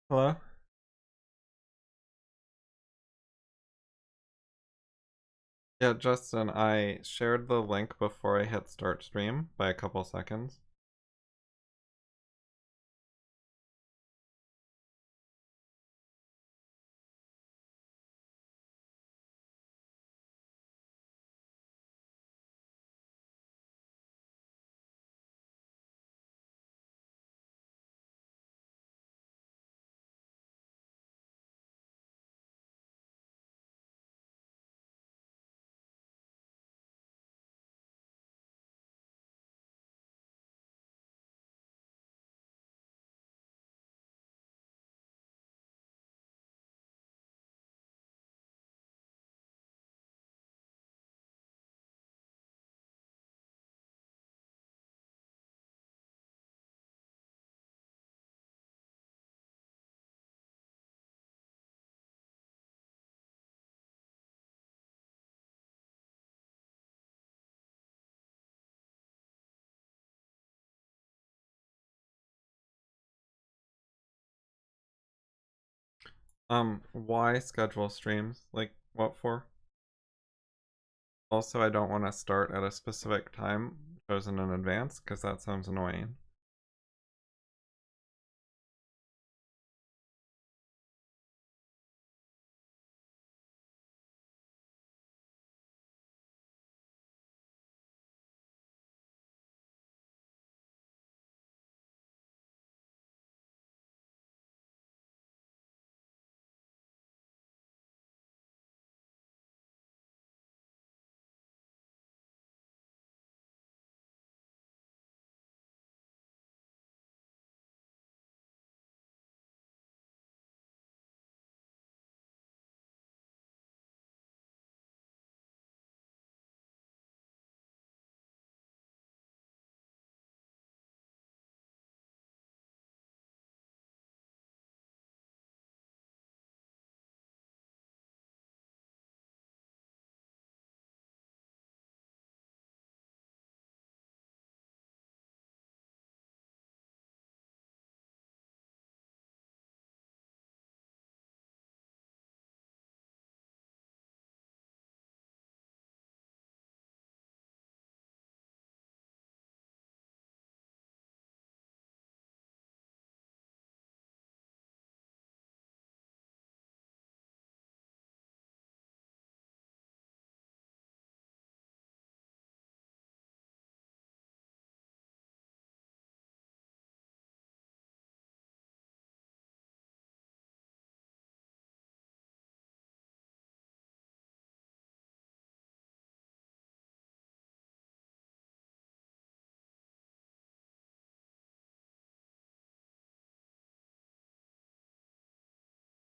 Hello? Yeah, Justin, I shared the link before I hit start stream by a couple seconds. Why schedule streams? Like, what for? Also, I don't want to start at a specific time chosen in advance, because that sounds annoying.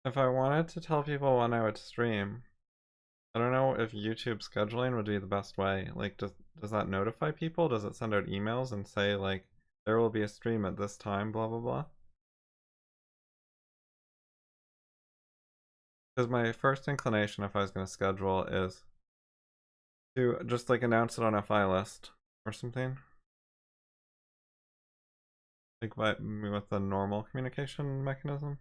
If I wanted to tell people when I would stream, I don't know if YouTube scheduling would be the best way. Like, does that notify people? Does it send out emails and say, like, there will be a stream at this time, blah, blah, blah? Because my first inclination, if I was going to schedule, is to just, like, announce it on a file list or something. Like, with the normal communication mechanism.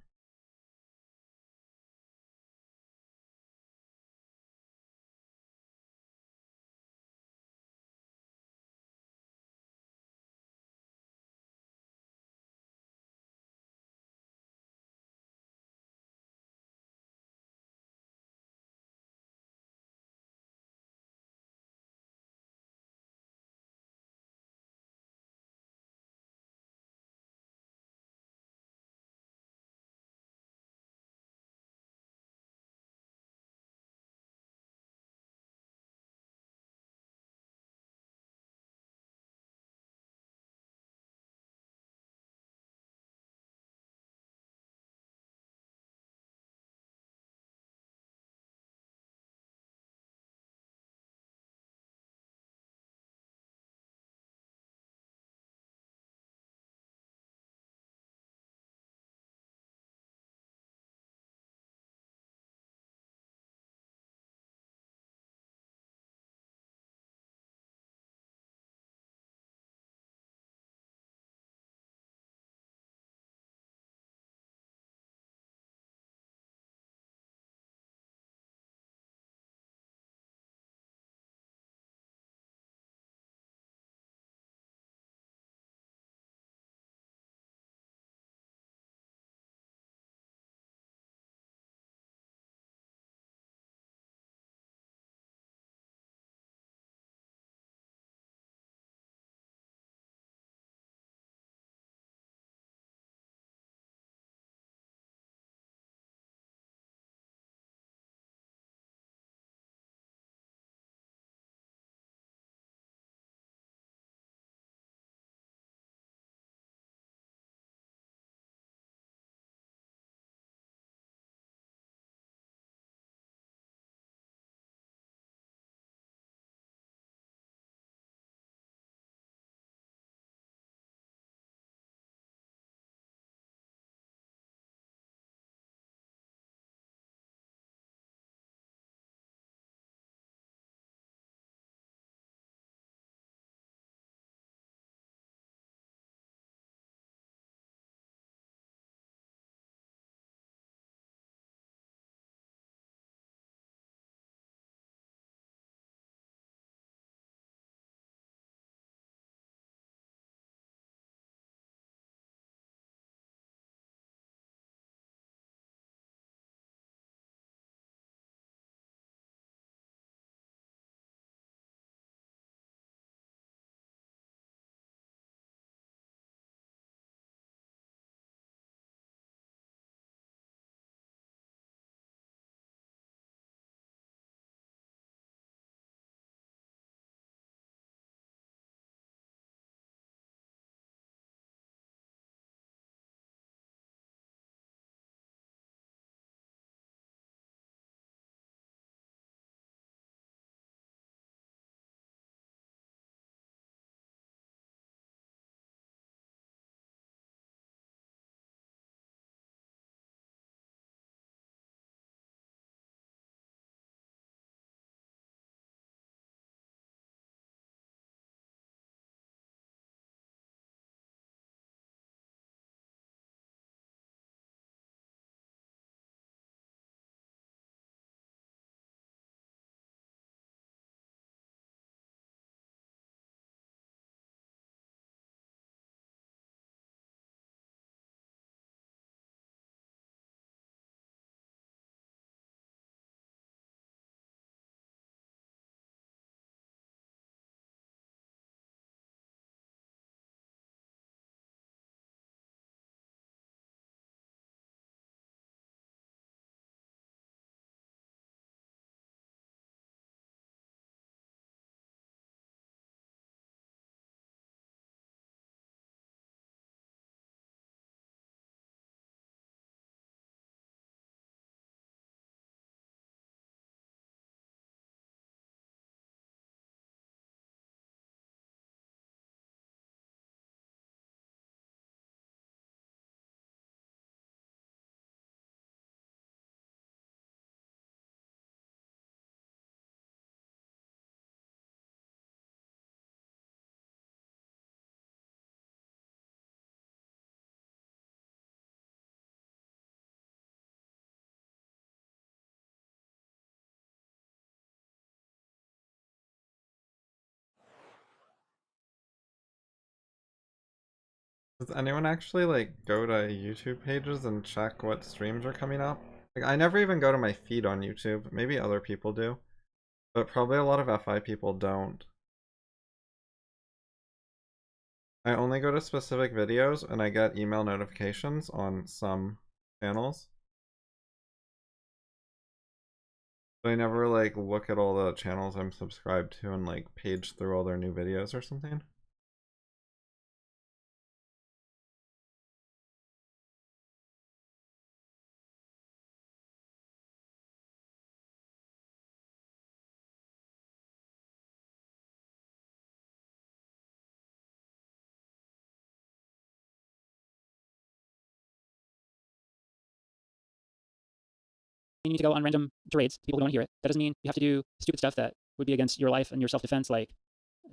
Does anyone actually like go to YouTube pages and check what streams are coming up? Like I never even go to my feed on YouTube. Maybe other people do, but probably a lot of FI people don't. I only go to specific videos and I get email notifications on some channels. But I never like look at all the channels I'm subscribed to and like page through all their new videos or something. You need to go on random charades. People don't want to hear it. That doesn't mean you have to do stupid stuff that would be against your life and your self-defense, like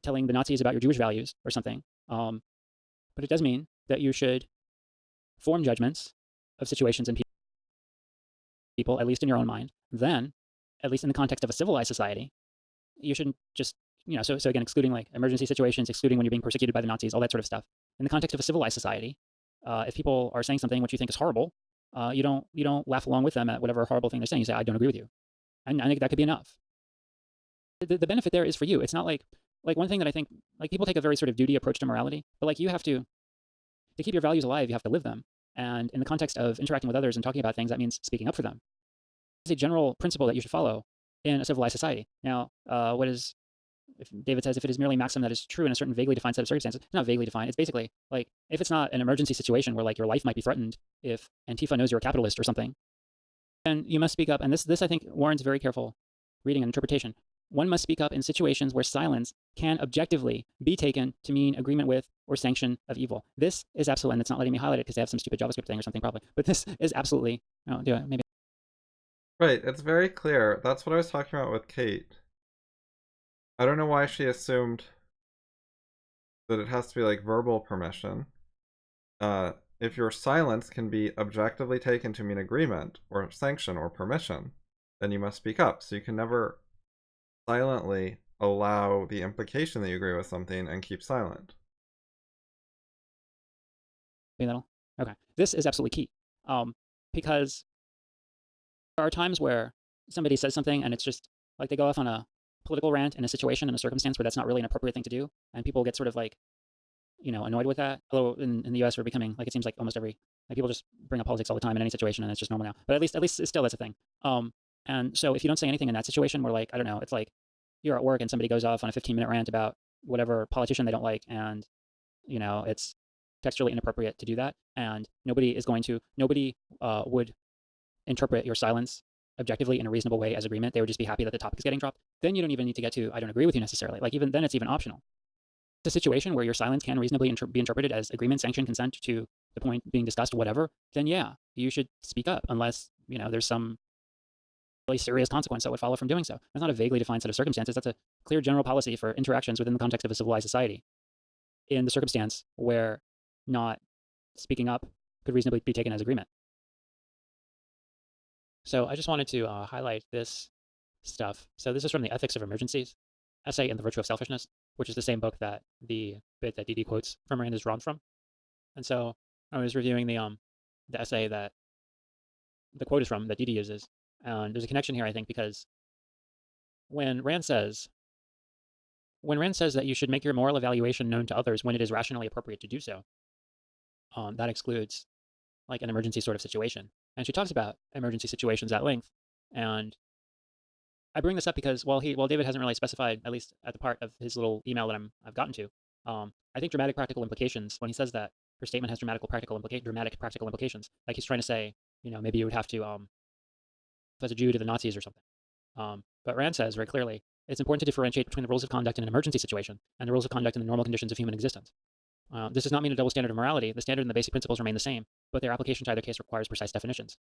telling the Nazis about your Jewish values or something. But it does mean that you should form judgments of situations and people, at least in your own mind. Then, at least in the context of a civilized society, you shouldn't just, so again, excluding like emergency situations, excluding when you're being persecuted by the Nazis, all that sort of stuff. In the context of a civilized society, if people are saying something which you think is horrible, you don't laugh along with them at whatever horrible thing they're saying. You say, I don't agree with you. And I think that could be enough. The benefit there is for you. It's not like one thing that I think, like, people take a very sort of duty approach to morality, but like you have to keep your values alive, you have to live them. And in the context of interacting with others and talking about things, that means speaking up for them. It's a general principle that you should follow in a civilized society. Now, if David says if it is merely maxim that is true in a certain vaguely defined set of circumstances, it's not vaguely defined. It's basically like if it's not an emergency situation where like your life might be threatened, if Antifa knows you're a capitalist or something, then you must speak up. And this I think warrants very careful reading and interpretation. One must speak up in situations where silence can objectively be taken to mean agreement with or sanction of evil. This is absolute, and it's not letting me highlight it because they have some stupid JavaScript thing or something probably. But this is absolutely, oh, do it, maybe. Right, it's very clear. That's what I was talking about with Kate. I don't know why she assumed that it has to be like verbal permission. If your silence can be objectively taken to mean agreement or sanction or permission, then you must speak up. So you can never silently allow the implication that you agree with something and keep silent. Okay. This is absolutely key. Because there are times where somebody says something and it's just like they go off on a political rant in a situation, in a circumstance where that's not really an appropriate thing to do. And people get sort of like, annoyed with that. Although in the US, we're becoming, like, it seems like almost every, like, people just bring up politics all the time in any situation and it's just normal now. But at least it's still, that's a thing. And so if you don't say anything in that situation where, like, I don't know, it's like you're at work and somebody goes off on a 15-minute rant about whatever politician they don't like, and, it's textually inappropriate to do that. And nobody would interpret your silence objectively in a reasonable way as agreement. They would just be happy that the topic is getting dropped. Then you don't even need to get to, I don't agree with you necessarily. Like, even then it's even optional. It's a situation where your silence can reasonably be interpreted as agreement, sanction, consent to the point being discussed, whatever, then yeah, you should speak up unless, there's some really serious consequence that would follow from doing so. That's not a vaguely defined set of circumstances. That's a clear general policy for interactions within the context of a civilized society in the circumstance where not speaking up could reasonably be taken as agreement. So I just wanted to highlight this stuff. So this is from the Ethics of Emergencies essay in The Virtue of Selfishness, which is the same book that the bit that Didi quotes from Rand is drawn from. And so I was reviewing the essay that the quote is from that Didi uses. And there's a connection here, I think, because when Rand says that you should make your moral evaluation known to others when it is rationally appropriate to do so, that excludes like an emergency sort of situation. And she talks about emergency situations at length. And I bring this up because while David hasn't really specified, at least at the part of his little email that I've gotten to, I think dramatic practical implications, when he says that her statement has dramatic practical implications, like he's trying to say, maybe you would have to, as a Jew to the Nazis or something. But Rand says very clearly, it's important to differentiate between the rules of conduct in an emergency situation and the rules of conduct in the normal conditions of human existence. This does not mean a double standard of morality. The standard and the basic principles remain the same, but their application to either case requires precise definitions.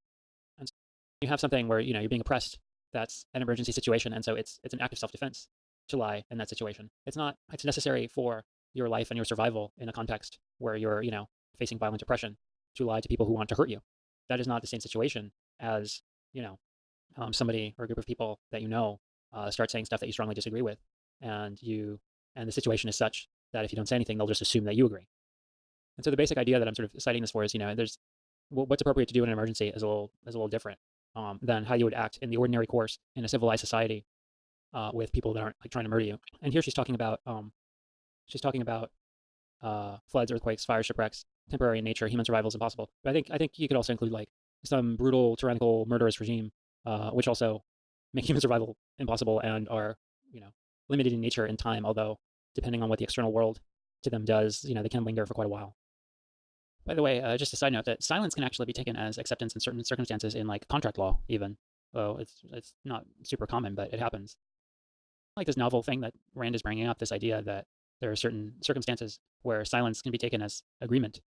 And so you have something where, you're being oppressed, that's an emergency situation, and so it's an act of self-defense to lie in that situation. It's necessary for your life and your survival in a context where you're, facing violent oppression, to lie to people who want to hurt you. That is not the same situation as, somebody or a group of people that start saying stuff that you strongly disagree with, and the situation is such that if you don't say anything, they'll just assume that you agree. And so the basic idea that I'm sort of citing this for is, there's what's appropriate to do in an emergency is a little different than how you would act in the ordinary course in a civilized society with people that aren't like trying to murder you. And here she's talking about floods, earthquakes, fires, shipwrecks, temporary in nature, human survival is impossible. But I think you could also include like some brutal, tyrannical, murderous regime, which also make human survival impossible and are limited in nature and time. Although depending on what the external world to them does, they can linger for quite a while. By the way, just a side note that silence can actually be taken as acceptance in certain circumstances in like contract law, even. Well, it's not super common, but it happens. Like this novel thing that Rand is bringing up, this idea that there are certain circumstances where silence can be taken as agreement.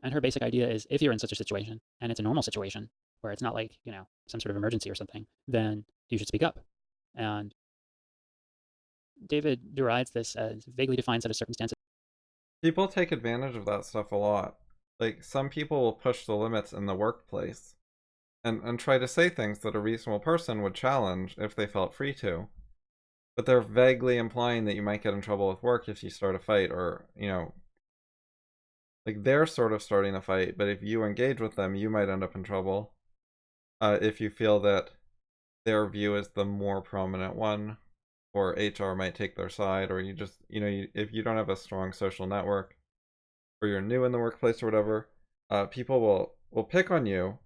And her basic idea is if you're in such a situation and it's a normal situation where it's not like, some sort of emergency or something, then you should speak up. And David derides this as vaguely defined set of circumstances. People take advantage of that stuff a lot. Like, some people will push the limits in the workplace and try to say things that a reasonable person would challenge if they felt free to. But they're vaguely implying that you might get in trouble with work if you start a fight, or, like they're sort of starting a fight, but if you engage with them, you might end up in trouble. If you feel that their view is the more prominent one, or HR might take their side, or you just, if you don't have a strong social network, or you're new in the workplace or whatever, people will pick on you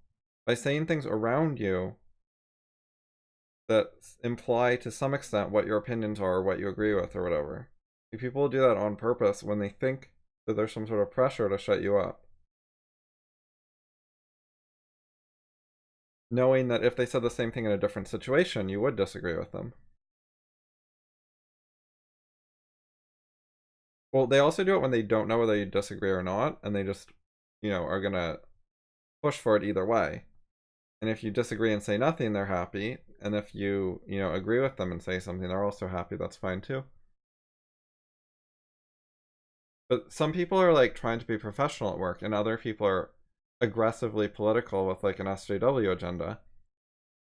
by saying things around you that imply to some extent what your opinions are or what you agree with or whatever. People will do that on purpose when they think that there's some sort of pressure to shut you up, knowing that if they said the same thing in a different situation, you would disagree with them. Well, they also do it when they don't know whether you disagree or not, and they just, are gonna push for it either way. And if you disagree and say nothing, they're happy. And if you, agree with them and say something, they're also happy. That's fine too. But some people are like trying to be professional at work, and other people are aggressively political with like an SJW agenda.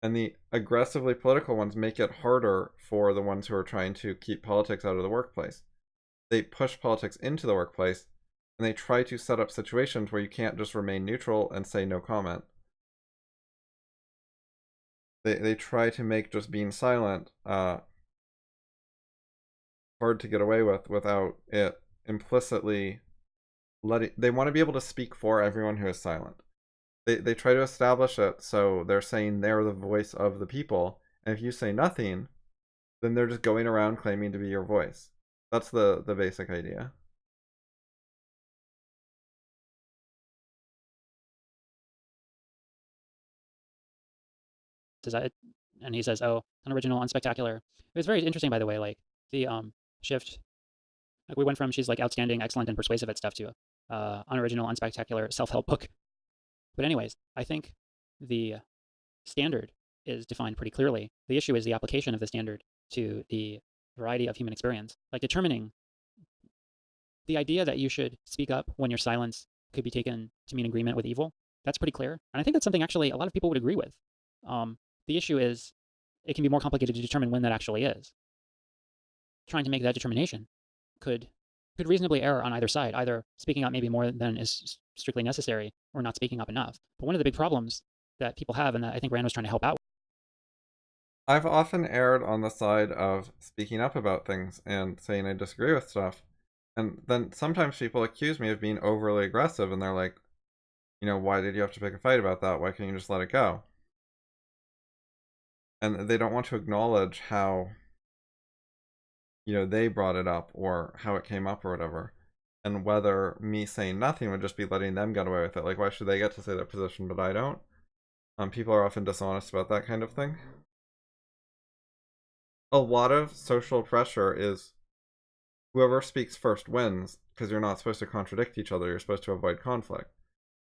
And the aggressively political ones make it harder for the ones who are trying to keep politics out of the workplace. They push politics into the workplace, and they try to set up situations where you can't just remain neutral and say no comment. They try to make just being silent hard to get away with without it implicitly letting. They want to be able to speak for everyone who is silent. They try to establish it so they're saying they're the voice of the people, and if you say nothing, then they're just going around claiming to be your voice. That's the basic idea. And he says, "Oh, unoriginal, unspectacular." It was very interesting, by the way, like the shift. Like we went from she's like outstanding, excellent, and persuasive at stuff to unoriginal, unspectacular self-help book. But anyways, I think the standard is defined pretty clearly. The issue is the application of the standard to the variety of human experience. Like determining the idea that you should speak up when your silence could be taken to mean agreement with evil. That's pretty clear, and I think that's something actually a lot of people would agree with. The issue is it can be more complicated to determine when that actually is. Trying to make that determination could reasonably err on either side, either speaking up maybe more than is strictly necessary or not speaking up enough. But one of the big problems that people have, and that I think Rand was trying to help out. I've often erred on the side of speaking up about things and saying I disagree with stuff. And then sometimes people accuse me of being overly aggressive, and they're like, why did you have to pick a fight about that? Why can't you just let it go? And they don't want to acknowledge how, they brought it up or how it came up or whatever. And whether me saying nothing would just be letting them get away with it. Like, why should they get to say their position, but I don't? People are often dishonest about that kind of thing. A lot of social pressure is whoever speaks first wins, because you're not supposed to contradict each other, you're supposed to avoid conflict.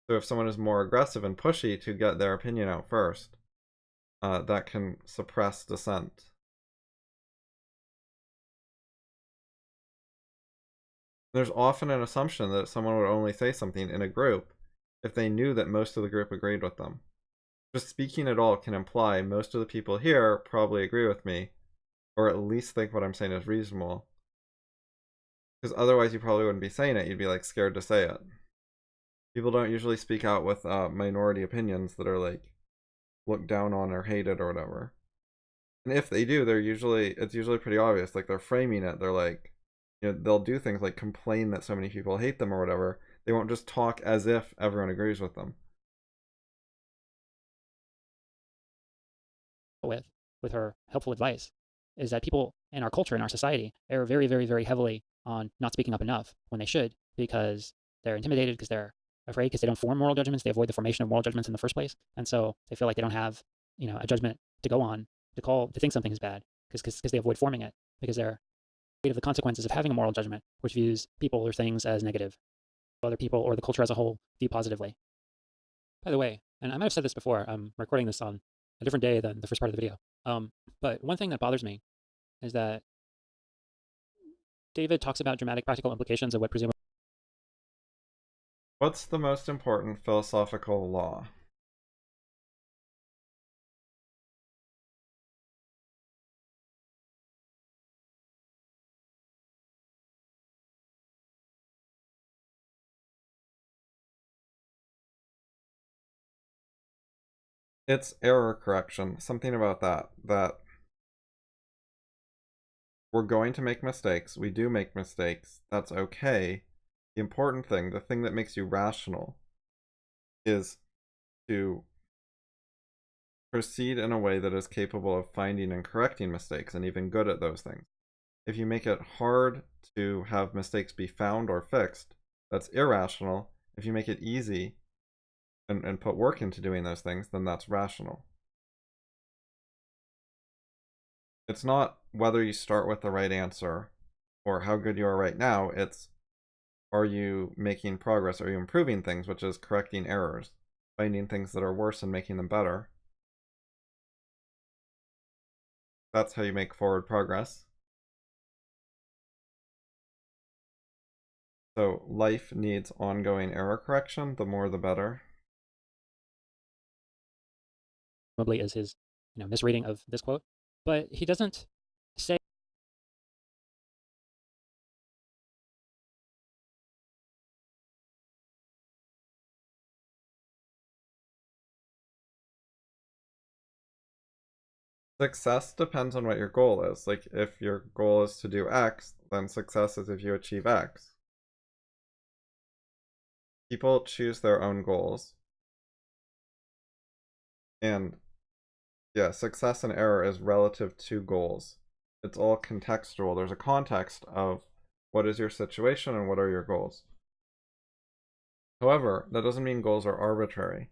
So if someone is more aggressive and pushy to get their opinion out first, that can suppress dissent. There's often an assumption that someone would only say something in a group if they knew that most of the group agreed with them. Just speaking at all can imply most of the people here probably agree with me, or at least think what I'm saying is reasonable. Because otherwise you probably wouldn't be saying it. You'd be like scared to say it. People don't usually speak out with minority opinions that are like looked down on or hated or whatever. And if they do, it's usually pretty obvious. Like they're framing it. They're like, they'll do things like complain that so many people hate them or whatever. They won't just talk as if everyone agrees with them. with with her helpful advice is that people in our culture, in our society, err very, very, very heavily on not speaking up enough when they should, because they're intimidated, because they're afraid, because they don't form moral judgments. They avoid the formation of moral judgments in the first place, and so they feel like they don't have, a judgment to go on to think something is bad, because they avoid forming it, because they're afraid of the consequences of having a moral judgment, which views people or things as negative, other people or the culture as a whole view positively. By the way, and I might have said this before, I'm recording this on a different day than the first part of the video. But one thing that bothers me is that David talks about dramatic practical implications of what presumably What's the most important philosophical law? It's error correction. Something about that we're going to make mistakes. We do make mistakes. That's okay. The important thing, the thing that makes you rational, is to proceed in a way that is capable of finding and correcting mistakes and even good at those things. If you make it hard to have mistakes be found or fixed, that's irrational. If you make it easy and put work into doing those things, then that's rational. It's not whether you start with the right answer or how good you are right now. It's, are you making progress? Are you improving things, which is correcting errors, finding things that are worse and making them better? That's how you make forward progress. So life needs ongoing error correction. The more the better. is his, misreading of this quote. But he doesn't say Success depends on what your goal is. Like, if your goal is to do X, then success is if you achieve X. People choose their own goals. And yeah, success and error is relative to goals. It's all contextual. There's a context of what is your situation and what are your goals. However, that doesn't mean goals are arbitrary.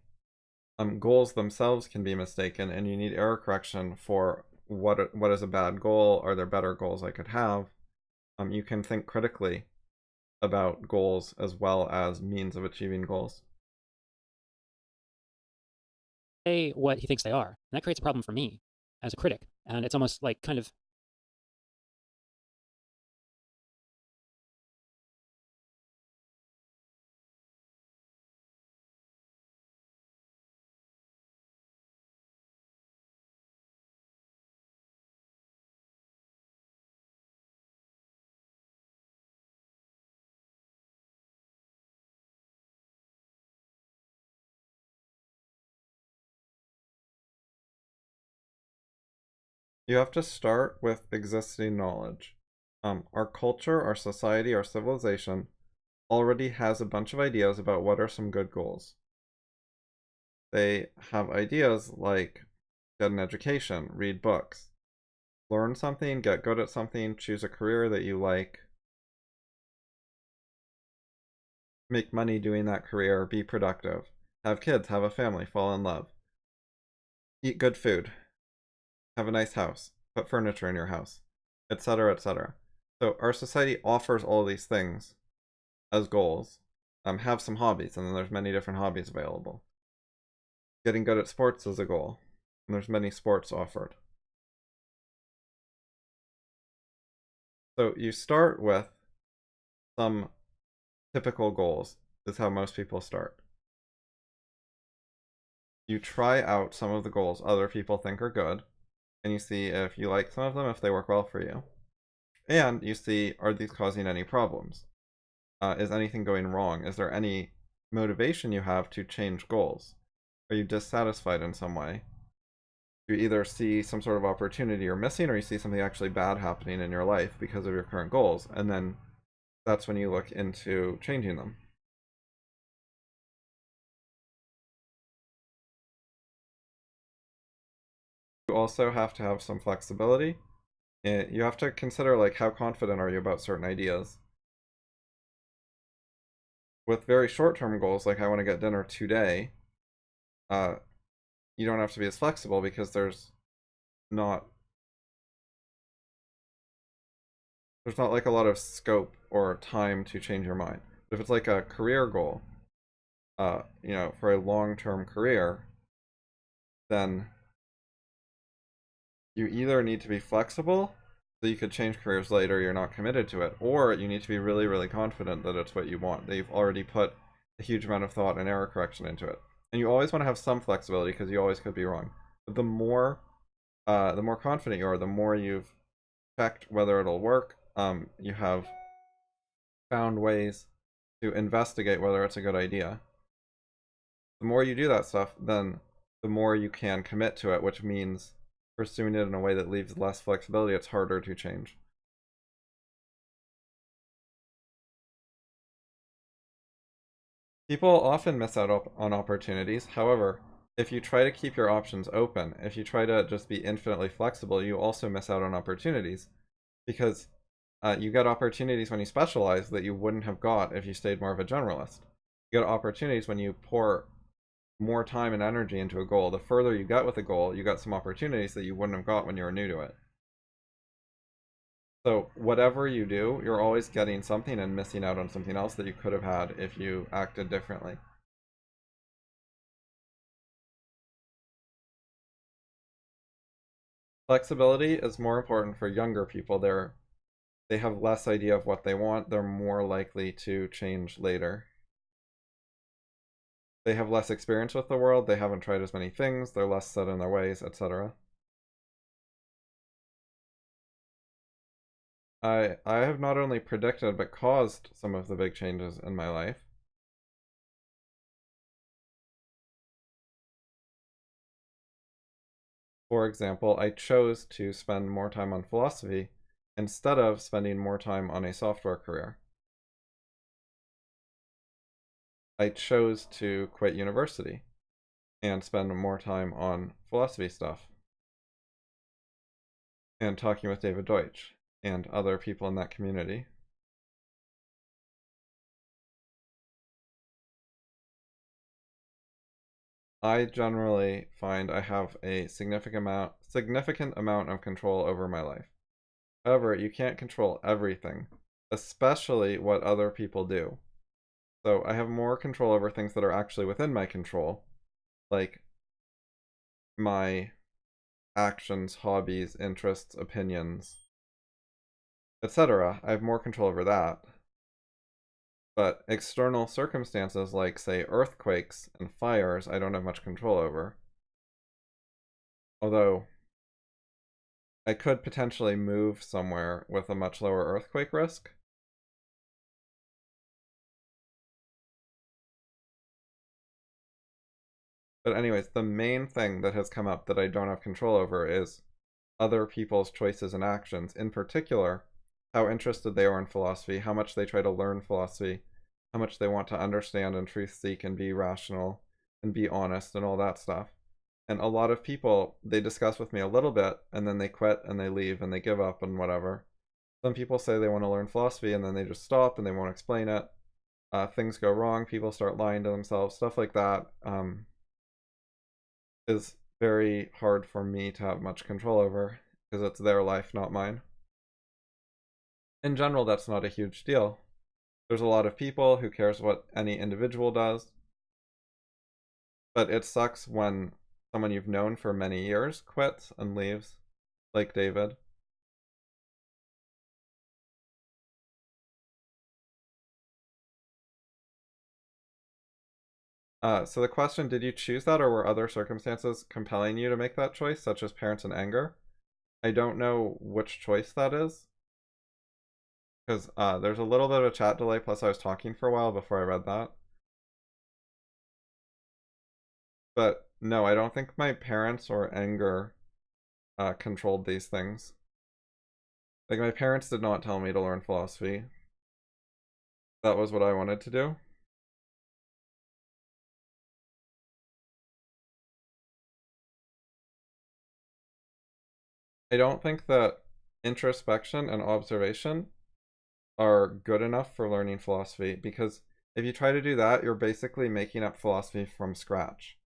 Goals themselves can be mistaken, and you need error correction for what is a bad goal. Are there better goals I could have? You can think critically about goals as well as means of achieving goals. what he thinks they are. And that creates a problem for me as a critic. And it's almost like kind of You have to start with existing knowledge. Our culture, our society, our civilization already has a bunch of ideas about what are some good goals. They have ideas like get an education, read books, learn something, get good at something, choose a career that you like, make money doing that career, be productive, have kids, have a family, fall in love, eat good food, have a nice house, put furniture in your house, etc., etc. So our society offers all these things as goals. Have some hobbies, and then there's many different hobbies available. Getting good at sports is a goal, and there's many sports offered. So you start with some typical goals, is how most people start. You try out some of the goals other people think are good, and you see if you like some of them, if they work well for you. And you see, are these causing any problems? Is anything going wrong? Is there any motivation you have to change goals? Are you dissatisfied in some way? You either see some sort of opportunity you're missing, or you see something actually bad happening in your life because of your current goals, and then that's when you look into changing them. You also have to have some flexibility. You have to consider, like, how confident are you about certain ideas. With very short-term goals, like I want to get dinner today, uh, you don't have to be as flexible because not there's not like a lot of scope or time to change your mind. But if it's like a career goal, for a long-term career, then you either need to be flexible so you could change careers later, you're not committed to it, or you need to be really, really confident that it's what you want, that you've already put a huge amount of thought and error correction into it. And you always want to have some flexibility because you always could be wrong. But the more confident you are, the more you've checked whether it'll work. You have found ways to investigate whether it's a good idea. The more you do that stuff, then the more you can commit to it, which means pursuing it in a way that leaves less flexibility, it's harder to change. People often miss out on opportunities. However, if you try to keep your options open, if you try to just be infinitely flexible, you also miss out on opportunities because you get opportunities when you specialize that you wouldn't have got if you stayed more of a generalist. You get opportunities when you pour more time and energy into a goal. The further you get with a goal, you got some opportunities that you wouldn't have got when you were new to it. So whatever you do, you're always getting something and missing out on something else that you could have had if you acted differently. Flexibility is more important for younger people. They have less idea of what they want. They're more likely to change later. They have less experience with the world. They haven't tried as many things. They're less set in their ways, etc. I have not only predicted but caused some of the big changes in my life. For example, I chose to spend more time on philosophy instead of spending more time on a software career. I chose to quit university and spend more time on philosophy stuff and talking with David Deutsch and other people in that community. I generally find I have a significant amount of control over my life. However, you can't control everything, especially what other people do. So I have more control over things that are actually within my control, like my actions, hobbies, interests, opinions, etc. I have more control over that. But external circumstances like, say, earthquakes and fires, I don't have much control over. Although I could potentially move somewhere with a much lower earthquake risk. But anyways, the main thing that has come up that I don't have control over is other people's choices and actions. In particular, how interested they are in philosophy, how much they try to learn philosophy, how much they want to understand and truth seek and be rational and be honest and all that stuff. And a lot of people, they discuss with me a little bit and then they quit and they leave and they give up and whatever. Some people say they want to learn philosophy and then they just stop and they won't explain it. Things go wrong, people start lying to themselves, stuff like that is very hard for me to have much control over because it's their life, not mine. In general, that's not a huge deal. There's a lot of people who cares what any individual does, but it sucks when someone you've known for many years quits and leaves, like David. So the question, did you choose that or were other circumstances compelling you to make that choice, such as parents and anger? I don't know which choice that is. Because there's a little bit of a chat delay, plus I was talking for a while before I read that. But no, I don't think my parents or anger controlled these things. Like, my parents did not tell me to learn philosophy. That was what I wanted to do. I don't think that introspection and observation are good enough for learning philosophy, because if you try to do that, you're basically making up philosophy from scratch.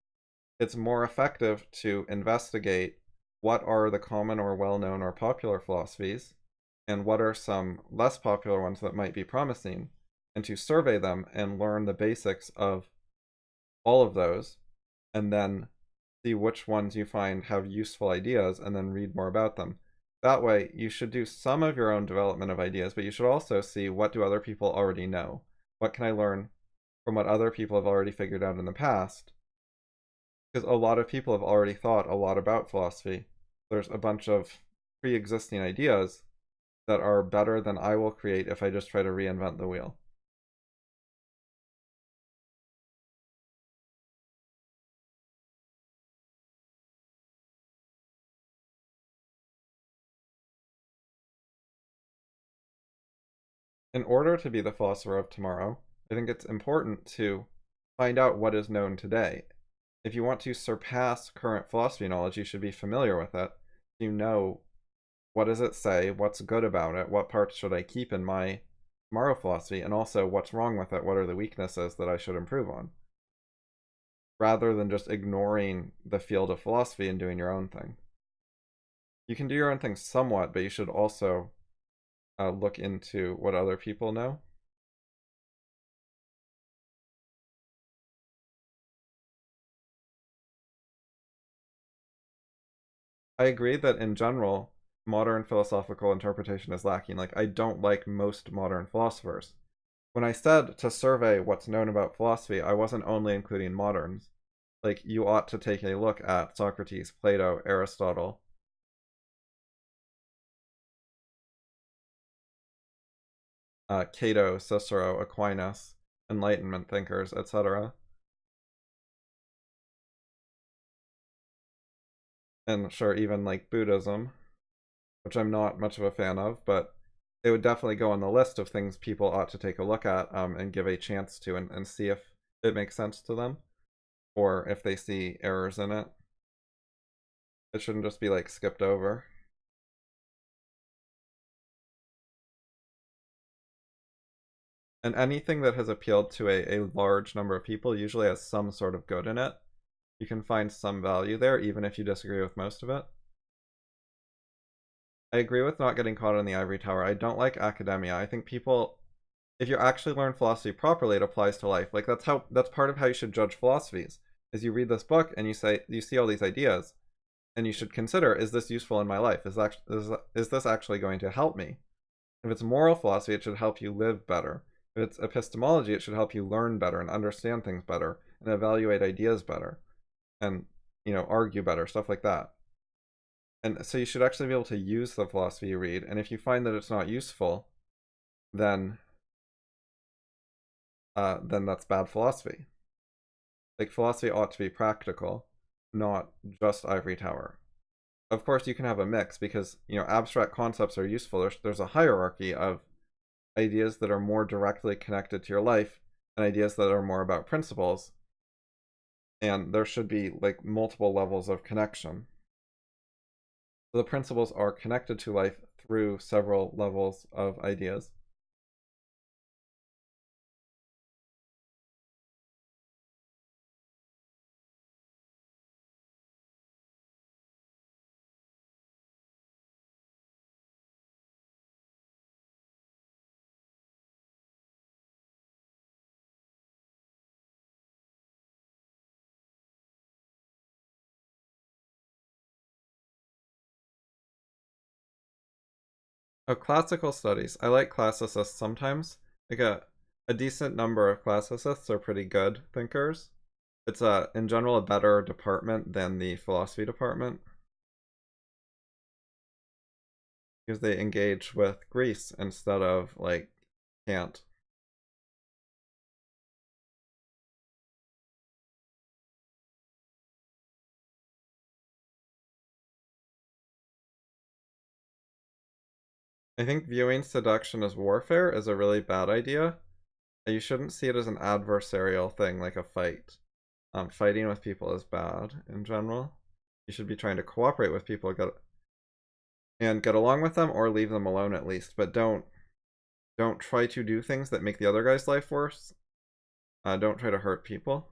It's more effective to investigate what are the common or well-known or popular philosophies, and what are some less popular ones that might be promising, and to survey them and learn the basics of all of those, and then see which ones you find have useful ideas, and then read more about them. That way, you should do some of your own development of ideas, but you should also see, what do other people already know? What can I learn from what other people have already figured out in the past? Because a lot of people have already thought a lot about philosophy. There's a bunch of pre-existing ideas that are better than I will create if I just try to reinvent the wheel. In order to be the philosopher of tomorrow, I think it's important to find out what is known today. If you want to surpass current philosophy knowledge, you should be familiar with it. You know, what does it say, what's good about it, what parts should I keep in my tomorrow philosophy, and also what's wrong with it, what are the weaknesses that I should improve on, rather than just ignoring the field of philosophy and doing your own thing. You can do your own thing somewhat, but you should also look into what other people know. I agree that in general, modern philosophical interpretation is lacking. Like, I don't like most modern philosophers. When I said to survey what's known about philosophy, I wasn't only including moderns. Like, you ought to take a look at Socrates, Plato, Aristotle, Cato, Cicero, Aquinas, Enlightenment thinkers, etc. And sure, even like Buddhism, which I'm not much of a fan of, but it would definitely go on the list of things people ought to take a look at, and give a chance to, and see if it makes sense to them, or if they see errors in it. It shouldn't just be like skipped over. And anything that has appealed to a large number of people usually has some sort of good in it. You can find some value there, even if you disagree with most of it. I agree with not getting caught in the ivory tower. I don't like academia. I think people, if you actually learn philosophy properly, it applies to life. Like, that's part of how you should judge philosophies. Is you read this book and you see all these ideas, and you should consider, is this useful in my life? Is this actually going to help me? If it's moral philosophy, it should help you live better. If it's epistemology, it should help you learn better and understand things better and evaluate ideas better and, argue better, stuff like that. And so you should actually be able to use the philosophy you read. And if you find that it's not useful, then that's bad philosophy. Like, philosophy ought to be practical, not just ivory tower. Of course, you can have a mix, because abstract concepts are useful. There's a hierarchy of ideas that are more directly connected to your life and ideas that are more about principles, and there should be like multiple levels of connection. So the principles are connected to life through several levels of ideas. Oh, classical studies. I like classicists sometimes. Like, a decent number of classicists are pretty good thinkers. It's in general a better department than the philosophy department. because they engage with Greece instead of like Kant. I think viewing seduction as warfare is a really bad idea. You shouldn't see it as an adversarial thing like a fight. Fighting with people is bad in general. You should be trying to cooperate with people, get along with them, or leave them alone at least. But don't try to do things that make the other guy's life worse. Don't try to hurt people.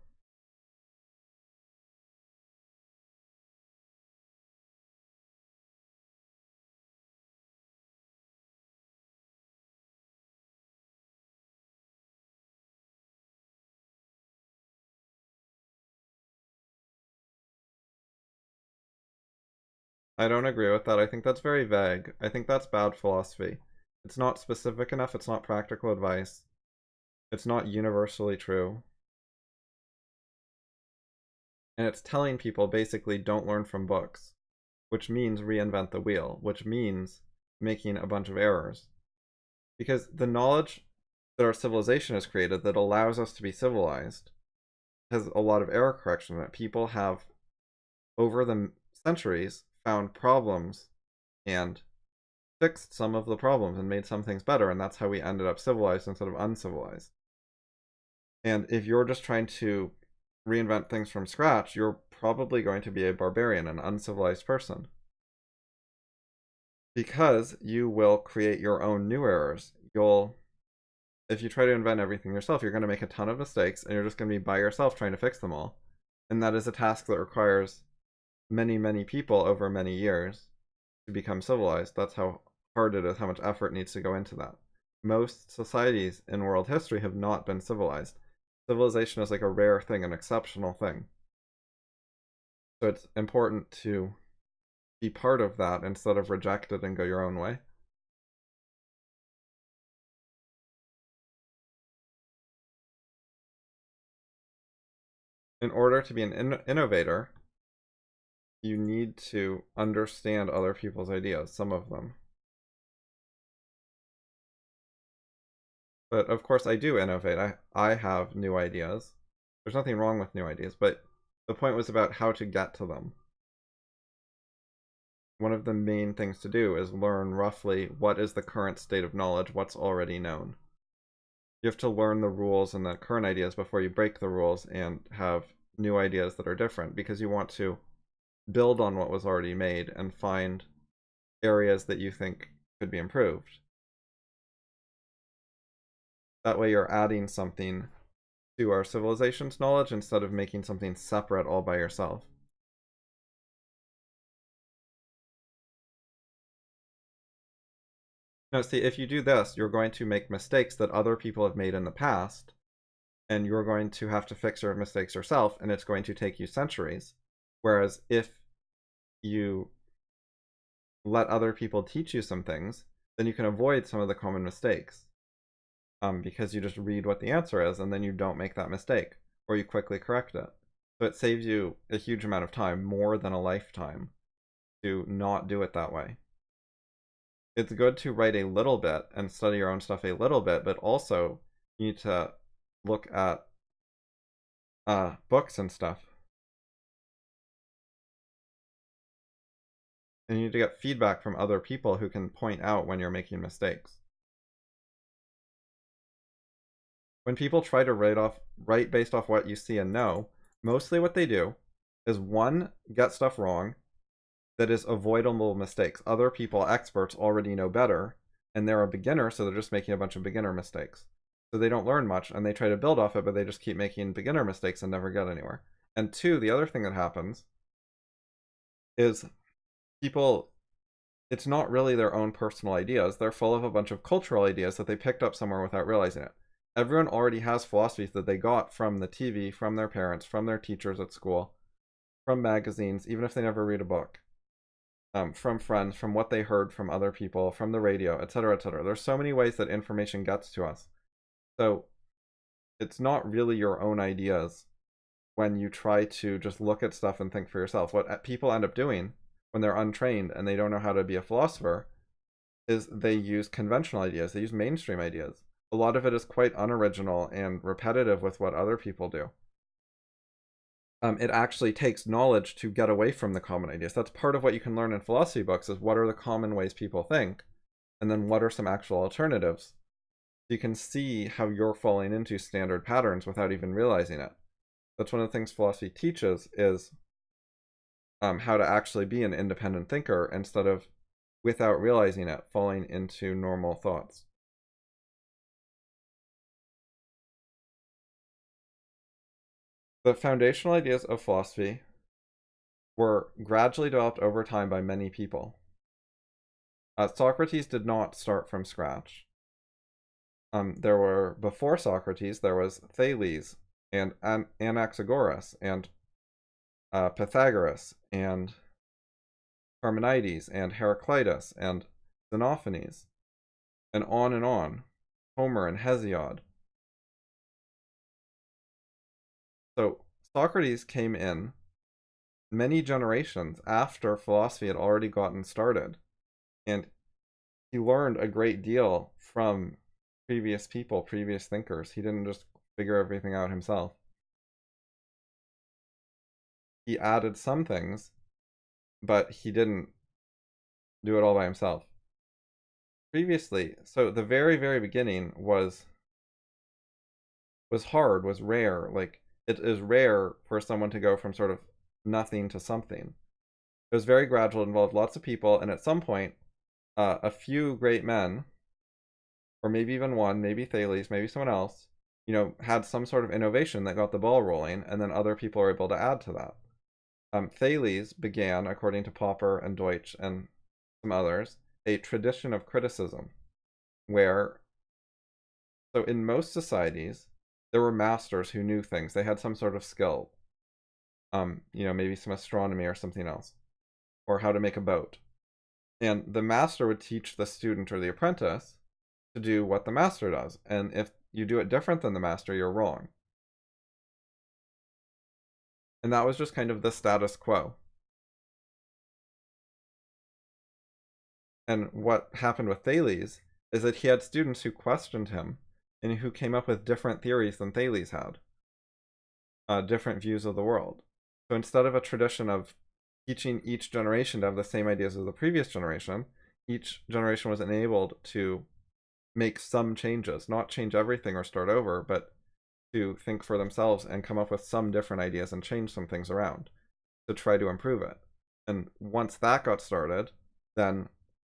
I don't agree with that. I think that's very vague. I think that's bad philosophy. It's not specific enough. It's not practical advice. It's not universally true. And it's telling people basically don't learn from books, which means reinvent the wheel, which means making a bunch of errors. Because the knowledge that our civilization has created that allows us to be civilized has a lot of error correction in it. People have, over the centuries, found problems and fixed some of the problems and made some things better, and that's how we ended up civilized instead of uncivilized. And if you're just trying to reinvent things from scratch, you're probably going to be a barbarian, an uncivilized person. Because you will create your own new errors. If you try to invent everything yourself, you're going to make a ton of mistakes, and you're just going to be by yourself trying to fix them all. And that is a task that requires many, many people over many years to become civilized. That's how hard it is, how much effort needs to go into that. Most societies in world history have not been civilized. Civilization is like a rare thing, an exceptional thing. So it's important to be part of that instead of reject it and go your own way. In order to be an innovator, you need to understand other people's ideas, some of them. But of course I do innovate. I have new ideas. There's nothing wrong with new ideas, but the point was about how to get to them. One of the main things to do is learn roughly what is the current state of knowledge, what's already known. You have to learn the rules and the current ideas before you break the rules and have new ideas that are different, because you want to build on what was already made and find areas that you think could be improved. That way you're adding something to our civilization's knowledge instead of making something separate all by yourself. Now, see, if you do this, you're going to make mistakes that other people have made in the past, and you're going to have to fix your mistakes yourself, and it's going to take you centuries. Whereas if you let other people teach you some things, then you can avoid some of the common mistakes. Because you just read what the answer is, and then you don't make that mistake, or you quickly correct it. So it saves you a huge amount of time, more than a lifetime, to not do it that way. It's good to write a little bit and study your own stuff a little bit, but also you need to look at books and stuff. And you need to get feedback from other people who can point out when you're making mistakes. When people try to write based off what you see and know, mostly what they do is, one, get stuff wrong that is avoidable mistakes. Other people, experts, already know better, and they're a beginner, so they're just making a bunch of beginner mistakes. So they don't learn much, and they try to build off it, but they just keep making beginner mistakes and never get anywhere. And two, the other thing that happens is people, it's not really their own personal ideas. They're full of a bunch of cultural ideas that they picked up somewhere without realizing it. Everyone already has philosophies that they got from the TV, from their parents, from their teachers at school, from magazines, even if they never read a book, from friends, from what they heard from other people, from the radio, etc., etc. There's so many ways that information gets to us. So it's not really your own ideas when you try to just look at stuff and think for yourself. What people end up doing when they're untrained and they don't know how to be a philosopher is they use conventional ideas, they use mainstream ideas. A lot of it is quite unoriginal and repetitive with what other people do. It actually takes knowledge to get away from the common ideas. That's part of what you can learn in philosophy books, is what are the common ways people think, and then what are some actual alternatives. You can see how you're falling into standard patterns without even realizing it. That's one of the things philosophy teaches, is how to actually be an independent thinker instead of, without realizing it, falling into normal thoughts. The foundational ideas of philosophy were gradually developed over time by many people. Socrates did not start from scratch. Before Socrates, there was Thales and Anaxagoras and Pythagoras and Parmenides and Heraclitus and Xenophanes, and on, Homer and Hesiod. So Socrates came in many generations after philosophy had already gotten started, and he learned a great deal from previous people, previous thinkers. He didn't just figure everything out himself. He added some things, but he didn't do it all by himself. Previously, so the very, very beginning was hard, was rare. Like, it is rare for someone to go from sort of nothing to something. It was very gradual, it involved lots of people, and at some point, a few great men, or maybe even one, maybe Thales, maybe someone else, had some sort of innovation that got the ball rolling, and then other people are able to add to that. Thales began, according to Popper and Deutsch and some others, a tradition of criticism, where, so in most societies, there were masters who knew things. They had some sort of skill, maybe some astronomy or something else, or how to make a boat. And the master would teach the student or the apprentice to do what the master does. And if you do it different than the master, you're wrong. And that was just kind of the status quo. And what happened with Thales is that he had students who questioned him and who came up with different theories than Thales had, different views of the world. So instead of a tradition of teaching each generation to have the same ideas as the previous generation, each generation was enabled to make some changes, not change everything or start over, but to think for themselves and come up with some different ideas and change some things around to try to improve it. And once that got started, then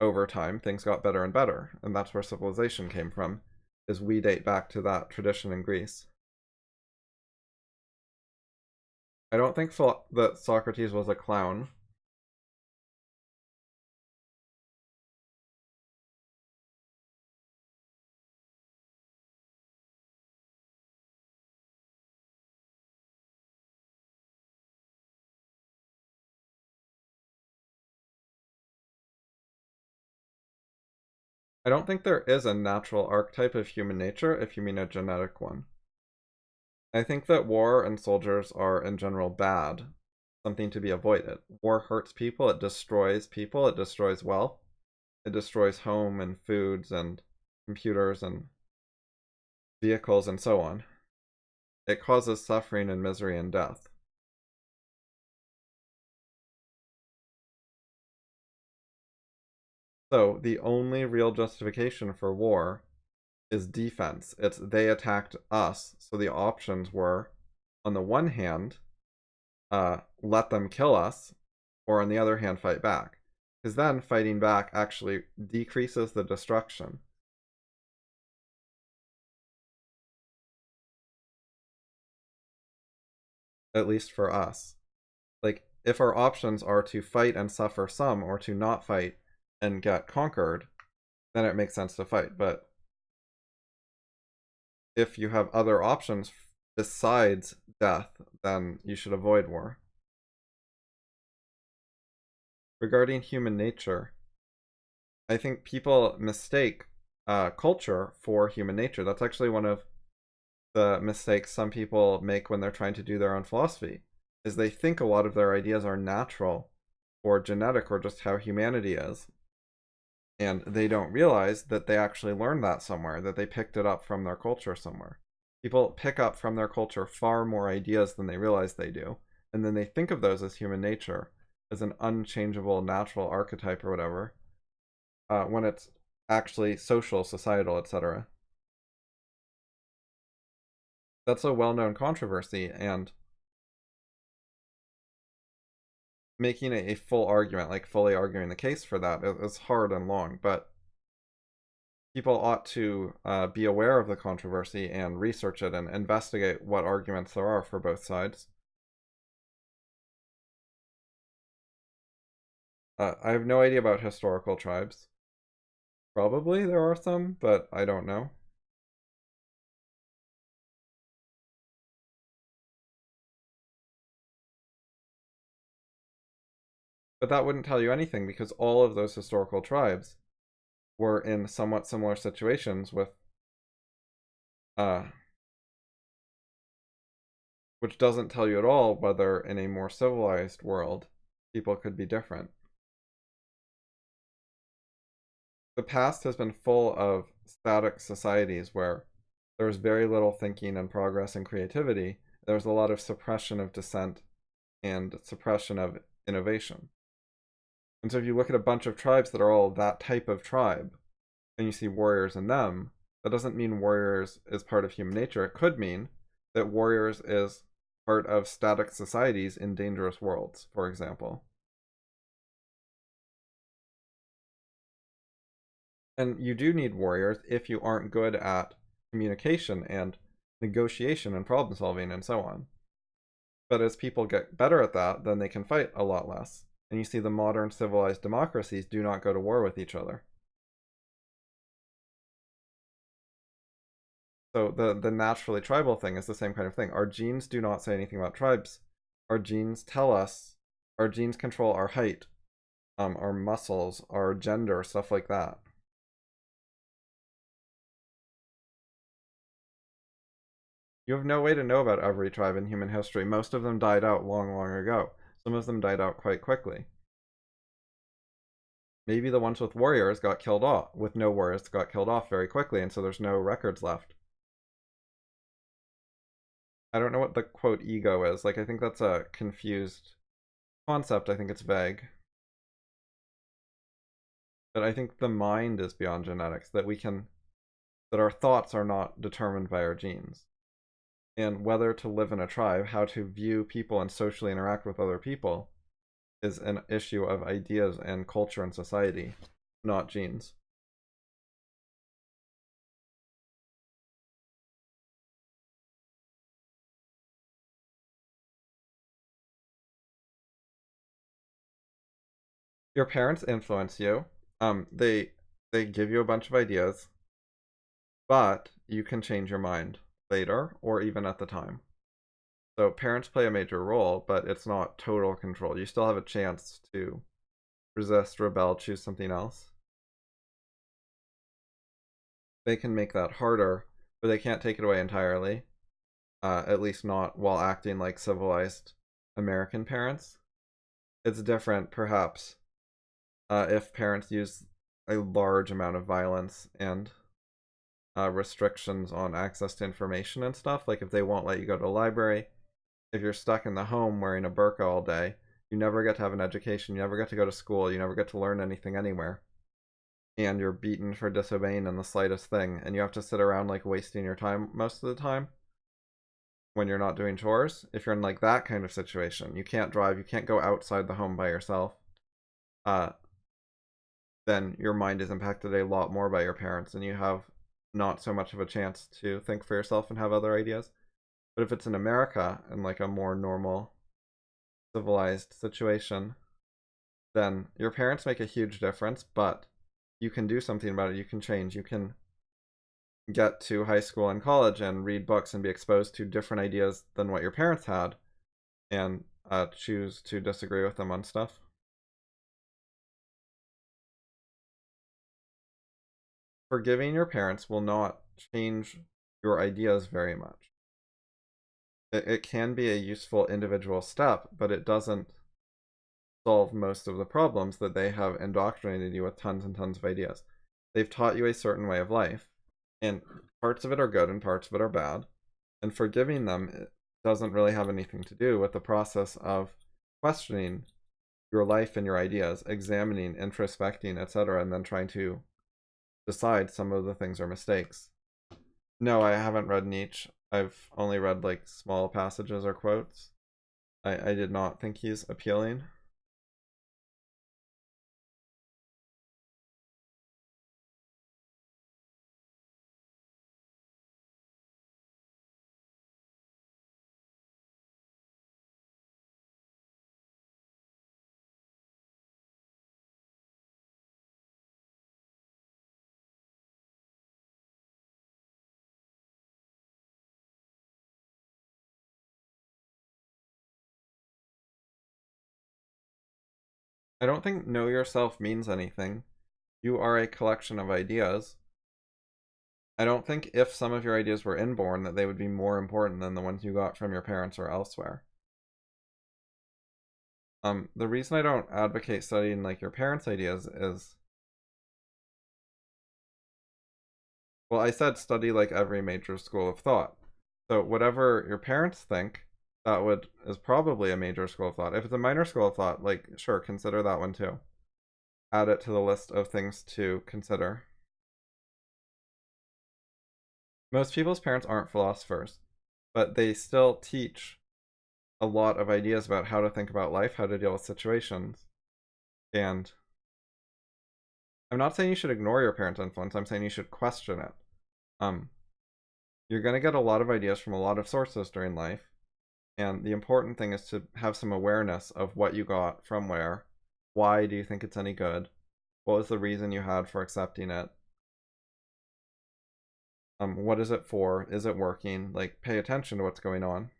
over time things got better and better, and that's where civilization came from, is we date back to that tradition in Greece. I don't think that Socrates was a clown. I don't think there is a natural archetype of human nature, if you mean a genetic one. I think that war and soldiers are in general bad, something to be avoided. War hurts people, it destroys wealth, it destroys home and foods and computers and vehicles and so on. It causes suffering and misery and death. So the only real justification for war is defense. It's they attacked us, so the options were, on the one hand, let them kill us, or on the other hand, fight back. Because then fighting back actually decreases the destruction. At least for us. Like, if our options are to fight and suffer some, or to not fight and get conquered, then it makes sense to fight. But if you have other options besides death, then you should avoid war. Regarding human nature, I think people mistake culture for human nature. That's actually one of the mistakes some people make when they're trying to do their own philosophy, is they think a lot of their ideas are natural or genetic or just how humanity is. And they don't realize that they actually learned that somewhere, that they picked it up from their culture somewhere. People pick up from their culture far more ideas than they realize they do, and then they think of those as human nature, as an unchangeable natural archetype or whatever, when it's actually social, societal, etc. That's a well-known controversy, and making a full argument, like fully arguing the case for that, is hard and long, but people ought to be aware of the controversy and research it and investigate what arguments there are for both sides. I have no idea about historical tribes. Probably there are some, but I don't know. But that wouldn't tell you anything because all of those historical tribes were in somewhat similar situations with which doesn't tell you at all whether in a more civilized world people could be different. The past has been full of static societies where there was very little thinking and progress and creativity. There was a lot of suppression of dissent and suppression of innovation. And so if you look at a bunch of tribes that are all that type of tribe, and you see warriors in them, that doesn't mean warriors is part of human nature. It could mean that warriors is part of static societies in dangerous worlds, for example. And you do need warriors if you aren't good at communication and negotiation and problem solving and so on. But as people get better at that, then they can fight a lot less. And you see the modern civilized democracies do not go to war with each other. So the naturally tribal thing is the same kind of thing. Our genes do not say anything about tribes. Our genes tell us, our genes control our height, our muscles, our gender, stuff like that. You have no way to know about every tribe in human history. Most of them died out long, long ago. Some of them died out quite quickly. Maybe the ones with warriors got killed off, with no warriors got killed off very quickly, and so there's no records left. I don't know what the quote ego is. Like, I think that's a confused concept. I think it's vague. But I think the mind is beyond genetics, that that our thoughts are not determined by our genes. And whether to live in a tribe, how to view people and socially interact with other people, is an issue of ideas and culture and society, not genes. Your parents influence you. They give you a bunch of ideas, but you can change your mind later or even at the time. So parents play a major role, but it's not total control. You still have a chance to resist, rebel, choose something else. They can make that harder, but they can't take it away entirely. At least not while acting like civilized American parents. It's different, perhaps, if parents use a large amount of violence and restrictions on access to information and stuff. Like if they won't let you go to a library, if you're stuck in the home wearing a burqa all day, you never get to have an education, you never get to go to school, you never get to learn anything anywhere. And you're beaten for disobeying in the slightest thing, and you have to sit around like wasting your time most of the time when you're not doing chores. If you're in like that kind of situation, you can't drive, you can't go outside the home by yourself, then your mind is impacted a lot more by your parents, and you have not so much of a chance to think for yourself and have other ideas. But if it's in America and like a more normal, civilized situation, then your parents make a huge difference, but you can do something about it. You can change. You can get to high school and college and read books and be exposed to different ideas than what your parents had and choose to disagree with them on stuff. Forgiving your parents will not change your ideas very much. It can be a useful individual step, but it doesn't solve most of the problems that they have indoctrinated you with tons and tons of ideas. They've taught you a certain way of life, and parts of it are good and parts of it are bad. And forgiving them doesn't really have anything to do with the process of questioning your life and your ideas, examining, introspecting, etc., and then trying to decide some of the things are mistakes. No, I haven't read Nietzsche. I've only read like small passages or quotes. I did not think he's appealing. I don't think know yourself means anything. You are a collection of ideas. I don't think if some of your ideas were inborn that they would be more important than the ones you got from your parents or elsewhere. The reason I don't advocate studying like your parents' ideas is, well, I said study like every major school of thought. So whatever your parents think, is probably a major school of thought. If it's a minor school of thought, like sure, consider that one too. Add it to the list of things to consider. Most people's parents aren't philosophers, but they still teach a lot of ideas about how to think about life, how to deal with situations. And I'm not saying you should ignore your parents' influence, I'm saying you should question it. You're going to get a lot of ideas from a lot of sources during life, and the important thing is to have some awareness of what you got from where. Why do you think it's any good? What was the reason you had for accepting it? What is it for? Is it working? Like, pay attention to what's going on.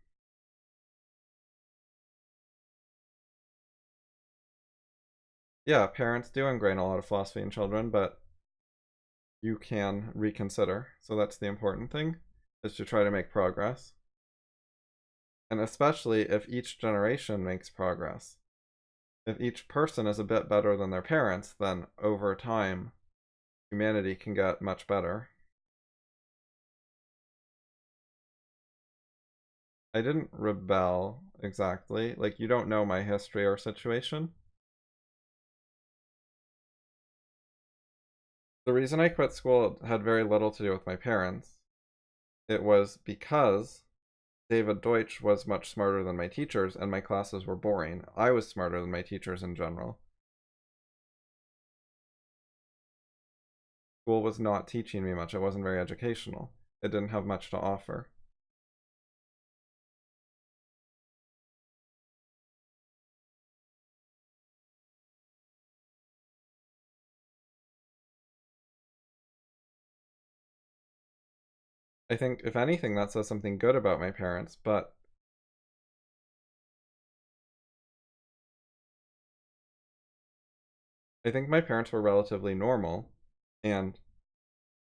Yeah, parents do ingrain a lot of philosophy in children, but you can reconsider. So that's the important thing, is to try to make progress. And especially if each generation makes progress. If each person is a bit better than their parents, then over time, humanity can get much better. I didn't rebel exactly. Like, you don't know my history or situation. The reason I quit school had very little to do with my parents. It was because David Deutsch was much smarter than my teachers, and my classes were boring. I was smarter than my teachers in general. School was not teaching me much. It wasn't very educational. It didn't have much to offer. I think, if anything, that says something good about my parents, but I think my parents were relatively normal, and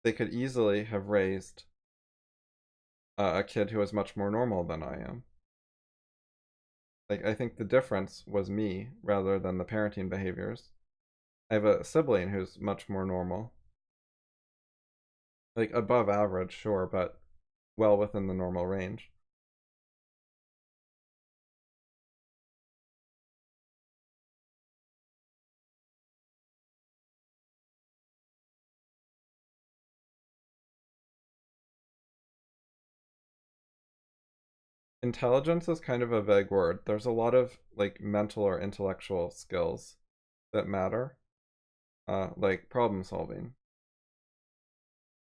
they could easily have raised a kid who was much more normal than I am. Like, I think the difference was me rather than the parenting behaviors. I have a sibling who's much more normal. Like, above average, sure, but well within the normal range. Intelligence is kind of a vague word. There's a lot of like mental or intellectual skills that matter, like problem solving.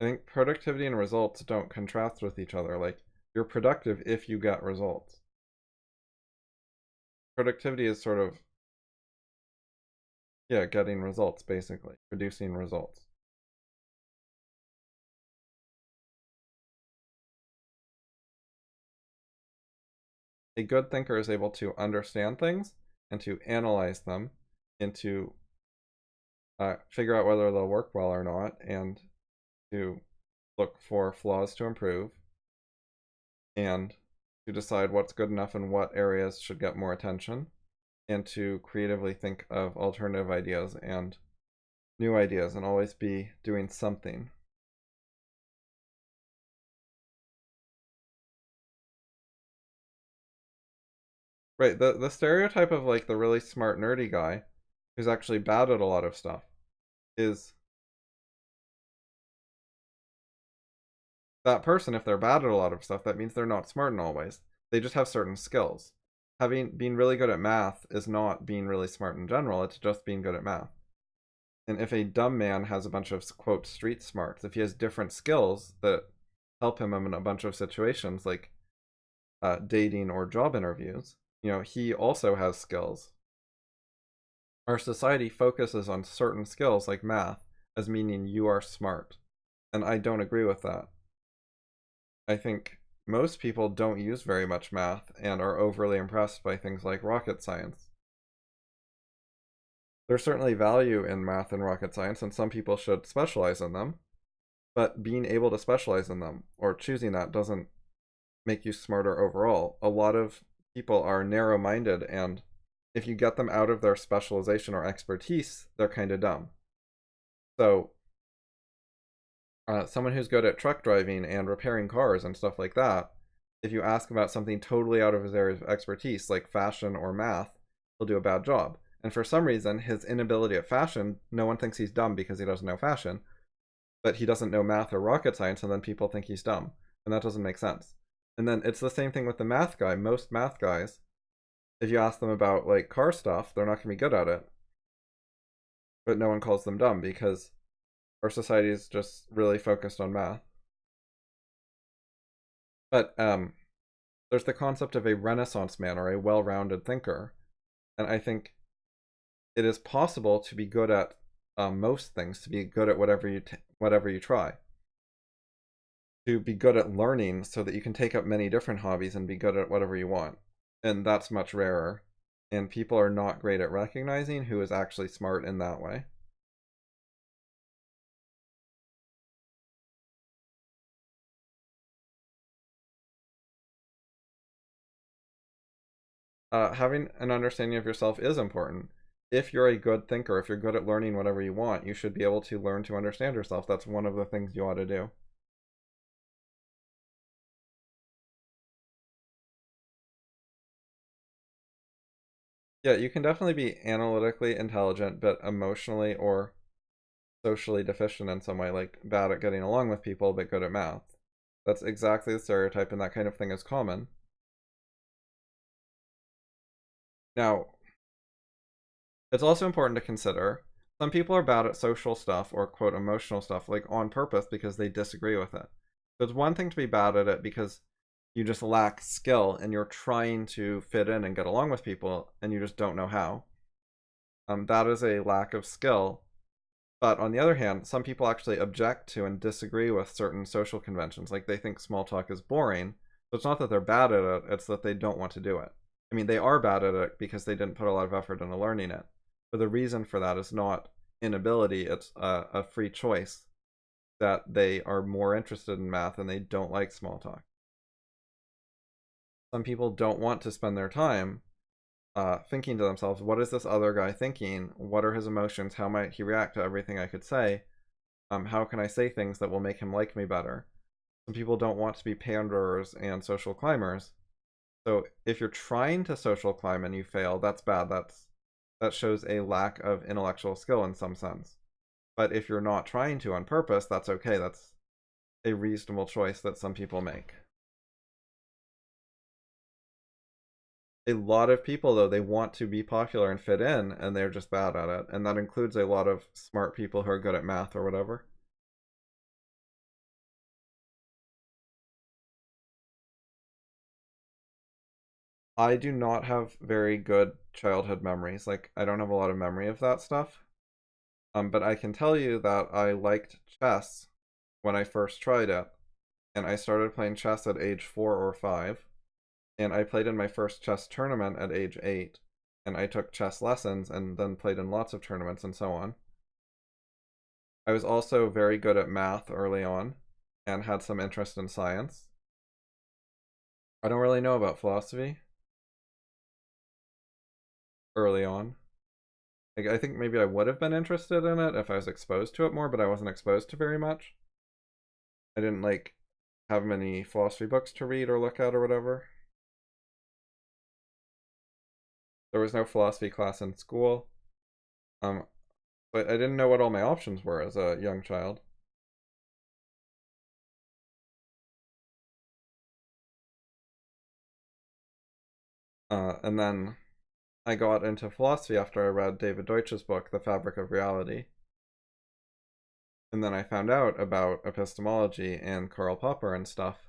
I think productivity and results don't contrast with each other. Like, you're productive if you get results. Productivity is sort of, yeah, getting results, basically, producing results. A good thinker is able to understand things and to analyze them and to figure out whether they'll work well or not, and to look for flaws to improve, and to decide what's good enough and what areas should get more attention. and to creatively think of alternative ideas and new ideas and always be doing something. Right, the stereotype of like the really smart nerdy guy who's actually bad at a lot of stuff is that person. If they're bad at a lot of stuff, that means they're not smart in all ways. They just have certain skills. Being really good at math is not being really smart in general, it's just being good at math. And if a dumb man has a bunch of quote street smarts, if he has different skills that help him in a bunch of situations like dating or job interviews, he also has skills. Our society focuses on certain skills like math as meaning you are smart, and I don't agree with that. I think most people don't use very much math and are overly impressed by things like rocket science. There's certainly value in math and rocket science, and some people should specialize in them, but being able to specialize in them or choosing that doesn't make you smarter overall. A lot of people are narrow-minded, and if you get them out of their specialization or expertise, they're kind of dumb. So someone who's good at truck driving and repairing cars and stuff like that, if you ask about something totally out of his area of expertise, like fashion or math, he'll do a bad job. And for some reason, his inability at fashion, no one thinks he's dumb because he doesn't know fashion, but he doesn't know math or rocket science, and then people think he's dumb. And that doesn't make sense. And then it's the same thing with the math guy. Most math guys, if you ask them about like car stuff, they're not going to be good at it. But no one calls them dumb because our society is just really focused on math. But there's the concept of a Renaissance man or a well-rounded thinker, and I think it is possible to be good at most things, to be good at whatever you try, to be good at learning so that you can take up many different hobbies and be good at whatever you want, and that's much rarer. And people are not great at recognizing who is actually smart in that way. Having an understanding of yourself is important. If you're a good thinker, if you're good at learning whatever you want, you should be able to learn to understand yourself. That's one of the things you ought to do. Yeah, you can definitely be analytically intelligent, but emotionally or socially deficient in some way, like bad at getting along with people, but good at math. That's exactly the stereotype, and that kind of thing is common. Now, it's also important to consider some people are bad at social stuff or quote emotional stuff, like on purpose because they disagree with it. So it's one thing to be bad at it because you just lack skill and you're trying to fit in and get along with people and you just don't know how. That is a lack of skill. But on the other hand, some people actually object to and disagree with certain social conventions. Like they think small talk is boring. So it's not that they're bad at it, it's that they don't want to do it. I mean, they are bad at it because they didn't put a lot of effort into learning it. But the reason for that is not inability, it's a free choice that they are more interested in math and they don't like small talk. Some people don't want to spend their time thinking to themselves, what is this other guy thinking? What are his emotions? How might he react to everything I could say? How can I say things that will make him like me better? Some people don't want to be panderers and social climbers. So if you're trying to social climb and you fail, that's bad. That shows a lack of intellectual skill in some sense. But if you're not trying to on purpose, that's okay. That's a reasonable choice that some people make. A lot of people, though, they want to be popular and fit in, and they're just bad at it. And that includes a lot of smart people who are good at math or whatever. I do not have very good childhood memories. Like, I don't have a lot of memory of that stuff. But I can tell you that I liked chess when I first tried it. And I started playing chess at age 4 or 5. And I played in my first chess tournament at age 8. And I took chess lessons and then played in lots of tournaments and so on. I was also very good at math early on and had some interest in science. I don't really know about philosophy. early on. Like, I think maybe I would have been interested in it if I was exposed to it more, but I wasn't exposed to very much. I didn't like have many philosophy books to read or look at or whatever. There was no philosophy class in school. Um, but I didn't know what all my options were as a young child. And then I got into philosophy after I read David Deutsch's book, The Fabric of Reality. And then I found out about epistemology and Karl Popper and stuff.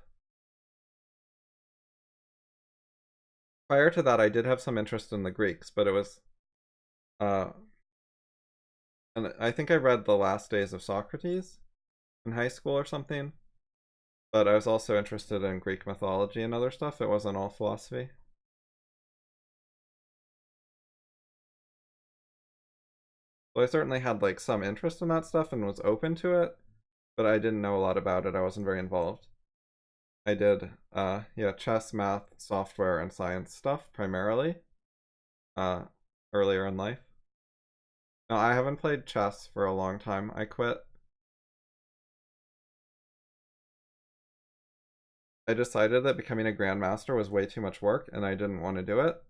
Prior to that, I did have some interest in the Greeks, but it was, uh, and I think I read The Last Days of Socrates in high school or something. But I was also interested in Greek mythology and other stuff. It wasn't all philosophy. So I certainly had like some interest in that stuff and was open to it, but I didn't know a lot about it. I wasn't very involved. I did yeah, chess, math, software, and science stuff primarily uh earlier in life. No, I haven't played chess for a long time. I quit. I decided that becoming a grandmaster was way too much work and I didn't want to do it.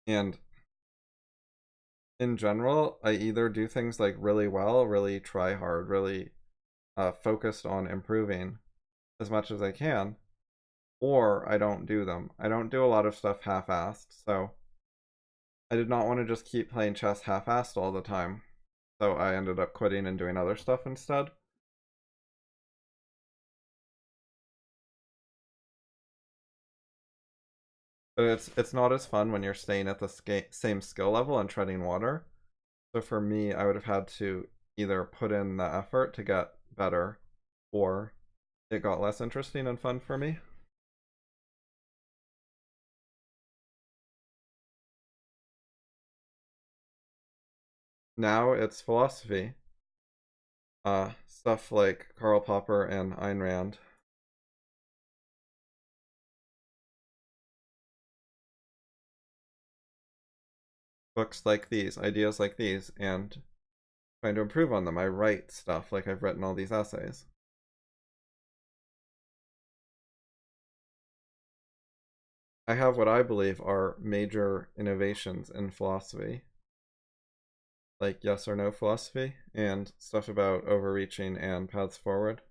And in general, I either do things like really well, really try hard, really focused on improving as much as I can, or I don't do them. I don't do a lot of stuff half-assed, so I did not want to just keep playing chess half-assed all the time. So I ended up quitting and doing other stuff instead. But it's not as fun when you're staying at the same skill level and treading water. So for me, I would have had to either put in the effort to get better, or it got less interesting and fun for me. Now it's philosophy. Stuff like Karl Popper and Ayn Rand. Books like these, ideas like these, and trying to improve on them. I write stuff like I've written all these essays. I have what I believe are major innovations in philosophy, like yes or no philosophy, and stuff about overreaching and paths forward.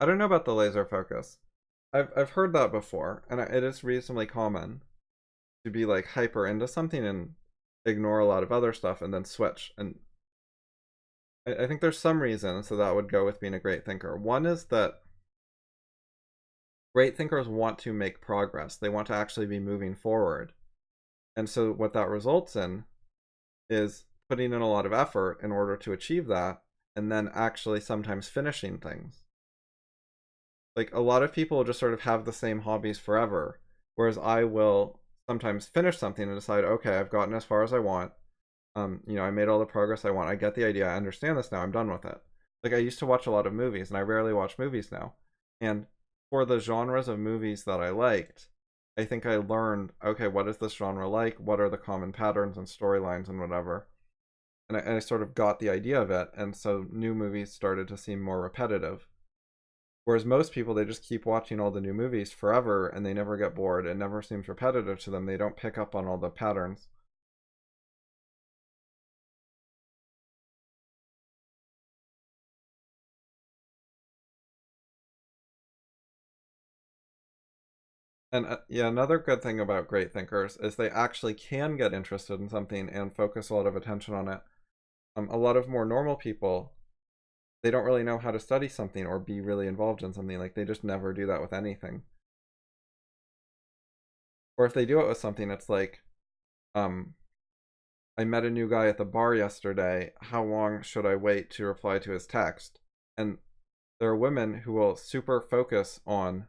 I don't know about the laser focus. I've heard that before, and it is reasonably common to be like hyper into something and ignore a lot of other stuff and then switch. And I think there's some reasons so that would go with being a great thinker. One is that great thinkers want to make progress. They want to actually be moving forward. And so what that results in is putting in a lot of effort in order to achieve that, and then actually sometimes finishing things. Like a lot of people just sort of have the same hobbies forever, whereas I will sometimes finish something and decide, okay, I've gotten as far as I want. I made all the progress I want. I get the idea. I understand this now. I'm done with it. Like I used to watch a lot of movies, and I rarely watch movies now. And for the genres of movies that I liked, I think I learned, okay, what is this genre like? What are the common patterns and storylines and whatever? And I sort of got the idea of it, and so new movies started to seem more repetitive. Whereas most people, they just keep watching all the new movies forever, and they never get bored. It never seems repetitive to them. They don't pick up on all the patterns. And yeah, another good thing about great thinkers is they actually can get interested in something and focus a lot of attention on it. A lot of more normal people, they don't really know how to study something or be really involved in something. Like they just never do that with anything. Or if they do it with something, it's like, um, I met a new guy at the bar yesterday. How long should I wait to reply to his text? And there are women who will super focus on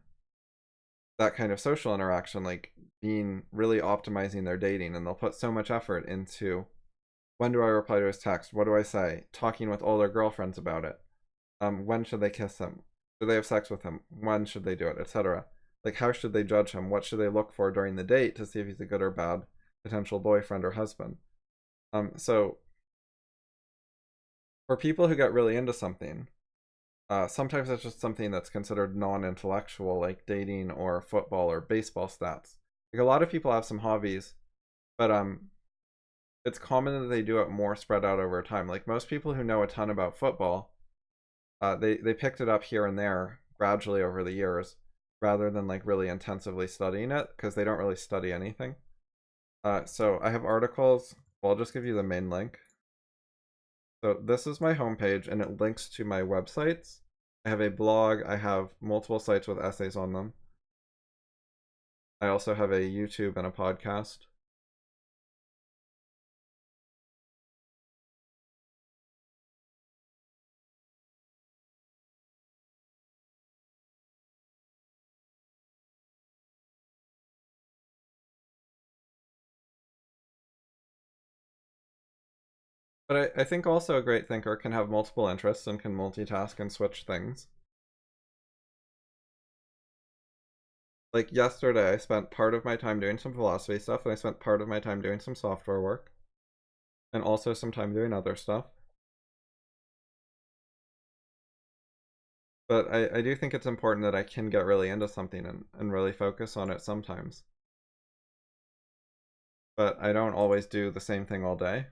that kind of social interaction, like being really optimizing their dating, and they'll put so much effort into When do I reply to his text? What do I say? Talking with all their girlfriends about it. When should they kiss him? Should they have sex with him? When should they do it? Etc. Like, how should they judge him? What should they look for during the date to see if he's a good or bad potential boyfriend or husband? So for people who get really into something, sometimes it's just something that's considered non-intellectual, like dating or football or baseball stats. Like, a lot of people have some hobbies, but it's common that they do it more spread out over time. Like, most people who know a ton about football, they picked it up here and there gradually over the years, rather than like really intensively studying it, because they don't really study anything. So I have articles. Well, I'll just give you the main link. So this is my homepage, and it links to my websites. I have a blog. I have multiple sites with essays on them. I also have a YouTube and a podcast. But I think also a great thinker can have multiple interests and can multitask and switch things. Like yesterday, I spent part of my time doing some philosophy stuff, and I spent part of my time doing some software work, and also some time doing other stuff. But I do think it's important that I can get really into something and really focus on it sometimes. But I don't always do the same thing all day.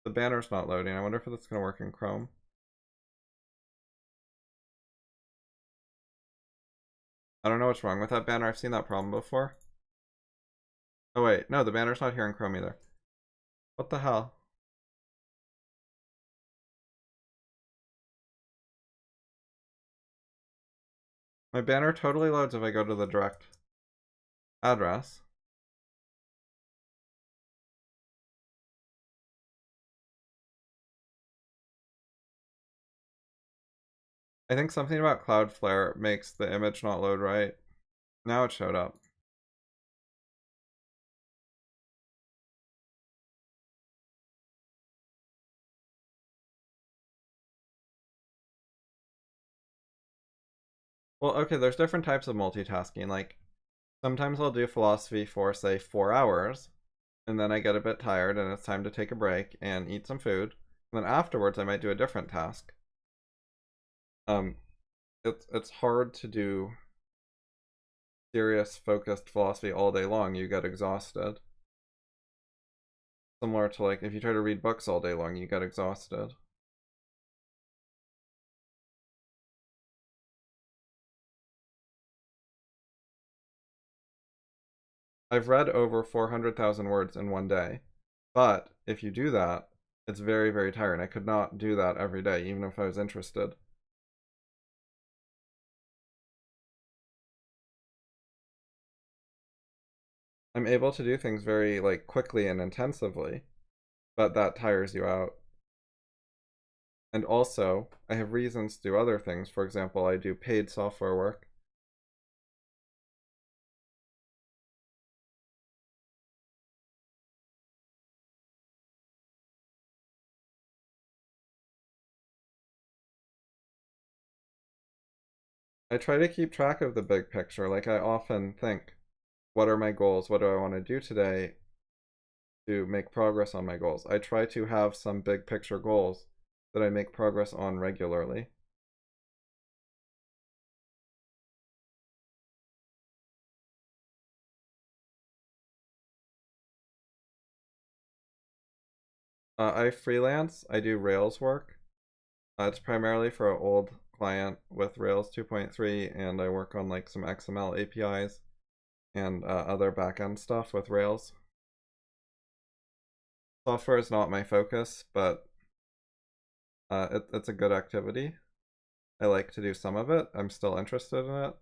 The banner's not loading. I wonder if it's going to work in Chrome. I don't know what's wrong with that banner. I've seen that problem before. Oh wait, no, the banner's not here in Chrome either. What the hell? My banner totally loads if I go to the direct address. I think something about Cloudflare makes the image not load right. Now it showed up. Well, okay, there's different types of multitasking. Like, sometimes I'll do philosophy for, say, 4 hours, and then I get a bit tired and it's time to take a break and eat some food. And then afterwards, I might do a different task. Um, it's hard to do serious, focused philosophy all day long. You get exhausted. Similar to, like, if you try to read books all day long, you get exhausted. I've read over 400,000 words in one day, but if you do that, it's very, very tiring. I could not do that every day, even if I was interested. I'm able to do things very, like, quickly and intensively, but that tires you out. And also, I have reasons to do other things. For example, I do paid software work. I try to keep track of the big picture. Like, I often think, what are my goals? What do I want to do today to make progress on my goals? I try to have some big picture goals that I make progress on regularly. I freelance. I do Rails work. It's primarily for an old client with Rails 2.3, and I work on like some XML APIs and other backend stuff with Rails. Software is not my focus, but it's a good activity. I like to do some of it. I'm still interested in it.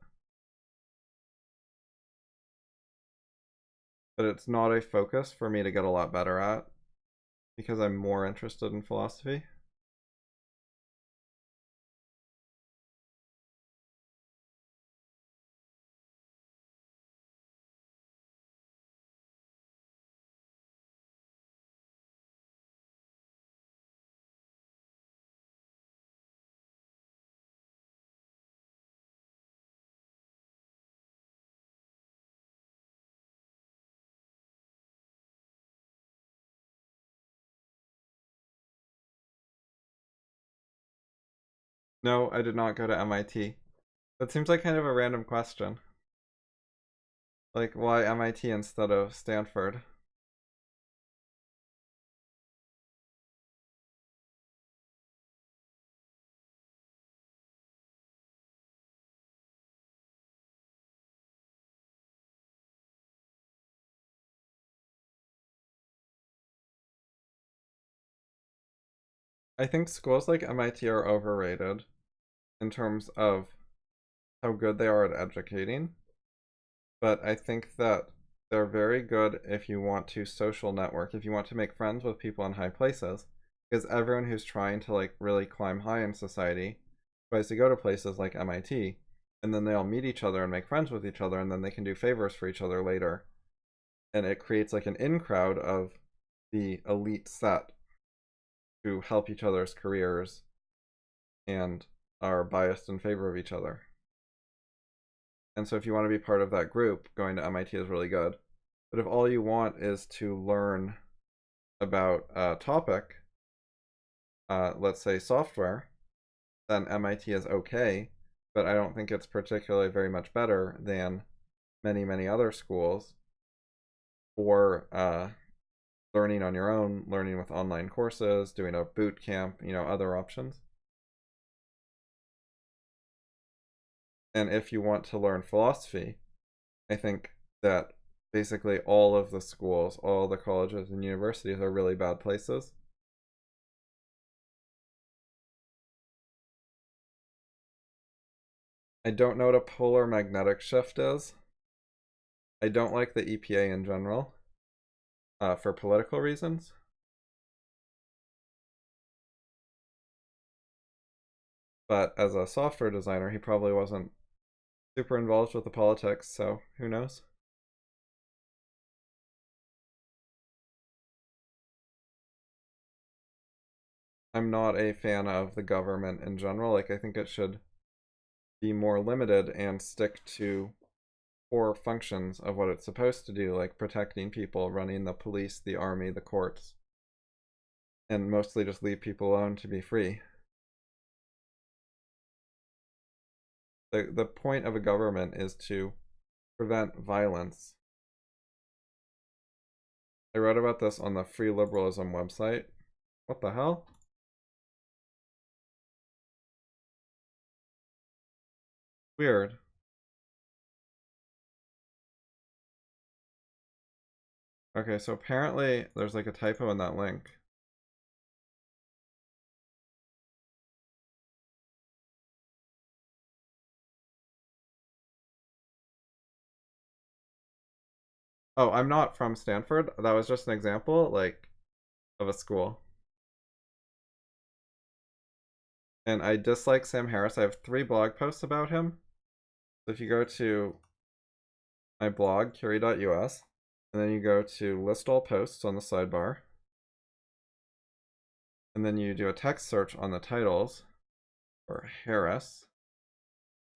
But it's not a focus for me to get a lot better at because I'm more interested in philosophy. No, I did not go to MIT. That seems like kind of a random question. Like, why MIT instead of Stanford? I think schools like MIT are overrated in terms of how good they are at educating, but I think that they're very good if you want to social network, if you want to make friends with people in high places, because everyone who's trying to like really climb high in society tries to go to places like MIT, and then they all meet each other and make friends with each other, and then they can do favors for each other later. And it creates like an in crowd of the elite set who help each other's careers and are biased in favor of each other. And so if you want to be part of that group, going to MIT is really good. But if all you want is to learn about a topic, let's say software, then MIT is okay, but I don't think it's particularly very much better than many, many other schools, or learning on your own, learning with online courses, doing a boot camp, other options. And if you want to learn philosophy, I think that basically all of the schools, all the colleges and universities are really bad places. I don't know what a polar magnetic shift is. I don't like the EPA in general, for political reasons. But as a software designer, he probably wasn't super involved with the politics, so who knows? I'm not a fan of the government in general. Like, I think it should be more limited and stick to core functions of what it's supposed to do, like protecting people, running the police, the army, the courts, and mostly just leave people alone to be free. The point of a government is to prevent violence. I read about this on the Free Liberalism website. What the hell? Weird. Okay, so apparently there's like a typo in that link. Oh, I'm not from Stanford. That was just an example, like, of a school. And I dislike Sam Harris. I have 3 blog posts about him. So if you go to my blog, curie.us, and then you go to list all posts on the sidebar, and then you do a text search on the titles for Harris,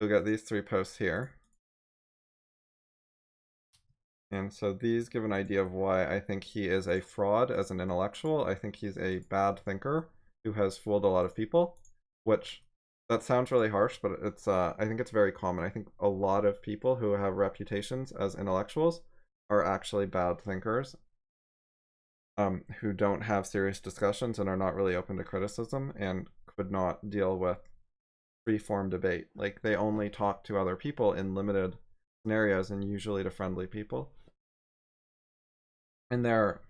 you'll get these 3 posts here. And so these give an idea of why I think he is a fraud as an intellectual. I think he's a bad thinker who has fooled a lot of people, which that sounds really harsh, but it's I think it's very common. I think a lot of people who have reputations as intellectuals are actually bad thinkers, who don't have serious discussions and are not really open to criticism and could not deal with free-form debate. Like, they only talk to other people in limited scenarios and usually to friendly people. And they're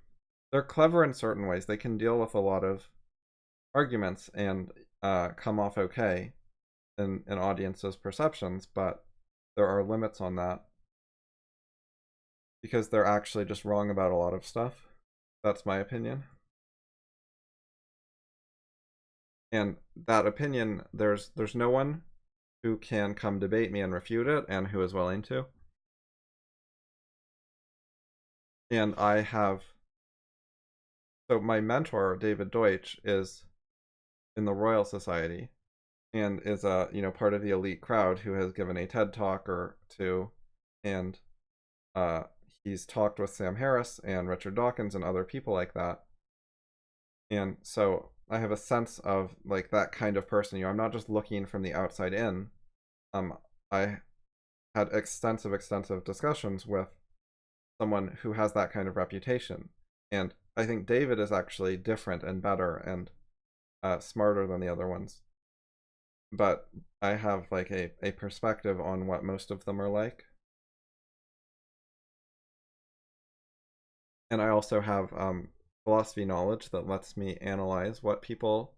clever in certain ways. They can deal with a lot of arguments and come off okay in an audience's perceptions, but there are limits on that because they're actually just wrong about a lot of stuff. That's my opinion. And that opinion, there's no one who can come debate me and refute it and who is willing to. And I have, so my mentor, David Deutsch, is in the Royal Society and is a part of the elite crowd who has given a TED talk or two, and he's talked with Sam Harris and Richard Dawkins and other people like that. And so I have a sense of like that kind of person. I'm not just looking from the outside in. I had extensive discussions with someone who has that kind of reputation, and I think David is actually different and better and smarter than the other ones. But I have like a perspective on what most of them are like. And I also have philosophy knowledge that lets me analyze what people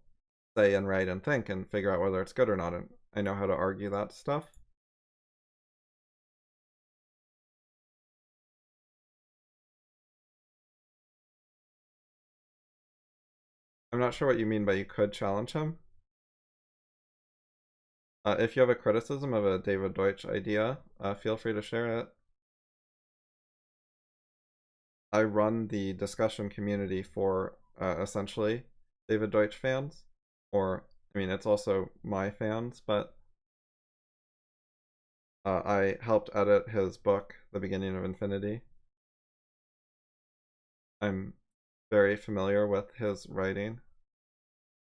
say and write and think and figure out whether it's good or not. And I know how to argue that stuff. I'm not sure what you mean by you could challenge him. If you have a criticism of a David Deutsch idea, feel free to share it. I run the discussion community for essentially David Deutsch fans, or I mean, it's also my fans, but I helped edit his book, The Beginning of Infinity. I'm very familiar with his writing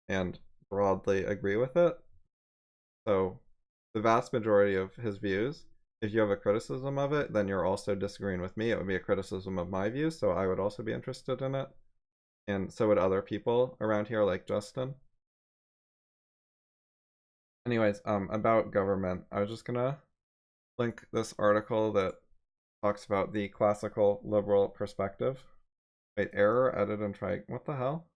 and broadly agree with it. So, the vast majority of his views, if you have a criticism of it, then you're also disagreeing with me. It would be a criticism of my views, so I would also be interested in it. And so would other people around here, like Justin. Anyways, about government, I was just gonna link this article that talks about the classical liberal perspective. Wait, error, edit, and try. What the hell?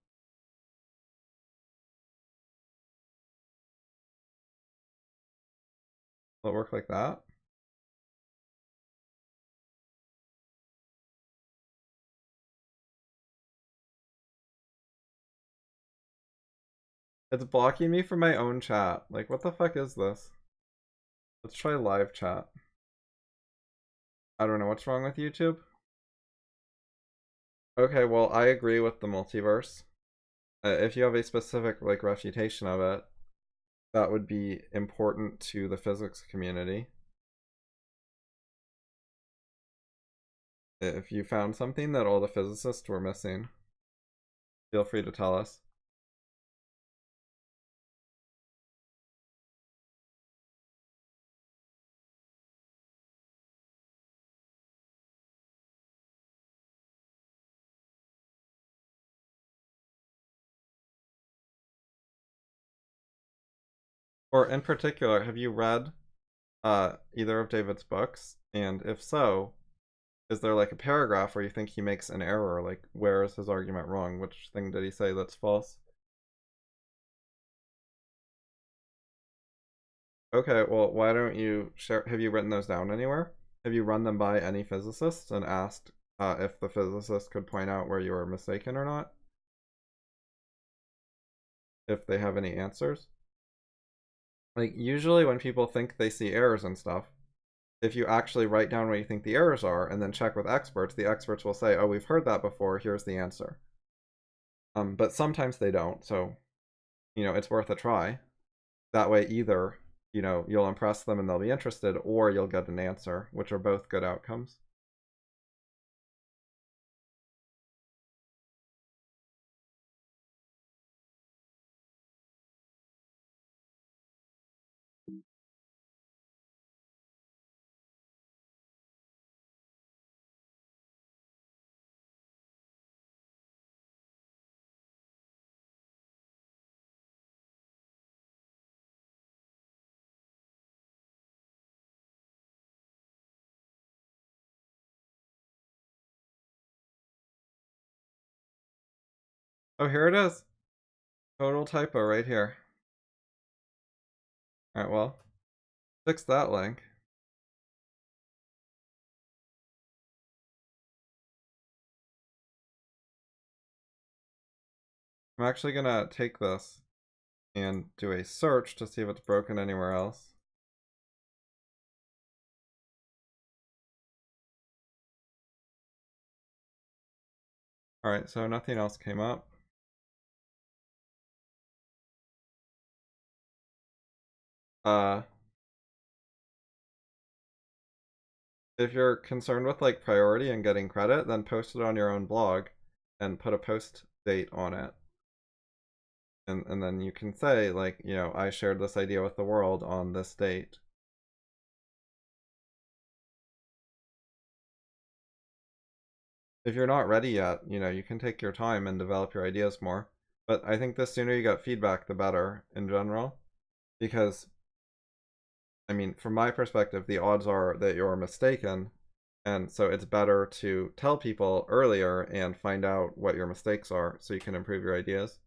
Will it work like that? It's blocking me from my own chat. Like, what the fuck is this? Let's try live chat. I don't know what's wrong with YouTube. Okay, well, I agree with the multiverse. If you have a specific, like, refutation of it, that would be important to the physics community. If you found something that all the physicists were missing, feel free to tell us. Or in particular, have you read either of David's books? And if so, is there like a paragraph where you think he makes an error? Like, where is his argument wrong? Which thing did he say that's false? Okay, well, why don't you share? Have you written those down anywhere? Have you run them by any physicists and asked if the physicist could point out where you were mistaken or not? If they have any answers? Like, usually when people think they see errors and stuff, if you actually write down what you think the errors are and then check with experts, the experts will say, oh, we've heard that before, here's the answer. But sometimes they don't, so, it's worth a try. That way, either, you'll impress them and they'll be interested, or you'll get an answer, which are both good outcomes. Oh, here it is. Total typo right here. Alright, well, fix that link. I'm actually gonna take this and do a search to see if it's broken anywhere else. Alright, so nothing else came up. If you're concerned with like priority and getting credit, then post it on your own blog and put a post date on it. And then you can say, like, you know, I shared this idea with the world on this date. If you're not ready yet, you know, you can take your time and develop your ideas more. But I think the sooner you get feedback, the better in general. Because, I mean, from my perspective, the odds are that you're mistaken. And so it's better to tell people earlier and find out what your mistakes are so you can improve your ideas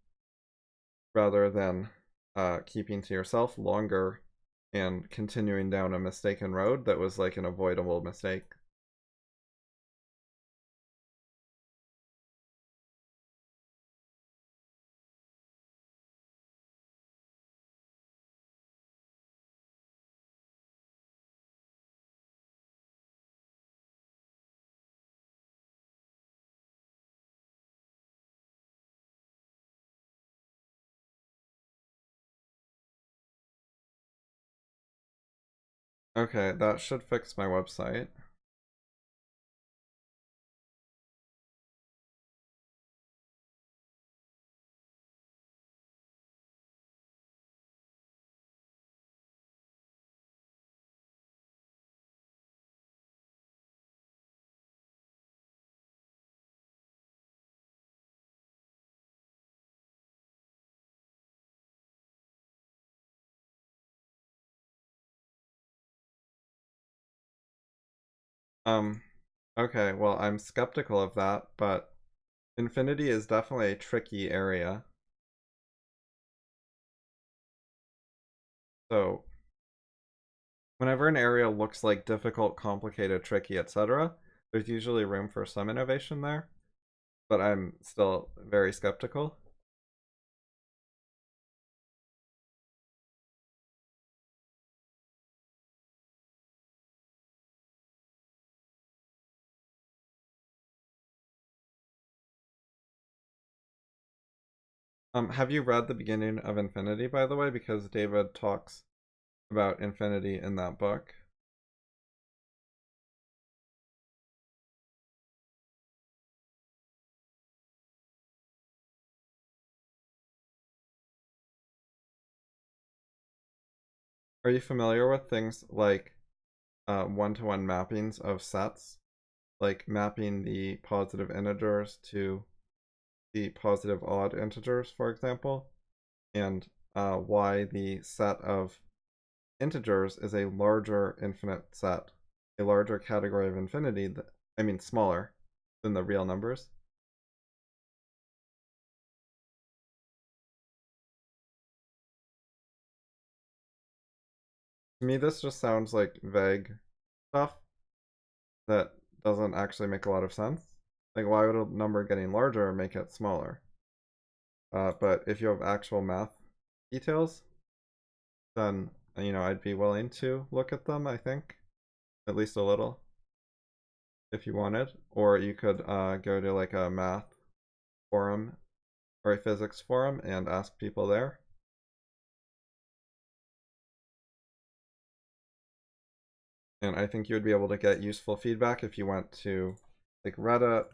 rather than keeping to yourself longer and continuing down a mistaken road that was like an avoidable mistake. Okay, that should fix my website. Um, okay, well, I'm skeptical of that, but infinity is definitely a tricky area. So, whenever an area looks like difficult, complicated, tricky, etc., there's usually room for some innovation there, but I'm still very skeptical. Have you read the beginning of Infinity, by the way? Because David talks about infinity in that book. Are you familiar with things like one-to-one mappings of sets? Like mapping the positive integers to the positive odd integers, for example, and why the set of integers is a larger infinite set, a larger category of infinity, that, I mean smaller than the real numbers. To me, this just sounds like vague stuff that doesn't actually make a lot of sense. Like, why would a number getting larger make it smaller? But if you have actual math details, then, you know, I'd be willing to look at them, I think. At least a little, if you wanted. Or you could go to like a math forum or a physics forum and ask people there. And I think you would be able to get useful feedback if you went to like Reddit.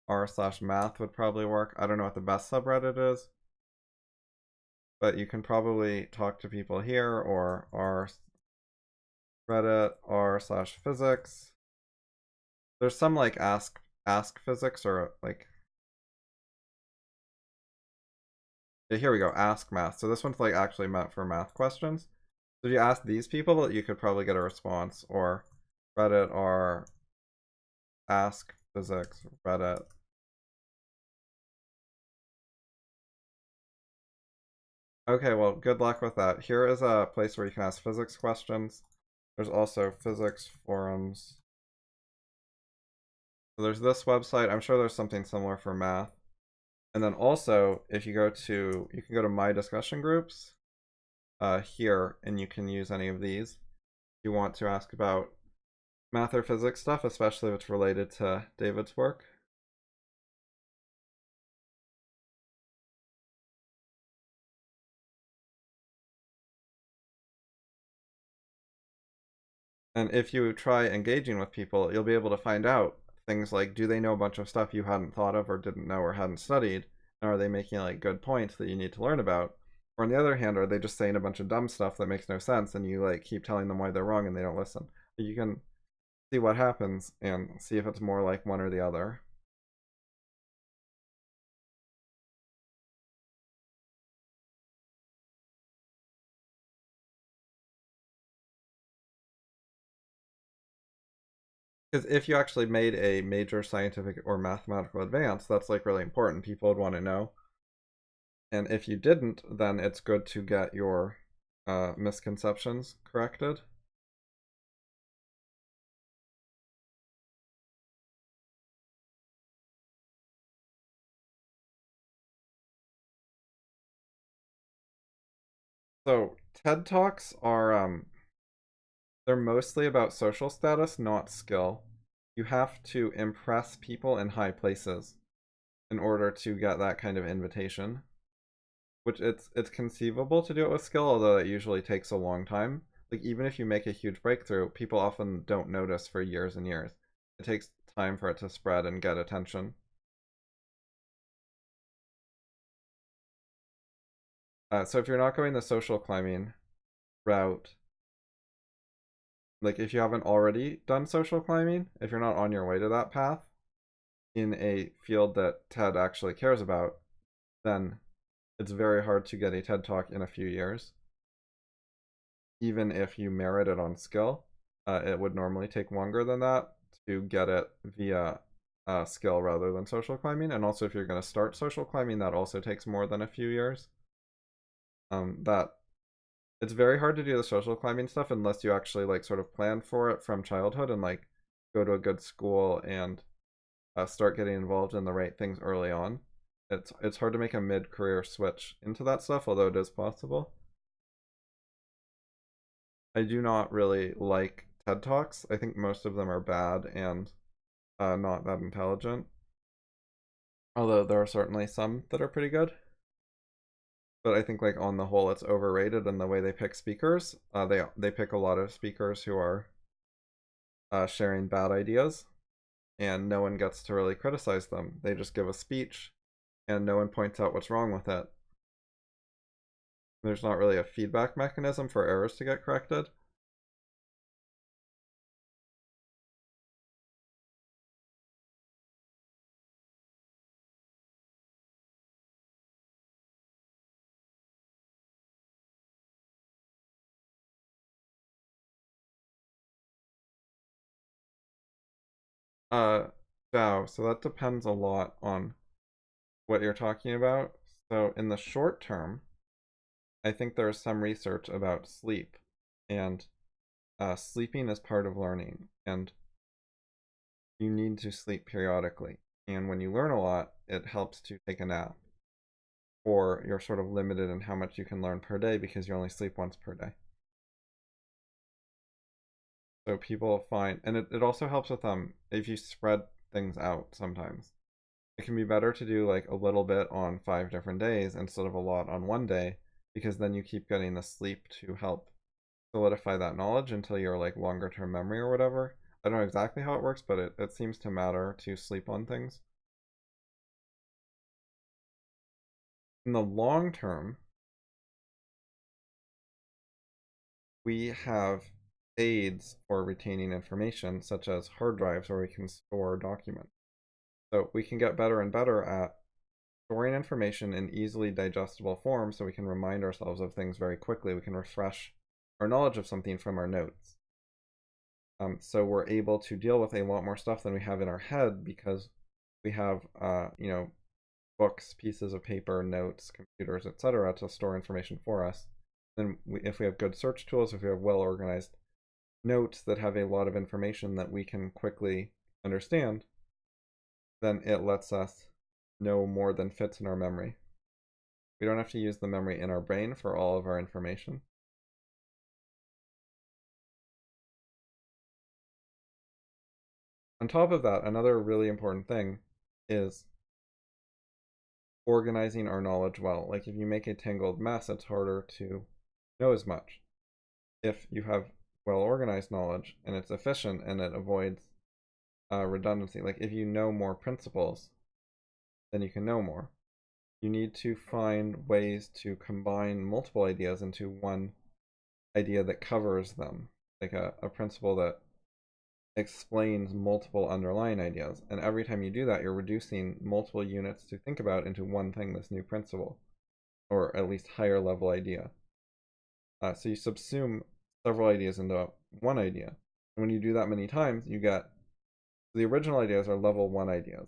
r/math would probably work. I don't know what the best subreddit is, but you can probably talk to people here or r Reddit r/physics. There's some like ask physics or like, yeah, here we go, ask math. So this one's like actually meant for math questions. So if you ask these people, you could probably get a response. Or Reddit or ask physics Reddit. Okay, well, good luck with that. Here is a place where you can ask physics questions. There's also physics forums. So there's this website. I'm sure there's something similar for math. And then also, if you go to, you can go to my discussion groups here, and you can use any of these. If you want to ask about math or physics stuff, especially if it's related to David's work. And if you try engaging with people, you'll be able to find out things like, do they know a bunch of stuff you hadn't thought of or didn't know or hadn't studied? Are they making like good points that you need to learn about? Or on the other hand, are they just saying a bunch of dumb stuff that makes no sense and you like keep telling them why they're wrong and they don't listen? You can see what happens and see if it's more like one or the other. Because if you actually made a major scientific or mathematical advance, that's like really important. People would want to know. And if you didn't, then it's good to get your misconceptions corrected. So TED Talks are they're mostly about social status, not skill. You have to impress people in high places in order to get that kind of invitation. Which it's conceivable to do it with skill, although it usually takes a long time. Like even if you make a huge breakthrough, people often don't notice for years and years. It takes time for it to spread and get attention. So if you're not going the social climbing route, like if you haven't already done social climbing, if you're not on your way to that path in a field that TED actually cares about, then it's very hard to get a TED Talk in a few years. Even if you merit it on skill, it would normally take longer than that to get it via skill rather than social climbing. And also, if you're going to start social climbing, that also takes more than a few years. That it's very hard to do the social climbing stuff unless you actually like sort of plan for it from childhood and like go to a good school and start getting involved in the right things early on. It's hard to make a mid-career switch into that stuff, although it is possible. I do not really like TED Talks. I think most of them are bad and not that intelligent. Although there are certainly some that are pretty good. But I think like on the whole it's overrated in the way they pick speakers. They pick a lot of speakers who are sharing bad ideas and no one gets to really criticize them. They just give a speech and no one points out what's wrong with it. There's not really a feedback mechanism for errors to get corrected. Uh, so that depends a lot on what you're talking about. So in the short term, I think there's some research about sleep, and sleeping is part of learning, and you need to sleep periodically. And when you learn a lot, it helps to take a nap, or you're sort of limited in how much you can learn per day because you only sleep once per day. So people find, and it also helps with if you spread things out sometimes. It can be better to do like a little bit on 5 different days instead of a lot on one day, because then you keep getting the sleep to help solidify that knowledge until your like longer term memory or whatever. I don't know exactly how it works, but it seems to matter to sleep on things. In the long term, we have aids for retaining information, such as hard drives where we can store documents. So we can get better and better at storing information in easily digestible form so we can remind ourselves of things very quickly. We can refresh our knowledge of something from our notes. So we're able to deal with a lot more stuff than we have in our head because we have, books, pieces of paper, notes, computers, etc., to store information for us. Then, if we have good search tools, if we have well organized notes that have a lot of information that we can quickly understand, then it lets us know more than fits in our memory. We don't have to use the memory in our brain for all of our information. On top of that, another really important thing is organizing our knowledge well. Like if you make a tangled mess, it's harder to know as much. If you have well organized knowledge and it's efficient and it avoids redundancy, like if you know more principles, then you can know more. you need to find ways to combine multiple ideas into one idea that covers them, like a principle that explains multiple underlying ideas. And every time you do that, you're reducing multiple units to think about into one thing, this new principle, or at least higher level idea. So you subsume several ideas into one idea. And when you do that many times, you get the original ideas are level 1 ideas.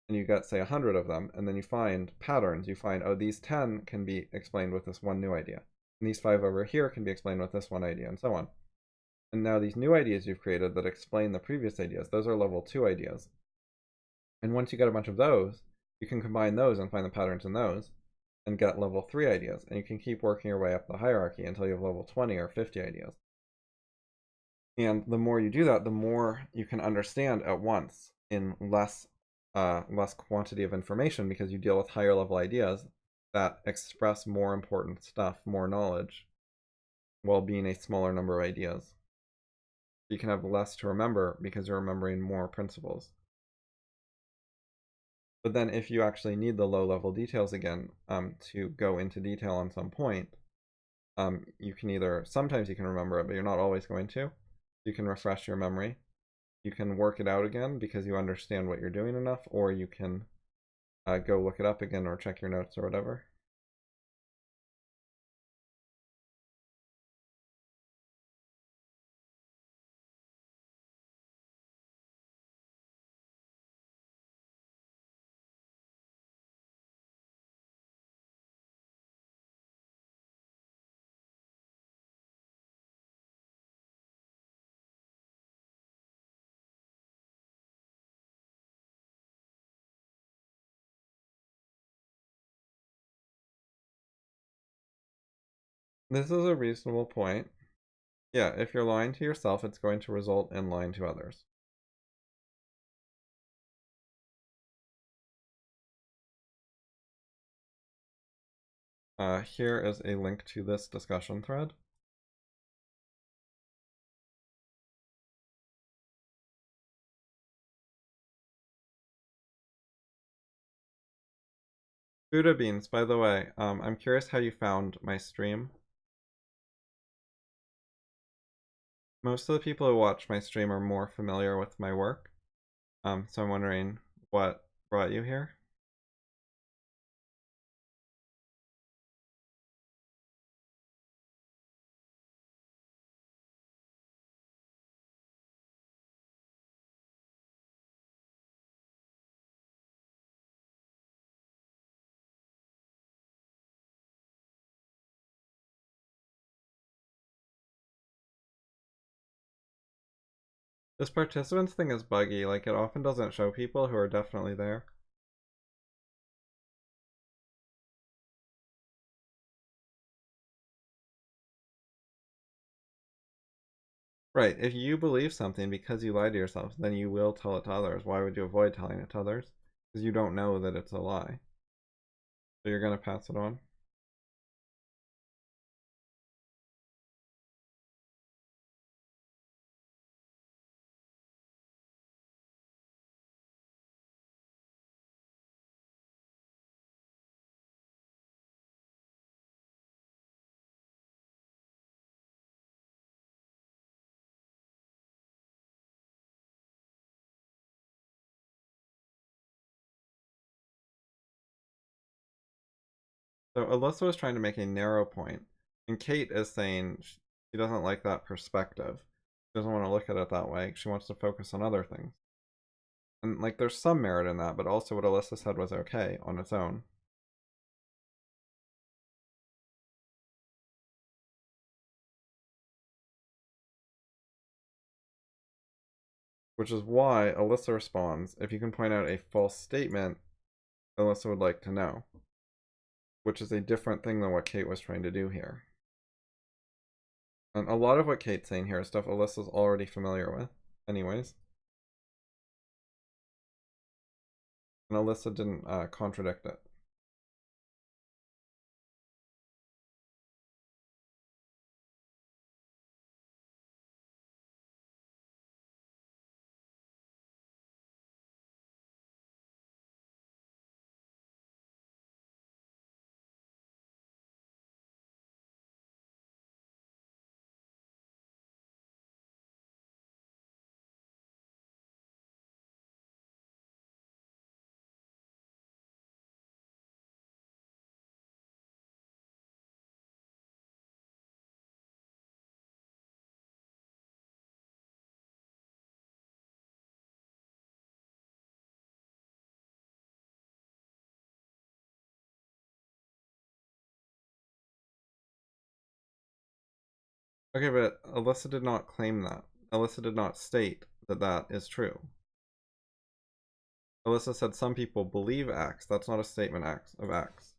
And you get, say, 100 of them, and then you find patterns. You find, oh, these 10 can be explained with this one new idea. And these 5 over here can be explained with this one idea, and so on. And now these new ideas you've created that explain the previous ideas, those are level 2 ideas. And once you get a bunch of those, you can combine those and find the patterns in those and get level 3 ideas. And you can keep working your way up the hierarchy until you have level 20 or 50 ideas. And the more you do that, the more you can understand at once in less quantity of information, because you deal with higher level ideas that express more important stuff, more knowledge, while being a smaller number of ideas. You can have less to remember because you're remembering more principles. But then if you actually need the low level details again, to go into detail on some point, you can either, sometimes you can remember it, but you're not always going to. You can refresh your memory. You can work it out again because you understand what you're doing enough, or you can go look it up again or check your notes or whatever. This is a reasonable point. Yeah, if you're lying to yourself, it's going to result in lying to others. Here is a link to this discussion thread. Buddha Beans, by the way, I'm curious how you found my stream. Most of the people who watch my stream are more familiar with my work, so I'm wondering what brought you here. This participants thing is buggy, like it often doesn't show people who are definitely there. Right, if you believe something because you lie to yourself, then you will tell it to others. Why would you avoid telling it to others? Because you don't know that it's a lie. So you're gonna pass it on. So Alyssa was trying to make a narrow point, and Kate is saying she doesn't like that perspective. She doesn't want to look at it that way. She wants to focus on other things. And like there's some merit in that, but also what Alyssa said was okay on its own. Which is why Alyssa responds, if you can point out a false statement, Alyssa would like to know. Which is a different thing than what Kate was trying to do here. And a lot of what Kate's saying here is stuff Alyssa's already familiar with, anyways. And Alyssa didn't contradict it. Okay, but Alyssa did not claim that. Alyssa did not state that that is true. Alyssa said some people believe X. That's not a statement X of X.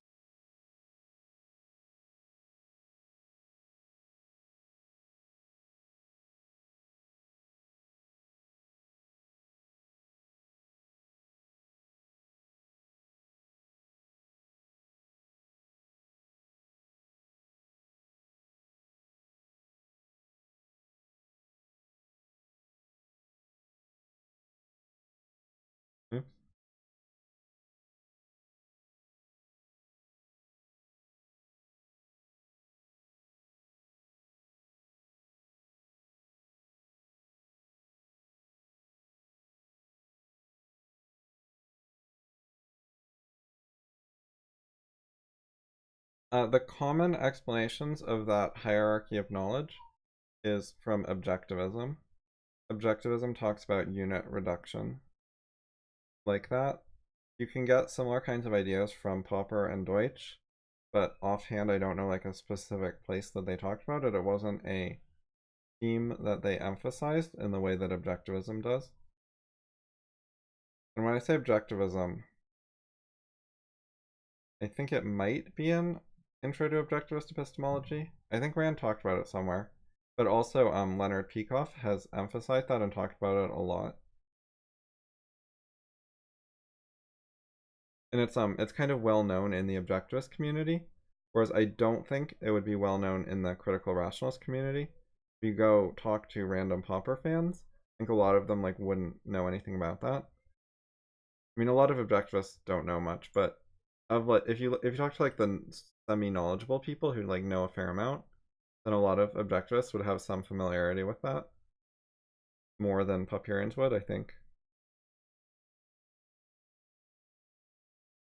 Oops. The common explanations of that hierarchy of knowledge is from objectivism. Objectivism talks about unit reduction. Like that. You can get similar kinds of ideas from Popper and Deutsch, but offhand I don't know like a specific place that they talked about it. It wasn't a theme that they emphasized in the way that objectivism does. And when I say objectivism, I think it might be in Intro to Objectivist Epistemology. I think Rand talked about it somewhere. But also Leonard Peikoff has emphasized that and talked about it a lot. And it's kind of well known in the objectivist community, whereas I don't think it would be well known in the critical rationalist community. If you go talk to random Popper fans, I think a lot of them like wouldn't know anything about that. I mean, a lot of objectivists don't know much, but of like if you talk to like the semi-knowledgeable people who like know a fair amount, then a lot of objectivists would have some familiarity with that more than Popperians would, I think.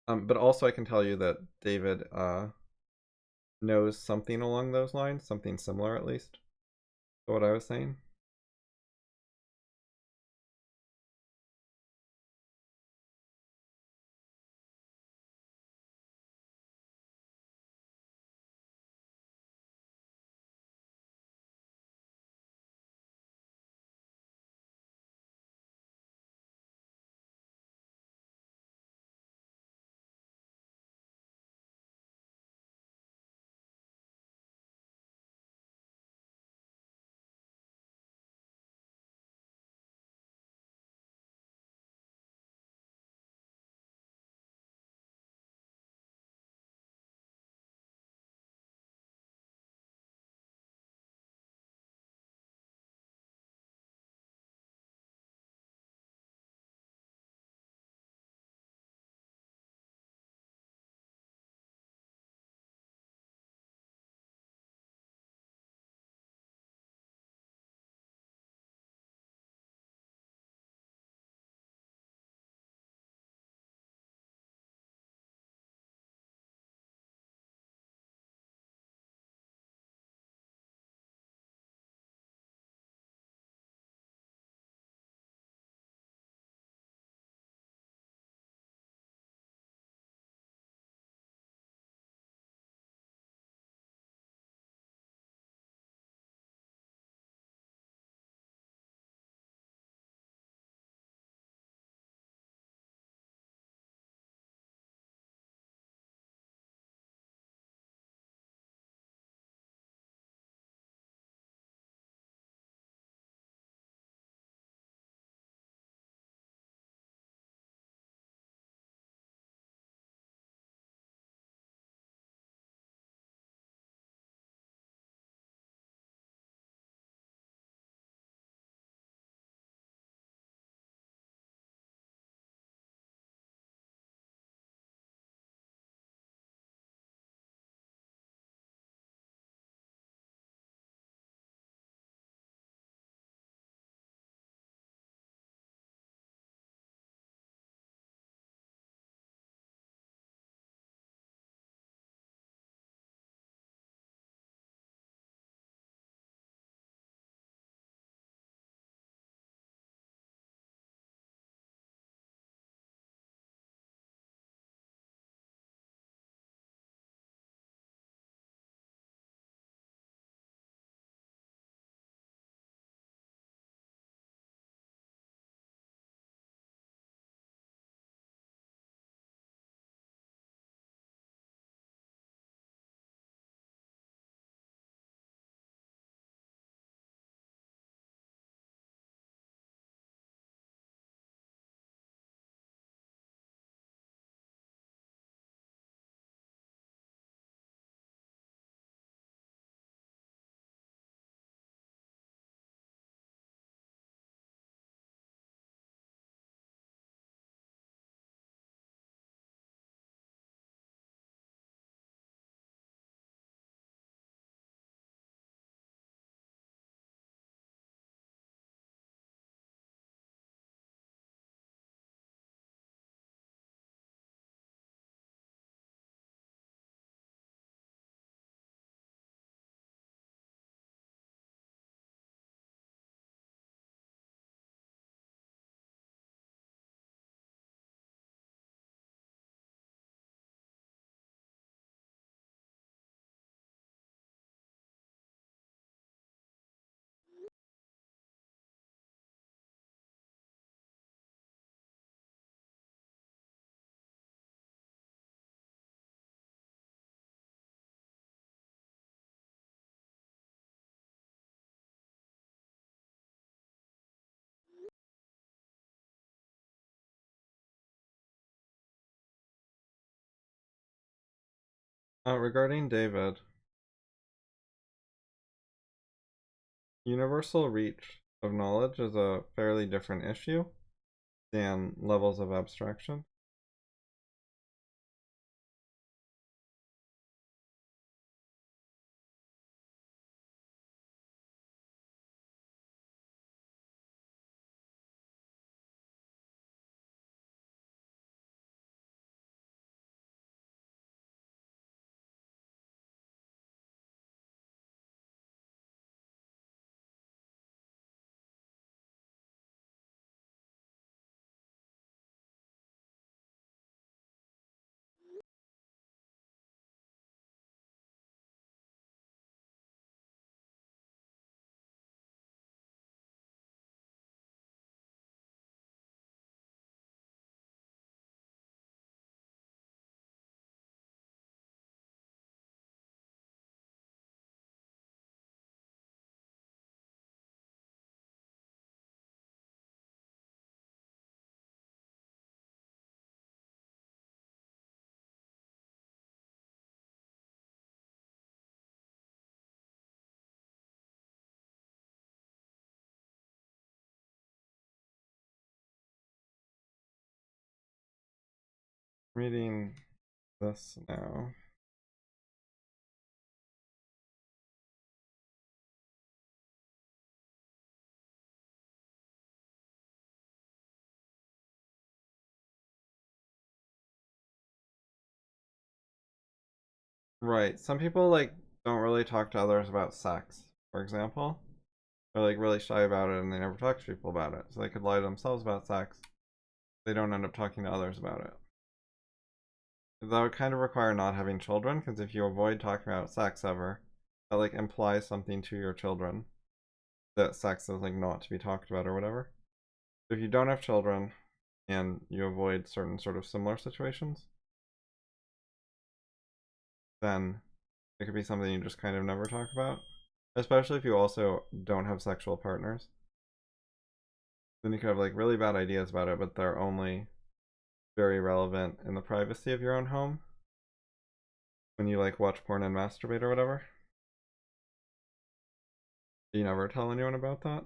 But also I can tell you that David knows something along those lines, something similar at least to what I was saying. Regarding David, universal reach of knowledge is a fairly different issue than levels of abstraction. Reading this now. Right. Some people like don't really talk to others about sex, for example. They're like really shy about it and they never talk to people about it. So they could lie to themselves about sex. They don't end up talking to others about it. That would kind of require not having children, because if you avoid talking about sex ever, that like implies something to your children that sex is like not to be talked about or whatever. So if you don't have children and you avoid certain sort of similar situations, then it could be something you just kind of never talk about. Especially if you also don't have sexual partners. Then you could have like really bad ideas about it, but they're only very relevant in the privacy of your own home when you like watch porn and masturbate or whatever. Do you never tell anyone about that?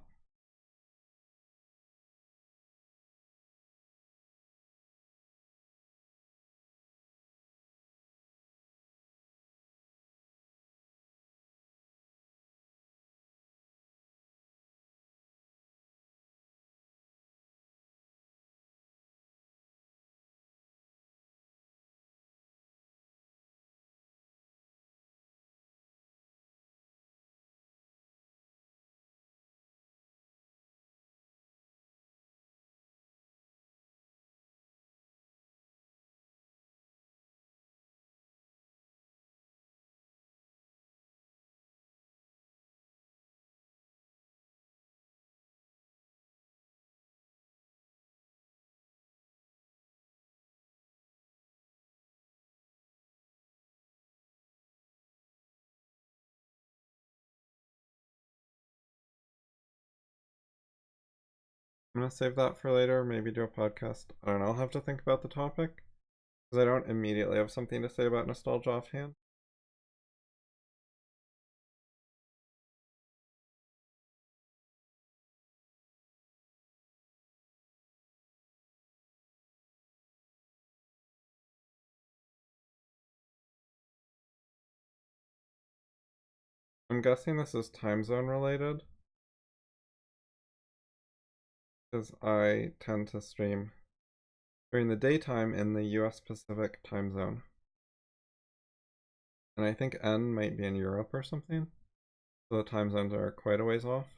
I'm gonna save that for later, maybe do a podcast. I don't know, I'll have to think about the topic. Because I don't immediately have something to say about nostalgia offhand. I'm guessing this is time zone related. Because I tend to stream during the daytime in the US Pacific time zone. And I think N might be in Europe or something. So the time zones are quite a ways off.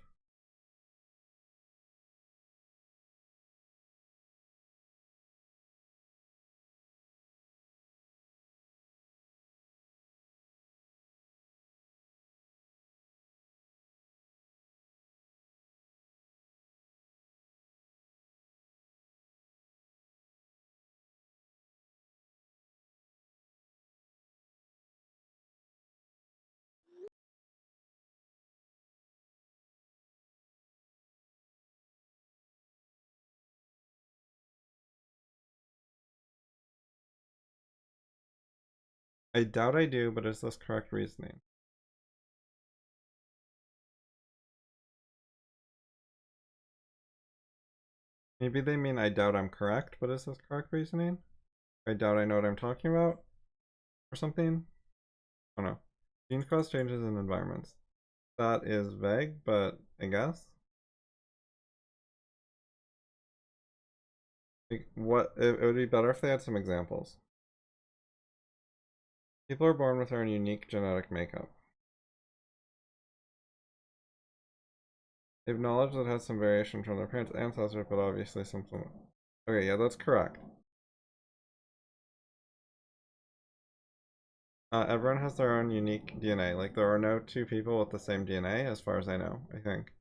I doubt I do, but is this correct reasoning? Maybe they mean I doubt I'm correct, but is this correct reasoning? I doubt I know what I'm talking about? Or something? I don't know. Genes cause changes in environments. That is vague, but I guess. Like, what it would be better if they had some examples. People are born with their own unique genetic makeup. They have knowledge that has some variation from their parents' ancestors, but obviously some. Okay, yeah, that's correct. Everyone has their own unique DNA. Like, there are no two people with the same DNA, as far as I know, I think.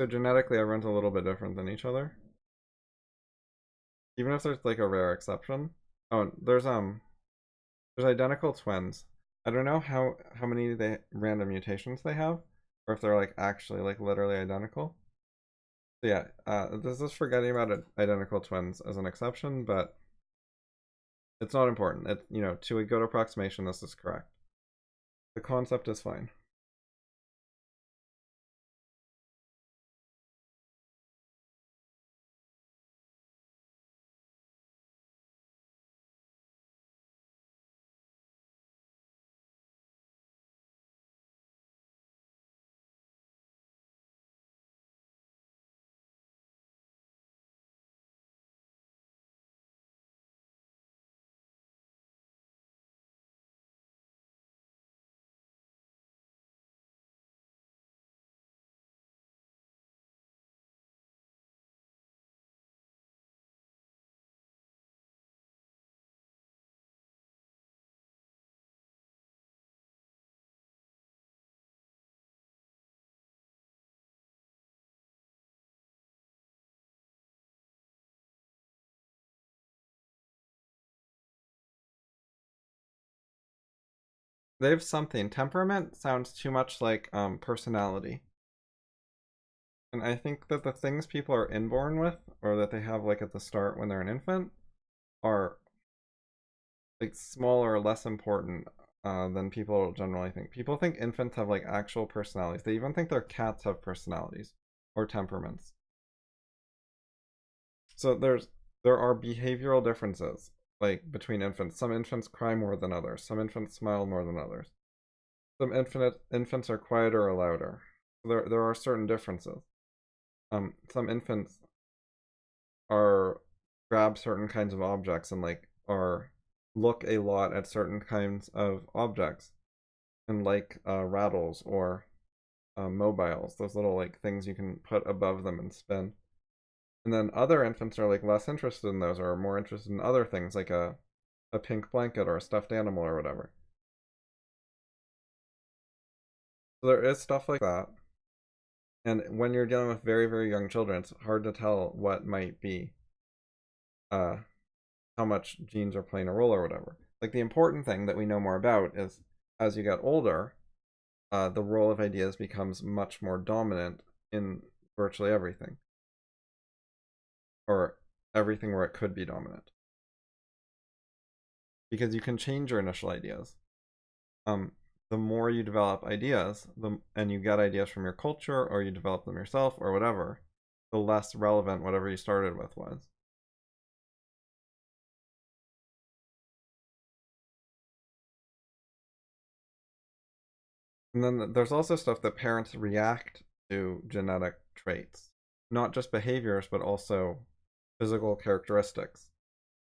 So genetically, everyone's a little bit different than each other. Even if there's, like, a rare exception. Oh, there's identical twins. I don't know how many random mutations they have, or if they're, like, actually, like, literally identical. So yeah, this is forgetting about identical twins as an exception, but it's not important. To a good approximation, this is correct. The concept is fine. They have something. Temperament sounds too much like personality. And I think that the things people are inborn with, or that they have like at the start when they're an infant, are like smaller or less important than people generally think. People think infants have like actual personalities. They even think their cats have personalities or temperaments. So there are behavioral differences like between infants. Some infants cry more than others. Some infants smile more than others. Some infants are quieter or louder. There are certain differences. Some infants are grab certain kinds of objects and like are look a lot at certain kinds of objects and like rattles or mobiles, those little like things you can put above them and spin. And then other infants are like less interested in those or are more interested in other things like a pink blanket or a stuffed animal or whatever. So there is stuff like that. And when you're dealing with very, very young children, it's hard to tell what might be uh how much genes are playing a role or whatever. Like the important thing that we know more about is as you get older, the role of ideas becomes much more dominant in virtually everything, or everything where it could be dominant, because you can change your initial ideas. Um, the more you develop ideas, and you get ideas from your culture, or you develop them yourself, or whatever, the less relevant whatever you started with was. And then there's also stuff that parents react to genetic traits, not just behaviors, but also physical characteristics,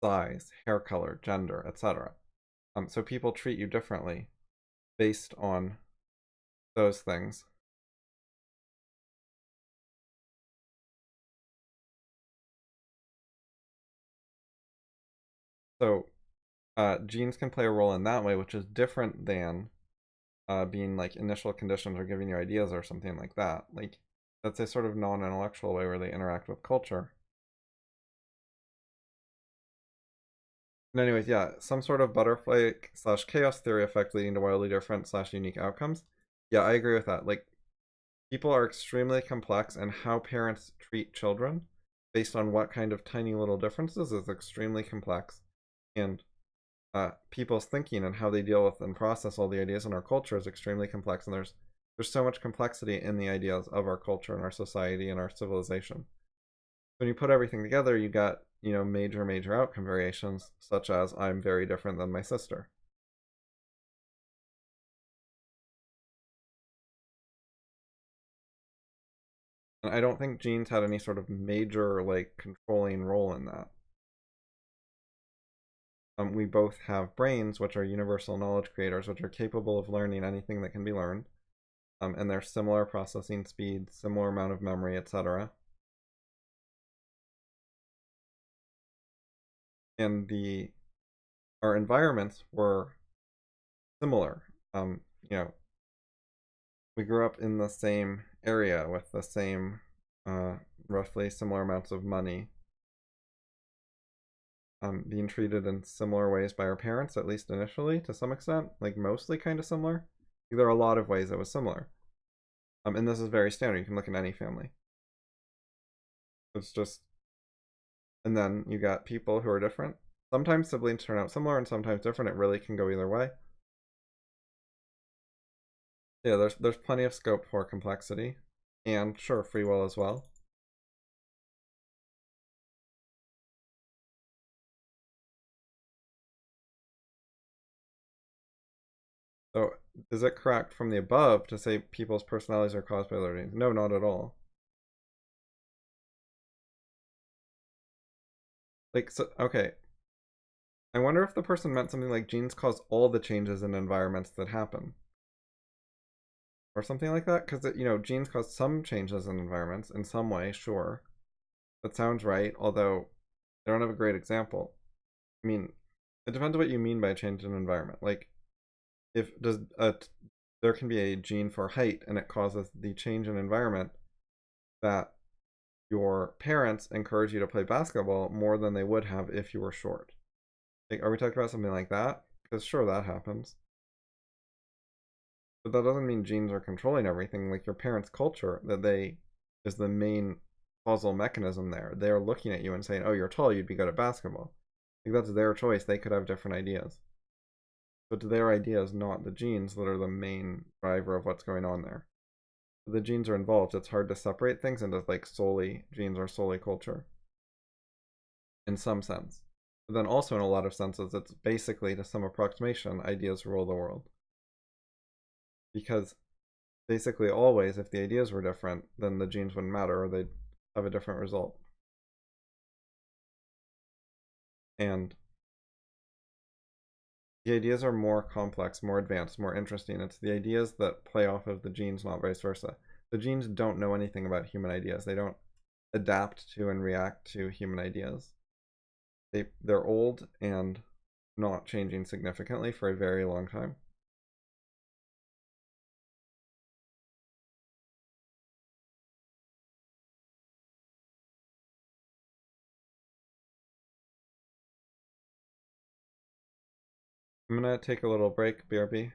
size, hair color, gender, etc. So people treat you differently based on those things. So genes can play a role in that way, which is different than being like initial conditions or giving you ideas or something like that. Like that's a sort of non-intellectual way where they interact with culture. And anyways, yeah, some sort of butterfly slash chaos theory effect leading to wildly different slash unique outcomes. Yeah, I agree with that. Like people are extremely complex, and how parents treat children based on what kind of tiny little differences is extremely complex. And people's thinking and how they deal with and process all the ideas in our culture is extremely complex. And there's so much complexity in the ideas of our culture and our society and our civilization. When you put everything together, you got, major outcome variations, such as I'm very different than my sister. And I don't think genes had any sort of major, like, controlling role in that. We both have brains, which are universal knowledge creators, which are capable of learning anything that can be learned. And they're similar processing speeds, similar amount of memory, etc. And our environments were similar. You know, we grew up in the same area with the same, roughly similar amounts of money, being treated in similar ways by our parents, at least initially, to some extent, like mostly kind of similar. There are a lot of ways it was similar. And this is very standard. You can look at any family. It's just, and then you got people who are different. Sometimes siblings turn out similar and sometimes different. It really can go either way. Yeah, there's plenty of scope for complexity, and sure, free will as well. So, is it correct from the above to say people's personalities are caused by their genes? No, not at all. Like, so, okay. I wonder if the person meant something like genes cause all the changes in environments that happen. Or something like that? Because, genes cause some changes in environments in some way, sure. That sounds right, although I don't have a great example. I mean, it depends what you mean by a change in environment. Like, if there can be a gene for height and it causes the change in environment that your parents encourage you to play basketball more than they would have if you were short. Like, are we talking about something like that? Because sure, that happens. But that doesn't mean genes are controlling everything. Like your parents' culture, is the main causal mechanism there. They're looking at you and saying, "Oh, you're tall, you'd be good at basketball." Like that's their choice. They could have different ideas. But their ideas, not the genes, that are the main driver of what's going on there. The genes are involved. It's hard to separate things into like solely genes or solely culture. In some sense. But then also in a lot of senses, it's basically to some approximation, ideas rule the world. Because basically always, if the ideas were different, then the genes wouldn't matter or they'd have a different result. And the ideas are more complex, more advanced, more interesting. It's the ideas that play off of the genes, not vice versa. The genes don't know anything about human ideas. They don't adapt to and react to human ideas. They're old and not changing significantly for a very long time. I'm gonna take a little break, BRB.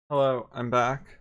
Hello, I'm back.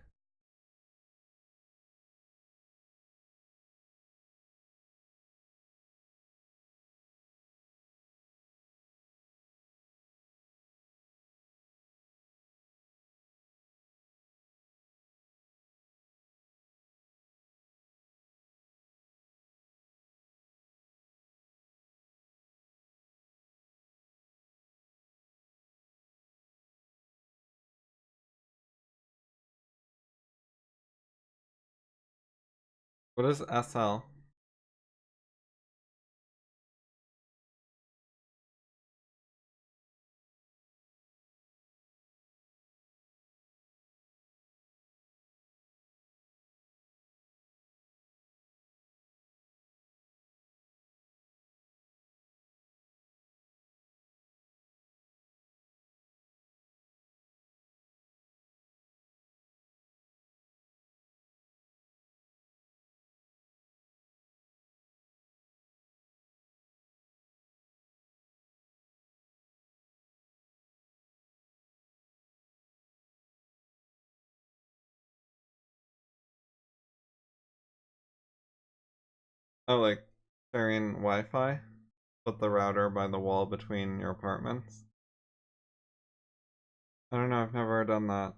What is SL? Oh, like sharing Wi-Fi? Put the router by the wall between your apartments? I don't know, I've never done that.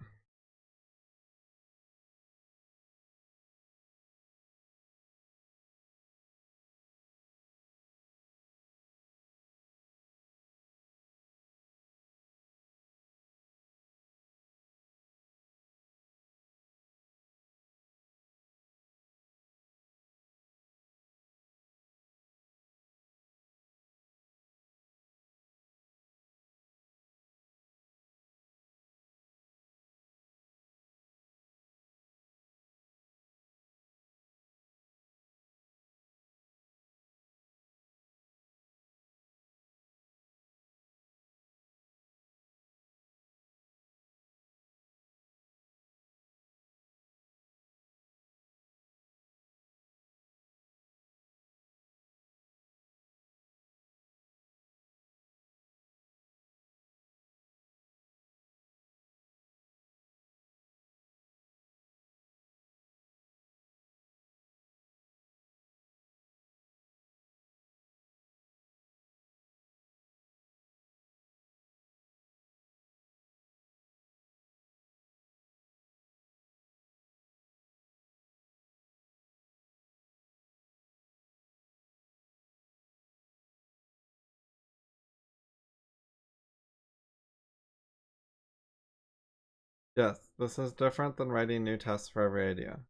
Yes, this is different than writing new tests for every idea.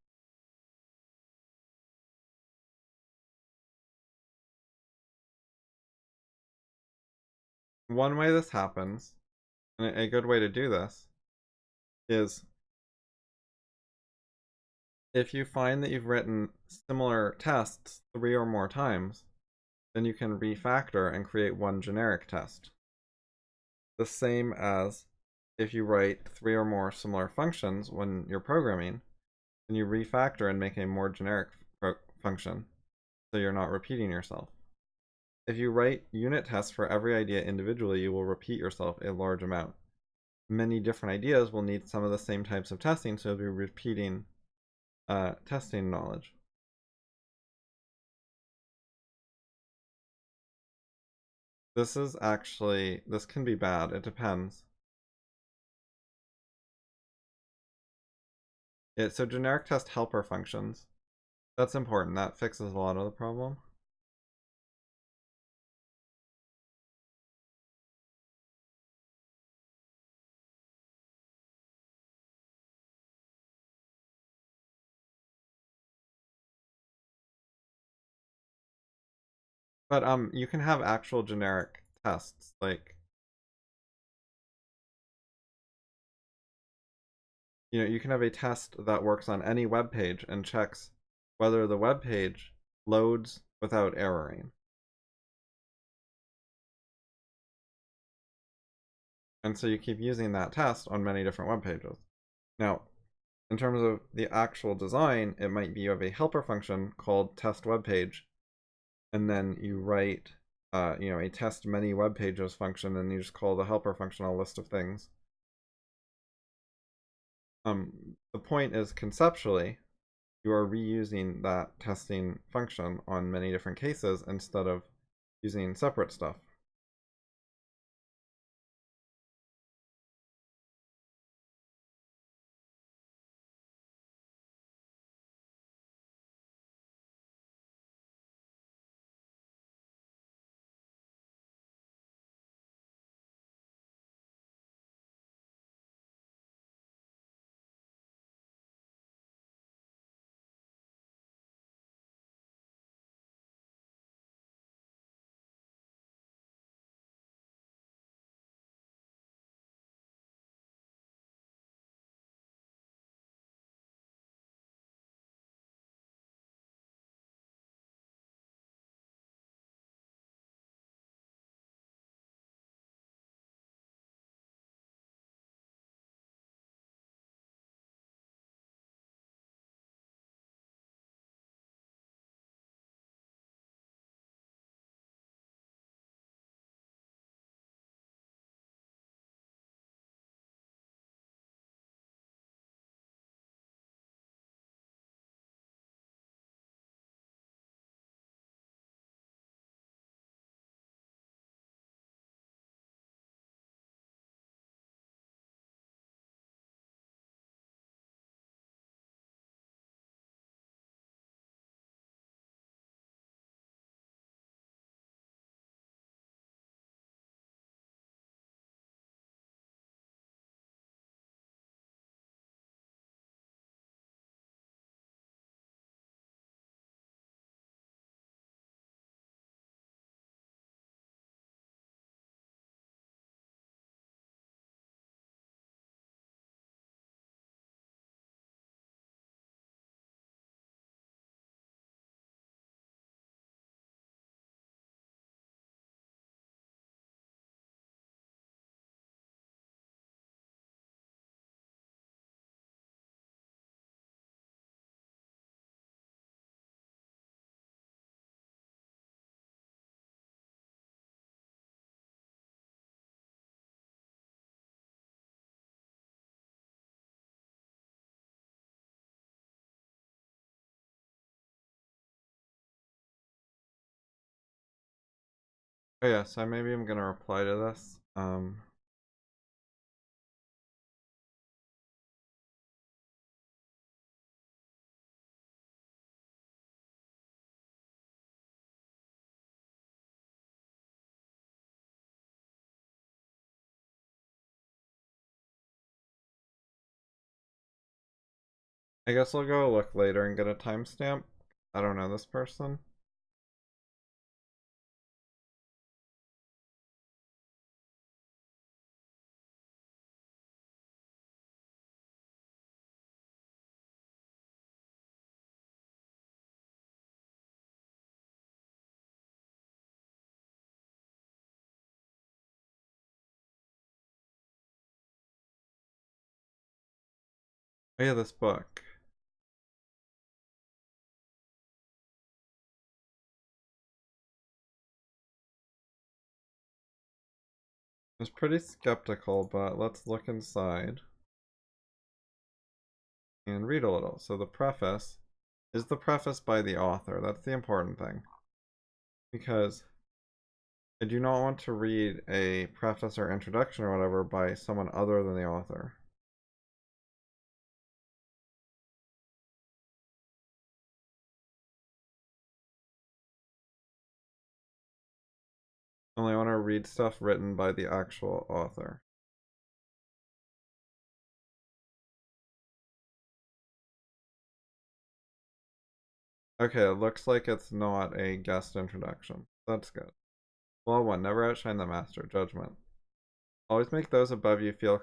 One way this happens, and a good way to do this, is if you find that you've written similar tests 3 or more times, then you can refactor and create one generic test. The same as if you write 3 or more similar functions when you're programming, then you refactor and make a more generic function, so you're not repeating yourself. If you write unit tests for every idea individually, you will repeat yourself a large amount. Many different ideas will need some of the same types of testing, so you'll be repeating testing knowledge. This can be bad. It depends. So generic test helper functions. That's important. That fixes a lot of the problem. But you can have actual generic tests, like you can have a test that works on any web page and checks whether the web page loads without erroring. And so you keep using that test on many different web pages. Now, in terms of the actual design, it might be you have a helper function called test web page, and then you write a test many web pages function, and you just call the helper function a list of things. The point is conceptually, you are reusing that testing function on many different cases instead of using separate stuff. Oh yeah, so maybe I'm gonna reply to this. I guess I'll go look later and get a timestamp. I don't know this person. Oh yeah, this book. I was pretty skeptical, but let's look inside and read a little. So the preface is the preface by the author. That's the important thing. Because I do not want to read a preface or introduction or whatever by someone other than the author. Only want to read stuff written by the actual author. Okay, it looks like it's not a guest introduction. That's good. Law 1. Never outshine the master. Judgment. Always make those above you feel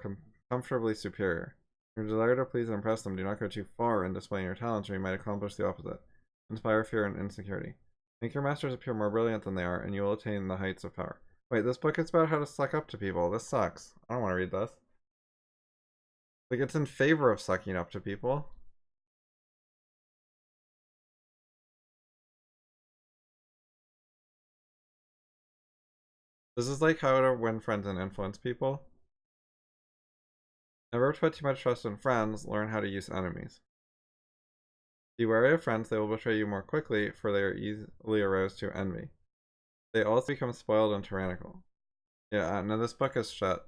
comfortably superior. Your desire to please and impress them, do not go too far in displaying your talents, or you might accomplish the opposite. Inspire fear and insecurity. Make your masters appear more brilliant than they are, and you will attain the heights of power. Wait, this book is about how to suck up to people. This sucks. I don't want to read this. Like, it's in favor of sucking up to people. This is like how to win friends and influence people. Never put too much trust in friends, learn how to use enemies. Be wary of friends, they will betray you more quickly, for they are easily aroused to envy. They also become spoiled and tyrannical. Yeah, no, this book is shit.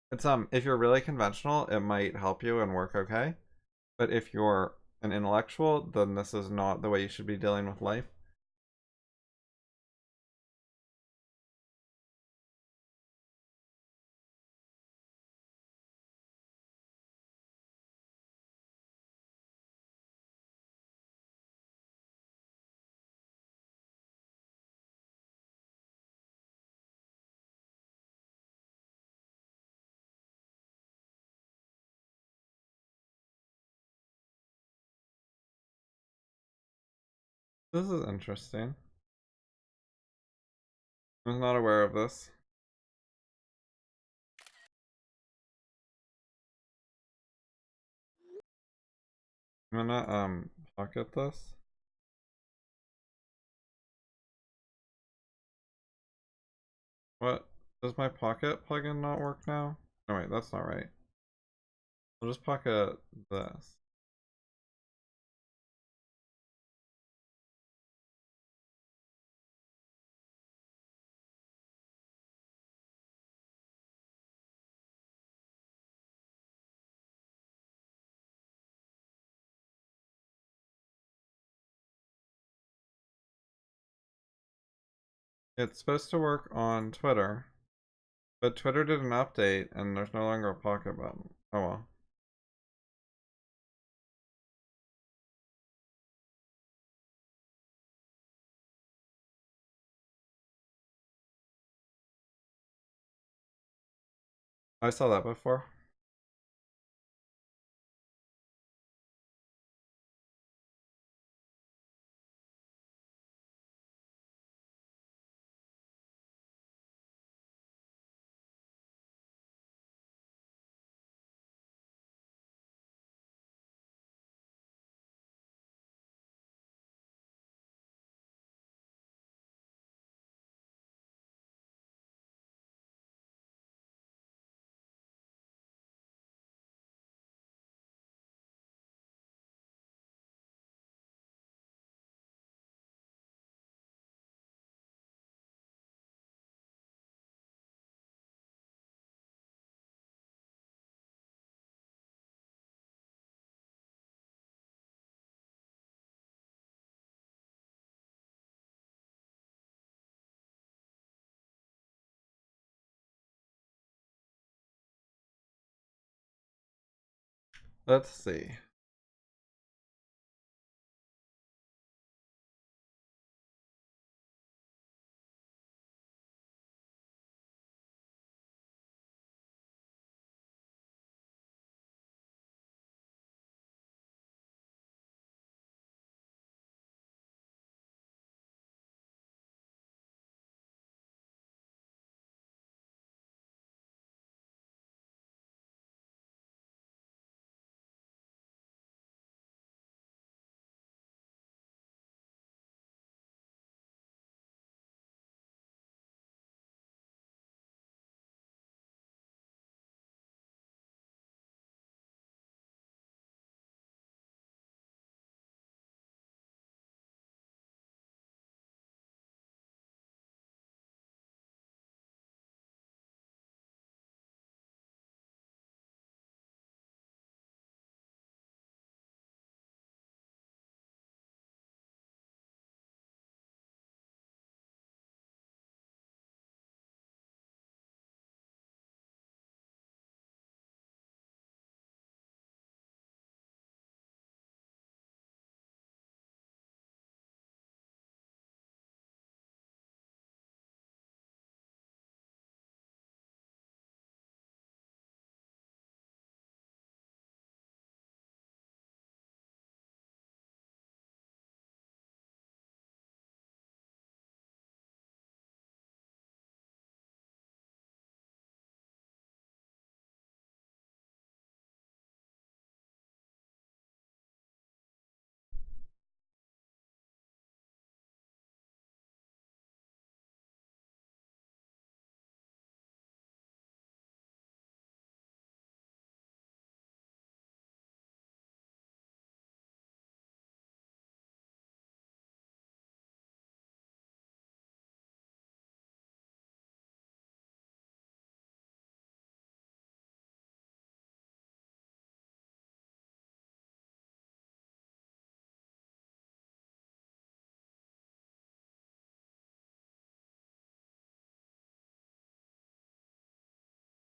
It's if you're really conventional, it might help you and work okay. But if you're an intellectual, then this is not the way you should be dealing with life. This is interesting. I was not aware of this. I'm gonna pocket this. What? Does my pocket plugin not work now? Oh wait, that's not right. I'll just pocket this. It's supposed to work on Twitter, but Twitter did an update and there's no longer a pocket button. Oh well. I saw that before. Let's see.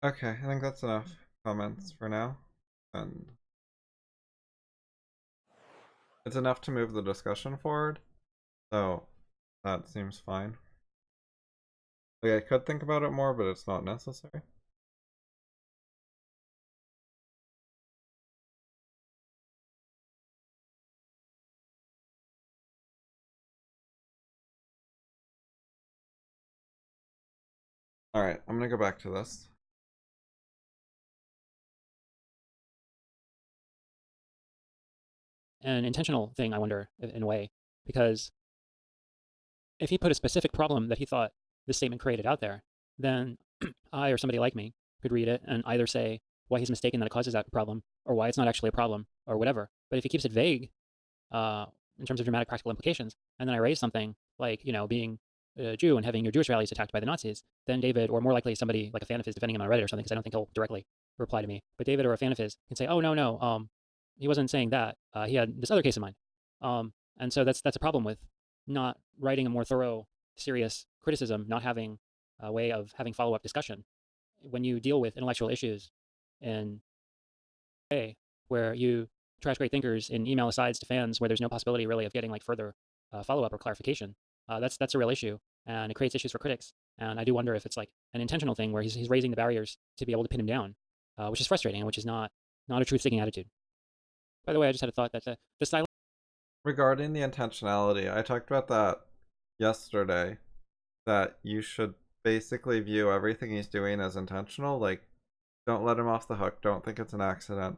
Okay, I think that's enough comments for now. And it's enough to move the discussion forward. So that seems fine. Like, I could think about it more, but it's not necessary. Alright, I'm gonna go back to this. An intentional thing, I wonder, in a way, because if he put a specific problem that he thought this statement created out there, then I or somebody like me could read it and either say why he's mistaken that it causes that problem or why it's not actually a problem or whatever. But if he keeps it vague uh, in terms of dramatic practical implications, and then I raise something like, being a Jew and having your Jewish values attacked by the Nazis, then David, or more likely somebody like a fan of his defending him on Reddit or something, because I don't think he'll directly reply to me, but David or a fan of his can say, oh, no, no, he wasn't saying that. He had this other case in mind. And so that's a problem with not writing a more thorough, serious criticism, not having a way of having follow-up discussion when you deal with intellectual issues in a way where you trash great thinkers in email asides to fans where there's no possibility really of getting like further follow-up or clarification. That's a real issue, and it creates issues for critics. And I do wonder if it's like an intentional thing where he's raising the barriers to be able to pin him down, which is frustrating and which is not a truth-seeking attitude. By the way, I just had a thought that the style. Regarding the intentionality, I talked about that yesterday, that you should basically view everything he's doing as intentional. Like, don't let him off the hook. Don't think it's an accident.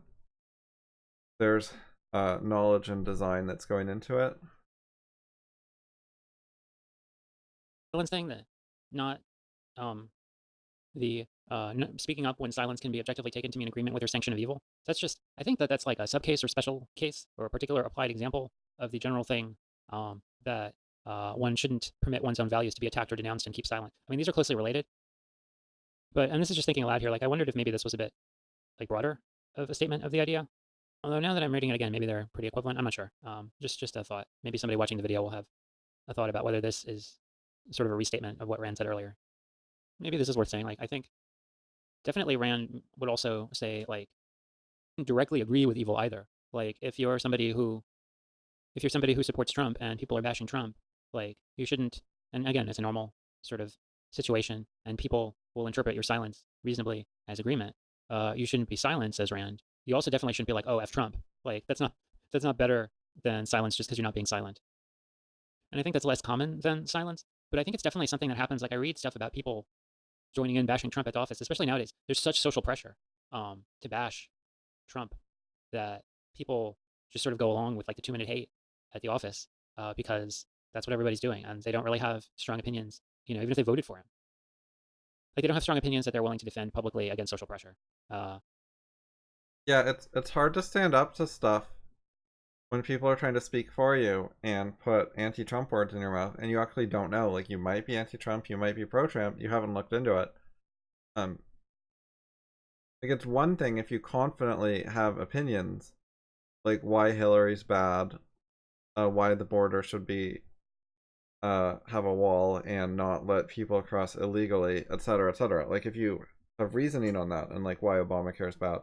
There's knowledge and design that's going into it. Silence thing, that not the speaking up when silence can be objectively taken to mean agreement with or sanction of evil. That's just, I think that's like a subcase or special case or a particular applied example of the general thing that one shouldn't permit one's own values to be attacked or denounced and keep silent. I mean, these are closely related, but, and this is just thinking aloud here, like I wondered if maybe this was a bit like broader of a statement of the idea. Although now that I'm reading it again, maybe they're pretty equivalent. I'm not sure. Just a thought. Maybe somebody watching the video will have a thought about whether this is sort of a restatement of what Rand said earlier. Maybe this is worth saying. Like, I think definitely Rand would also say, like, directly agree with evil either. Like, if you're somebody who supports Trump and people are bashing Trump, like, you shouldn't. And again, it's a normal sort of situation, and people will interpret your silence reasonably as agreement. You shouldn't be silent, says Rand. You also definitely shouldn't be like, oh, F Trump. Like, that's not better than silence just because you're not being silent. And I think that's less common than silence, but I think it's definitely something that happens. Like, I read stuff about people joining in bashing Trump at the office, especially nowadays. There's such social pressure to bash Trump that people just sort of go along with like the 2-minute hate at the office because that's what everybody's doing, and they don't really have strong opinions. Even if they voted for him, like they don't have strong opinions that they're willing to defend publicly against social pressure. Yeah, it's hard to stand up to stuff when people are trying to speak for you and put anti-Trump words in your mouth, and you actually don't know. Like, you might be anti-Trump, you might be pro-Trump, you haven't looked into it. Like, it's one thing if you confidently have opinions, like why Hillary's bad, why the border should be have a wall and not let people cross illegally, etc., etc. Like, if you have reasoning on that and like why Obamacare is bad,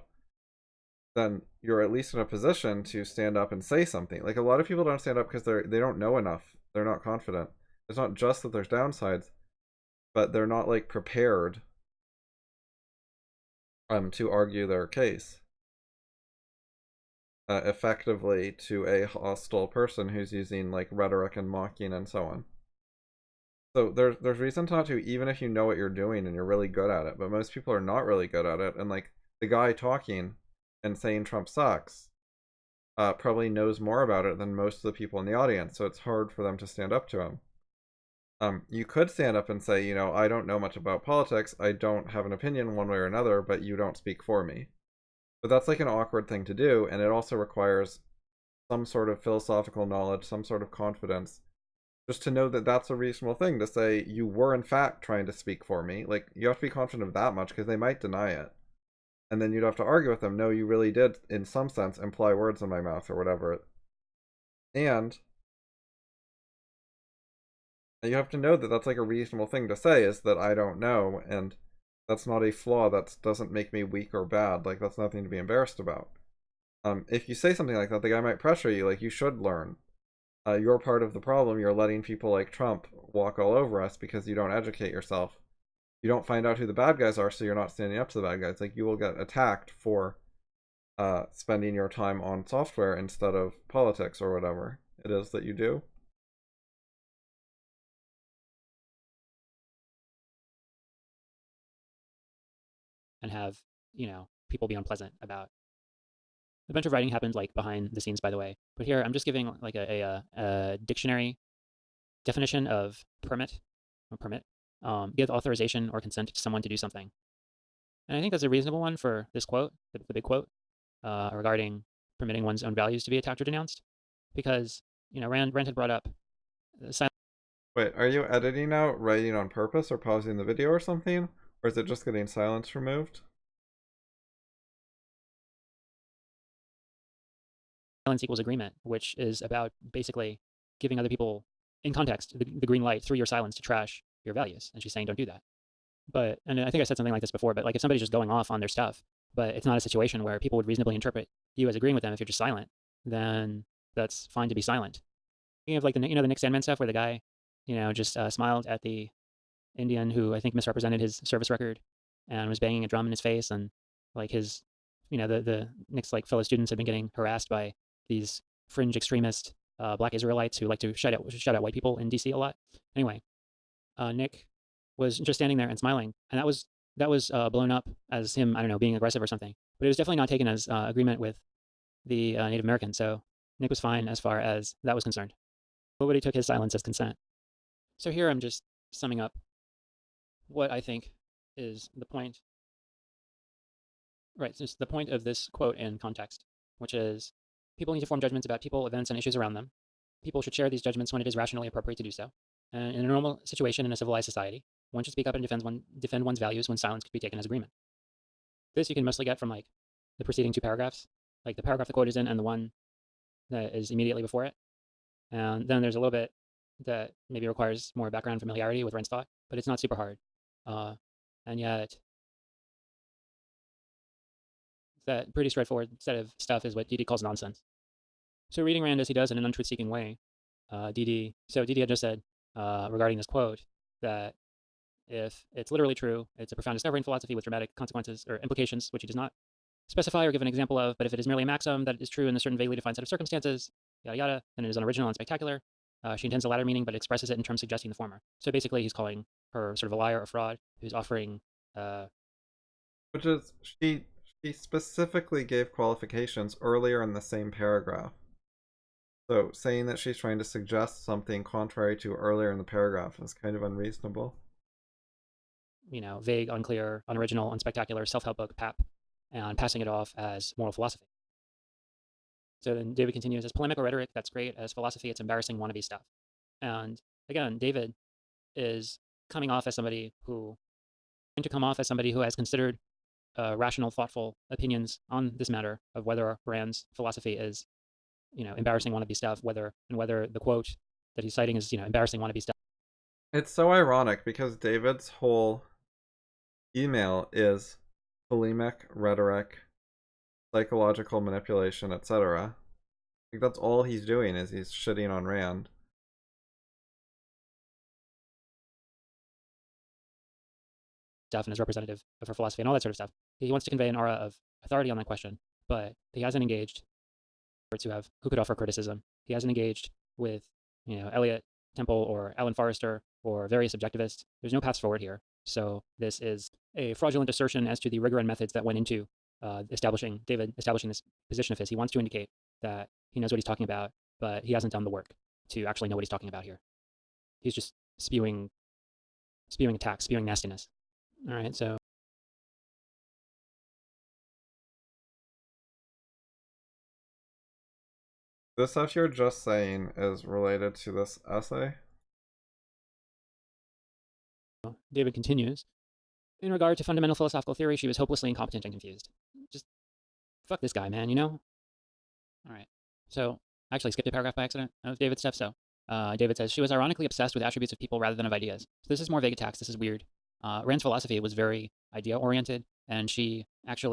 then you're at least in a position to stand up and say something. Like, a lot of people don't stand up because they don't know enough. They're not confident. It's not just that there's downsides, but they're not like prepared to argue their case effectively to a hostile person who's using like rhetoric and mocking and so on. So there's reason not to, even if you know what you're doing and you're really good at it. But most people are not really good at it, and like the guy talking and saying Trump sucks probably knows more about it than most of the people in the audience, so it's hard for them to stand up to him. You could stand up and say, I don't know much about politics, I don't have an opinion one way or another, but you don't speak for me. But that's like an awkward thing to do, and it also requires some sort of philosophical knowledge, some sort of confidence, just to know that that's a reasonable thing to say. You were in fact trying to speak for me. Like, you have to be confident of that much, because they might deny it. And then you'd have to argue with them, no, you really did, in some sense, imply words in my mouth or whatever. And you have to know that that's like a reasonable thing to say, is that I don't know, and That's not a flaw. That doesn't make me weak or bad. Like, that's nothing to be embarrassed about. If you say something like that, the guy might pressure you. Like, you should learn. You're part of the problem. You're letting people like Trump walk all over us because you don't educate yourself. You don't find out who the bad guys are, so you're not standing up to the bad guys. Like, you will get attacked for spending your time on software instead of politics or whatever it is that you do. And have, people be unpleasant about. A bunch of writing happened like behind the scenes, by the way. But here I'm just giving like a dictionary definition of permit or permit. Give authorization or consent to someone to do something. And I think that's a reasonable one for this quote, the big quote, regarding permitting one's own values to be attacked or denounced. Because, Rand had brought up silence Wait, are you editing out writing on purpose or pausing the video or something? Or is it just getting silence removed? equals agreement, which is about basically giving other people, in context, the green light through your silence to trash your values. And she's saying, don't do that. And I think I said something like this before, but like if somebody's just going off on their stuff, but it's not a situation where people would reasonably interpret you as agreeing with them if you're just silent, then that's fine to be silent. Thinking of like the Nick Sandman stuff where the guy, just smiled at the Indian who I think misrepresented his service record and was banging a drum in his face, and like his, the Nick's like fellow students had been getting harassed by these fringe extremist black Israelites who like to shout out white people in DC a lot. Anyway, Nick was just standing there and smiling, and that was blown up as him, I don't know, being aggressive or something. But it was definitely not taken as agreement with the Native Americans. So Nick was fine as far as that was concerned. Nobody took his silence as consent. So here I'm just summing up what I think is the point. Right, so it's the point of this quote in context, which is people need to form judgments about people, events, and issues around them. People should share these judgments when it is rationally appropriate to do so. And in a normal situation in a civilized society, one should speak up and defend one's values when silence could be taken as agreement. This you can mostly get from like the preceding two paragraphs, like the paragraph the quote is in and the one that is immediately before it. And then there's a little bit that maybe requires more background familiarity with Rand's thought, but it's not super hard. And yet, that pretty straightforward set of stuff is what DD calls nonsense. So reading Rand as he does in an untruth-seeking way, DD had just said regarding this quote that if it's literally true, it's a profound discovery in philosophy with dramatic consequences or implications, which he does not specify or give an example of. But if it is merely a maxim that is true in a certain vaguely defined set of circumstances, yada yada, then it is unoriginal and spectacular. She intends the latter meaning, but expresses it in terms suggesting the former. So basically, he's calling her sort of a liar or fraud who's offering. Which is, she specifically gave qualifications earlier in the same paragraph. So saying that she's trying to suggest something contrary to earlier in the paragraph is kind of unreasonable. Vague, unclear, unoriginal, unspectacular, self-help book, pap, and passing it off as moral philosophy. So then David continues, as polemic or rhetoric, that's great. As philosophy, it's embarrassing wannabe stuff. And again, David is coming off as somebody who has considered rational, thoughtful opinions on this matter of whether Rand's philosophy is, embarrassing wannabe stuff, whether the quote that he's citing is, embarrassing wannabe stuff. It's so ironic because David's whole email is polemic, rhetoric, psychological manipulation, etc. Like, that's all he's doing is he's shitting on Rand. Stuff and is representative of her philosophy and all that sort of stuff. He wants to convey an aura of authority on that question, but he hasn't engaged who could offer criticism. He hasn't engaged with, Eliot Temple or Alan Forrester or various objectivists. There's no paths forward here. So this is a fraudulent assertion as to the rigor and methods that went into establishing this position of his. He wants to indicate that he knows what he's talking about, but he hasn't done the work to actually know what he's talking about here. He's just spewing attacks, spewing nastiness. All right, so This stuff you're just saying is related to this essay? David continues. In regard to fundamental philosophical theory, she was hopelessly incompetent and confused. Just fuck this guy, man, All right. So I actually skipped a paragraph by accident of David's stuff. So David says, she was ironically obsessed with attributes of people rather than of ideas. So this is more vague attacks. This is weird. Rand's philosophy was very idea oriented, and she actually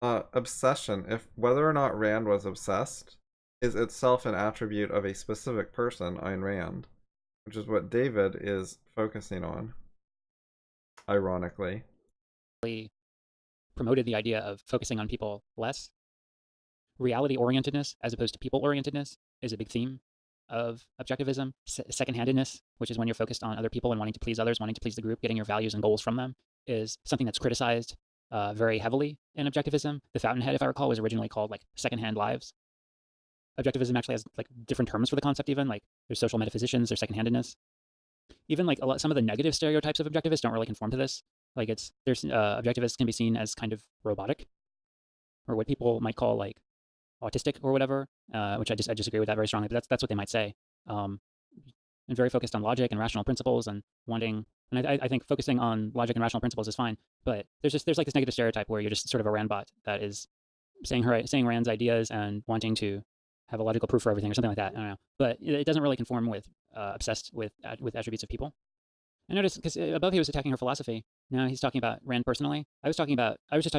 Obsession, if whether or not Rand was obsessed, is itself an attribute of a specific person, Ayn Rand, which is what David is focusing on, ironically. promoted the idea of focusing on people less. Reality orientedness as opposed to people orientedness is a big theme of objectivism. Second-handedness, which is when you're focused on other people and wanting to please others, wanting to please the group, getting your values and goals from them, is something that's criticized very heavily in objectivism. The Fountainhead, if I recall, was originally called like second-hand lives. Objectivism actually has like different terms for the concept. Even like there's social metaphysicians, there's second-handedness. Even like some of the negative stereotypes of objectivists don't really conform to this. Like there's objectivists can be seen as kind of robotic, or what people might call like autistic or whatever, which I disagree with that very strongly. But that's what they might say, and very focused on logic and rational principles and wanting. And I think focusing on logic and rational principles is fine, but there's like this negative stereotype where you're just sort of a Rand bot that is saying Rand's ideas and wanting to have a logical proof for everything or something like that. I don't know, but it doesn't really conform with obsessed with attributes of people. I noticed because above he was attacking her philosophy. Now he's talking about Rand personally. I was just talking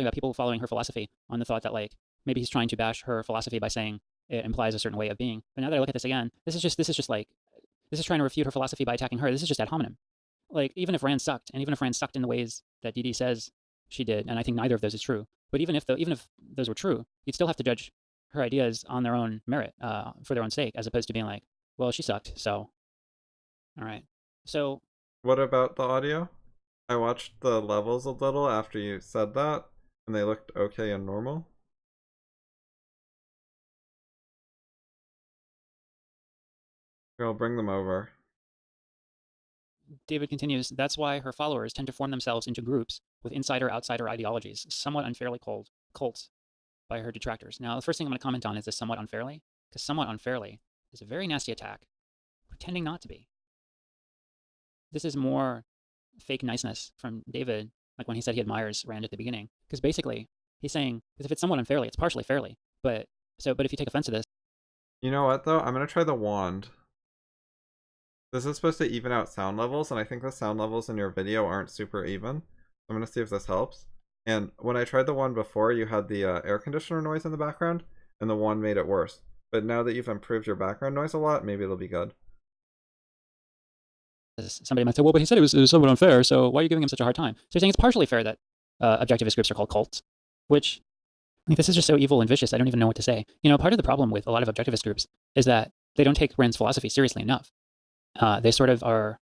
about people following her philosophy on the thought that like maybe he's trying to bash her philosophy by saying it implies a certain way of being. But now that I look at this again, this is trying to refute her philosophy by attacking her. This is just ad hominem. Like even if Rand sucked, and even if Rand sucked in the ways that Dee Dee says she did, and I think neither of those is true. But even if those were true, you'd still have to judge her ideas on their own merit, for their own sake, as opposed to being like, well, she sucked, so all right. So What about the audio? I watched the levels a little after you said that, and they looked okay and normal. Here, I'll bring them over. David continues, that's why her followers tend to form themselves into groups with insider-outsider ideologies, somewhat unfairly called cults by her detractors. Now, the first thing I'm going to comment on is this somewhat unfairly, because somewhat unfairly is a very nasty attack, pretending not to be. This is more fake niceness from David, like when he said he admires Rand at the beginning, because basically he's saying, because if it's somewhat unfairly, it's partially fairly, but if you take offense to this. You know what, though? I'm going to try the wand. This is supposed to even out sound levels, and I think the sound levels in your video aren't super even. I'm going to see if this helps. And when I tried the one before, you had the air conditioner noise in the background, and the one made it worse. But now that you've improved your background noise a lot, maybe it'll be good. Somebody might say, well, but he said it was somewhat unfair, so why are you giving him such a hard time? So you're saying it's partially fair that objectivist groups are called cults, which, I mean, this is just so evil and vicious, I don't even know what to say. You know, part of the problem with a lot of objectivist groups is that they don't take Rand's philosophy seriously enough. They sort of are,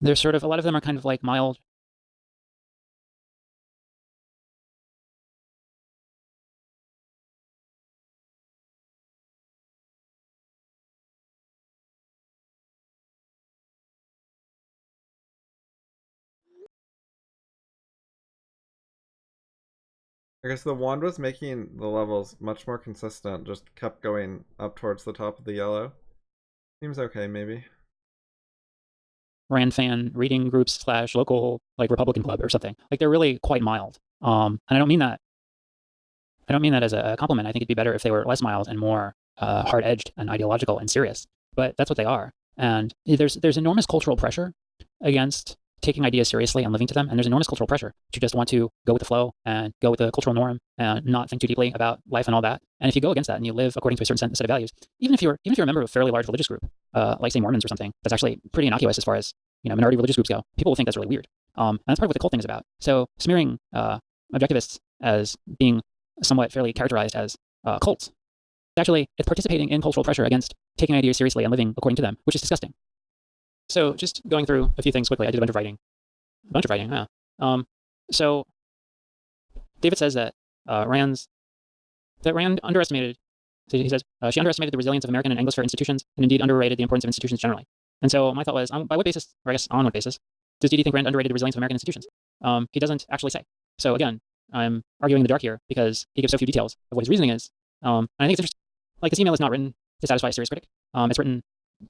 a lot of them are kind of like mild. I guess the wand was making the levels much more consistent, just kept going up towards the top of the yellow. Seems okay, maybe. Rand fan reading groups / local like Republican club or something. Like they're really quite mild. And I don't mean that as a compliment. I think it'd be better if they were less mild and more hard-edged and ideological and serious. But that's what they are. And there's enormous cultural pressure against taking ideas seriously and living to them. And there's enormous cultural pressure to just want to go with the flow and go with the cultural norm and not think too deeply about life and all that. And if you go against that and you live according to a certain set of values, even if you're a member of a fairly large religious group, like say Mormons or something, that's actually pretty innocuous as far as minority religious groups go. People will think that's really weird. And that's part of what the cult thing is about. So smearing objectivists as being somewhat fairly characterized as cults, actually it's participating in cultural pressure against taking ideas seriously and living according to them, which is disgusting. So just going through a few things quickly, I did a bunch of writing. So David says that Rand underestimated. So he says she underestimated the resilience of American and Anglosphere institutions, and indeed underrated the importance of institutions generally. And so my thought was, by what basis, or I guess on what basis, does Dee Dee think Rand underrated the resilience of American institutions? He doesn't actually say. So again, I'm arguing in the dark here because he gives so few details of what his reasoning is. And I think it's interesting. Like this email is not written to satisfy a serious critic. It's written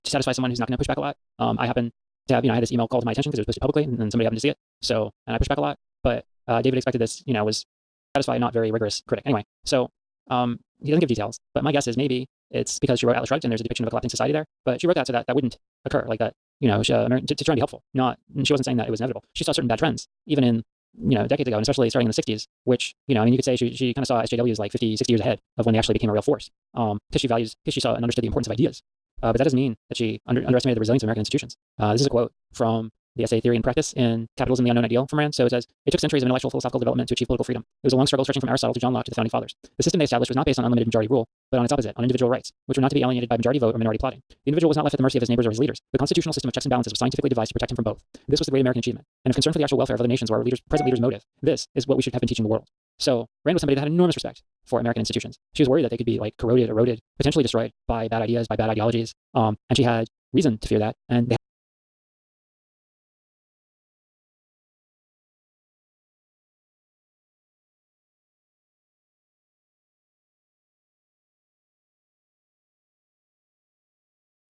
to satisfy someone who's not going to push back a lot. I happen to have, I had this email called to my attention because it was posted publicly and somebody happened to see it. So, and I pushed back a lot, but David expected this, was satisfy a not very rigorous critic. Anyway, so he doesn't give details, but my guess is maybe it's because she wrote Atlas Shrugged and there's a depiction of a collapsing society there, but she wrote that so that wouldn't occur, like that, to try and be helpful. She wasn't saying that it was inevitable. She saw certain bad trends, even in decades ago, and especially starting in the 60s, which, you could say she kind of saw SJWs like 50, 60 years ahead of when they actually became a real force, because she saw and understood the importance of ideas. But that doesn't mean that she underestimated the resilience of American institutions. This is a quote from the essay Theory and Practice in Capitalism, the Unknown Ideal from Rand. So it says, it took centuries of intellectual philosophical development to achieve political freedom. It was a long struggle stretching from Aristotle to John Locke to the founding fathers. The system they established was not based on unlimited majority rule, but on its opposite, on individual rights, which were not to be alienated by majority vote or minority plotting. The individual was not left at the mercy of his neighbors or his leaders. The constitutional system of checks and balances was scientifically devised to protect him from both. This was the great American achievement. And if concern for the actual welfare of other nations were our present leaders' motive, this is what we should have been teaching the world. So Rand was somebody that had enormous respect for American institutions. She was worried that they could be like corroded, eroded, potentially destroyed by bad ideas, by bad ideologies. And she had reason to fear that. And they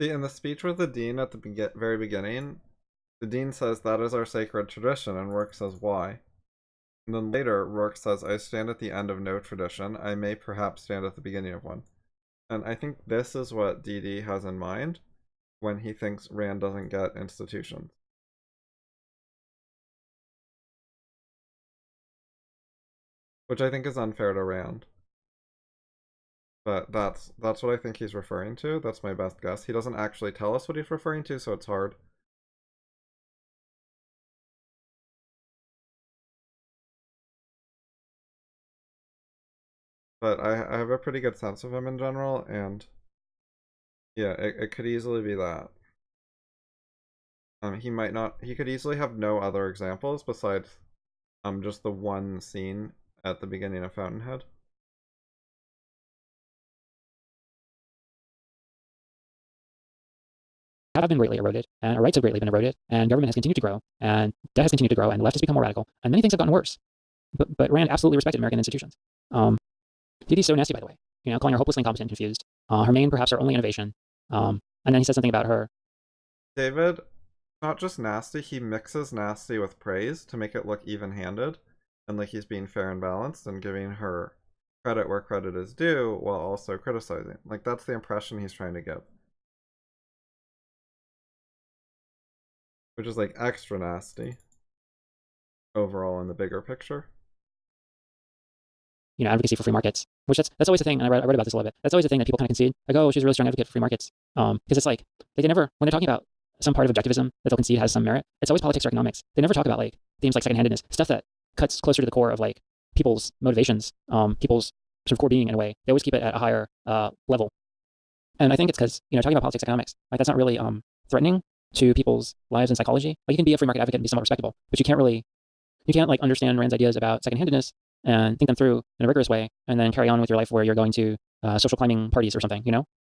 See, in the speech with the dean at the very beginning, the dean says that is our sacred tradition, and Rourke says why. And then later, Rourke says, I stand at the end of no tradition. I may perhaps stand at the beginning of one. And I think this is what DD has in mind when he thinks Rand doesn't get institutions. Which I think is unfair to Rand. But that's what I think he's referring to. That's my best guess. He doesn't actually tell us what he's referring to, so it's hard. But I have a pretty good sense of him in general, and yeah, it could easily be that. He could easily have no other examples besides just the one scene at the beginning of Fountainhead. have been greatly eroded, and our rights have greatly been eroded, and government has continued to grow, and debt has continued to grow, and the left has become more radical, and many things have gotten worse. But Rand absolutely respected American institutions. Didi's so nasty, by the way, calling her hopelessly incompetent and confused. Her main, perhaps her only innovation. And then he said something about her. David, not just nasty, he mixes nasty with praise to make it look even-handed, and like he's being fair and balanced and giving her credit where credit is due while also criticizing. Like, that's the impression he's trying to give. Which is like extra nasty overall in the bigger picture. Advocacy for free markets, which that's always the thing. And I read about this a little bit. That's always the thing that people kind of concede. Like, oh, she's a really strong advocate for free markets. Because it's like they can never, when they're talking about some part of objectivism that they'll concede has some merit, it's always politics or economics. They never talk about like themes like secondhandedness, stuff that cuts closer to the core of like people's motivations, people's sort of core being in a way. They always keep it at a higher level. And I think it's because talking about politics, economics, like that's not really threatening to people's lives and psychology. Like you can be a free market advocate and be somewhat respectable, but you can't like understand Rand's ideas about secondhandedness and think them through in a rigorous way, and then carry on with your life where you're going to social climbing parties or something,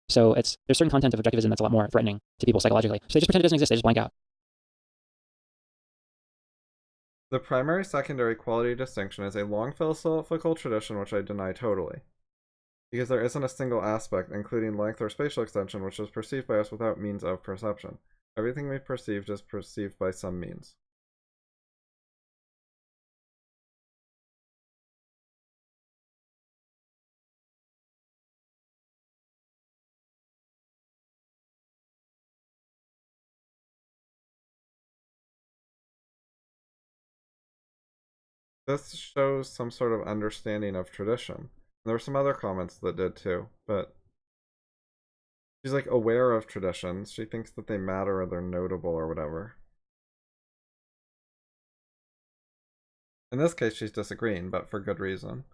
So there's certain content of objectivism that's a lot more threatening to people psychologically. So they just pretend it doesn't exist. They just blank out. The primary-secondary quality distinction is a long philosophical tradition which I deny totally. Because there isn't a single aspect, including length or spatial extension, which is perceived by us without means of perception. Everything we've perceived is perceived by some means. This shows some sort of understanding of tradition. There were some other comments that did too, but she's like aware of traditions. She thinks that they matter or they're notable or whatever. In this case, she's disagreeing, but for good reason.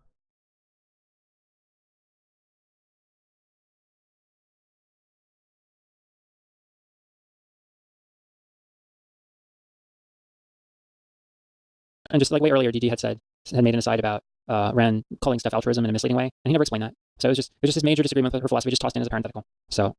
And just like way earlier, DD had made an aside about Rand calling stuff altruism in a misleading way, and he never explained that. So it was just his major disagreement with her philosophy, just tossed in as a parenthetical. So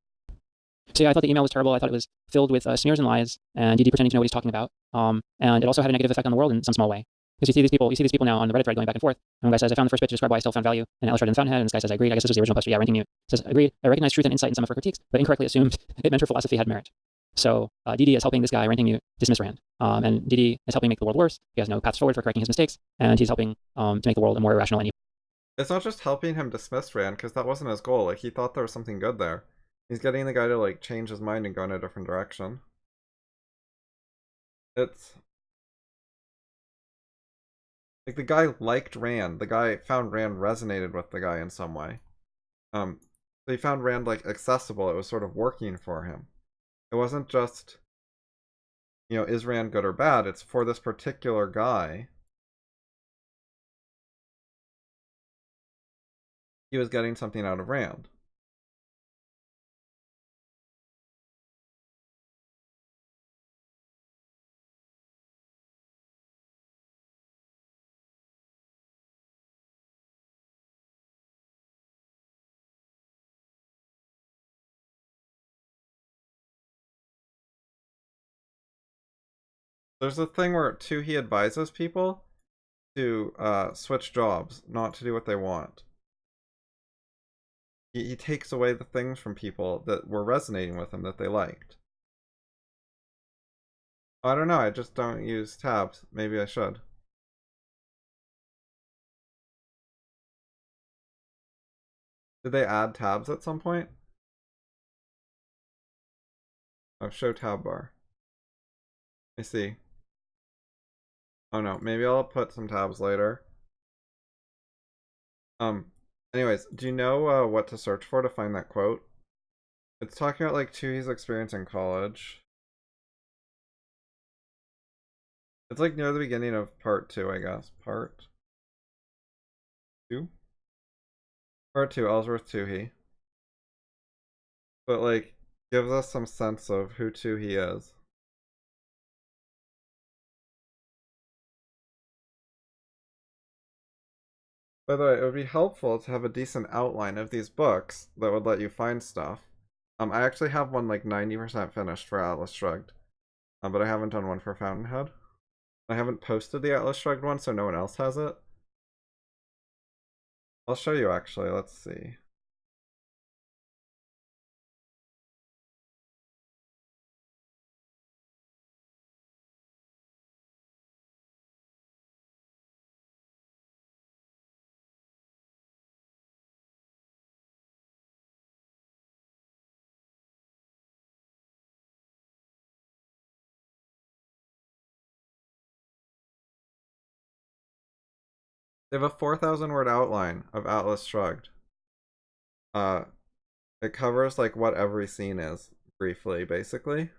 yeah, I thought the email was terrible. I thought it was filled with sneers and lies, and DD pretending to know what he's talking about. And it also had a negative effect on the world in some small way. Because you see these people now on the Reddit thread going back and forth. And one guy says, I found the first bit to describe why I still found value in Alice read in the Fountainhead. And this guy says, I agreed. I guess this was the original poster. Yeah, ranking mute. Says, agreed. I recognize truth and insight in some of her critiques, but incorrectly assumed it meant her philosophy had merit. So DD is helping this guy, ranting mute, dismiss Rand. And DD is helping make the world worse. He has no paths forward for correcting his mistakes. And he's helping to make the world a more irrational and evil. It's not just helping him dismiss Rand, because that wasn't his goal. Like, he thought there was something good there. He's getting the guy to, like, change his mind and go in a different direction. it's like the guy liked Rand. The guy found Rand resonated with the guy in some way. So he found Rand like accessible. It was sort of working for him. It wasn't just, is Rand good or bad? It's for this particular guy. He was getting something out of Rand. There's a thing where too he advises people to switch jobs, not to do what they want. He takes away the things from people that were resonating with him that they liked. I don't know, I just don't use tabs. Maybe I should. Did they add tabs at some point? Oh, show tab bar. I see. Oh no, maybe I'll put some tabs later. Um, Anyways, do you know what to search for to find that quote? It's talking about like Tui's experience in college. It's like near the beginning of part 2, I guess. Part 2? Part 2, Ellsworth Toohey. But like, gives us some sense of who Toohey is. By the way, it would be helpful to have a decent outline of these books that would let you find stuff. I actually have one like 90% finished for Atlas Shrugged, but I haven't done one for Fountainhead. I haven't posted the Atlas Shrugged one, so no one else has it. I'll show you actually, let's see. They have a 4,000 word outline of Atlas Shrugged. Uh, it covers like what every scene is, briefly, basically.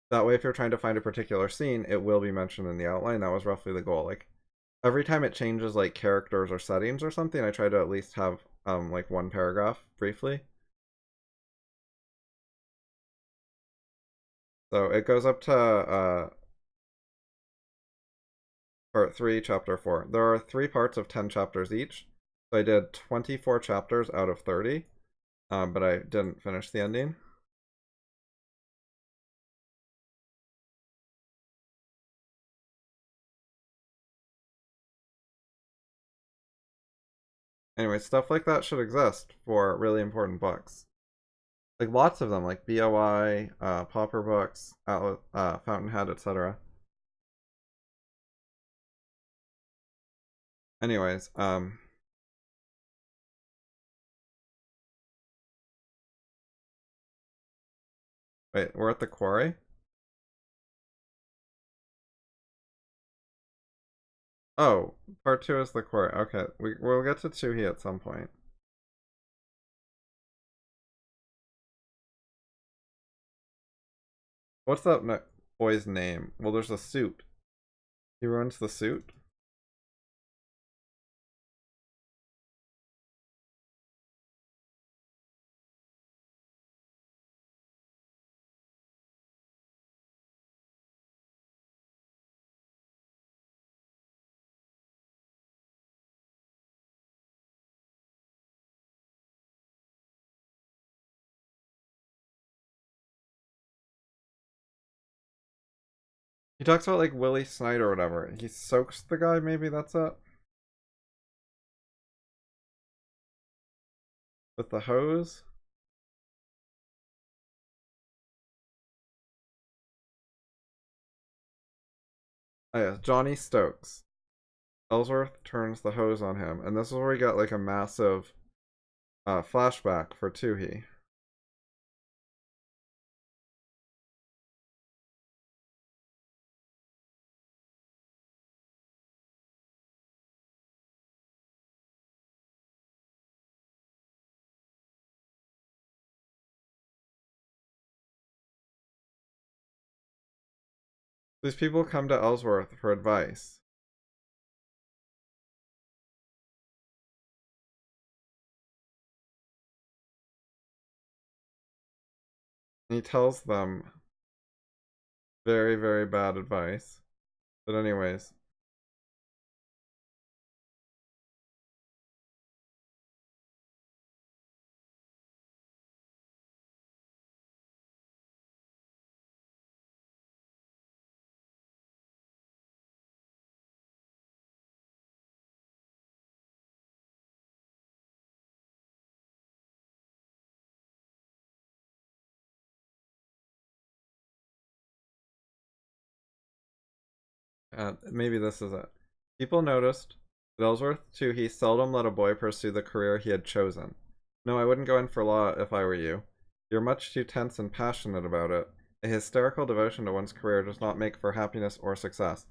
That way, if you're trying to find a particular scene, it will be mentioned in the outline. That was roughly the goal. Like, every time it changes like characters or settings or something, I try to at least have like one paragraph briefly. So it goes up to part 3, chapter 4. There are 3 parts of 10 chapters each. So I did 24 chapters out of 30, but I didn't finish the ending. Anyway, stuff like that should exist for really important books. Like lots of them, like BOI, Pauper books, Fountainhead, etc. Anyways, wait, we're at the quarry? Oh, part 2 is the quarry. Okay, we'll get to Toohey at some point. What's that boy's name? Well, there's a suit. He ruins the suit? He talks about like Willie Snyder or whatever. He soaks the guy, maybe that's it? With the hose? Oh yeah, Johnny Stokes. Ellsworth turns the hose on him, and this is where we get like a massive flashback for Toohey. These people come to Ellsworth for advice. And he tells them very, very bad advice. But anyways. Maybe this is it. People noticed that Ellsworth Toohey seldom let a boy pursue the career he had chosen. No, I wouldn't go in for law if I were you. You're much too tense and passionate about it. A hysterical devotion to one's career does not make for happiness or success.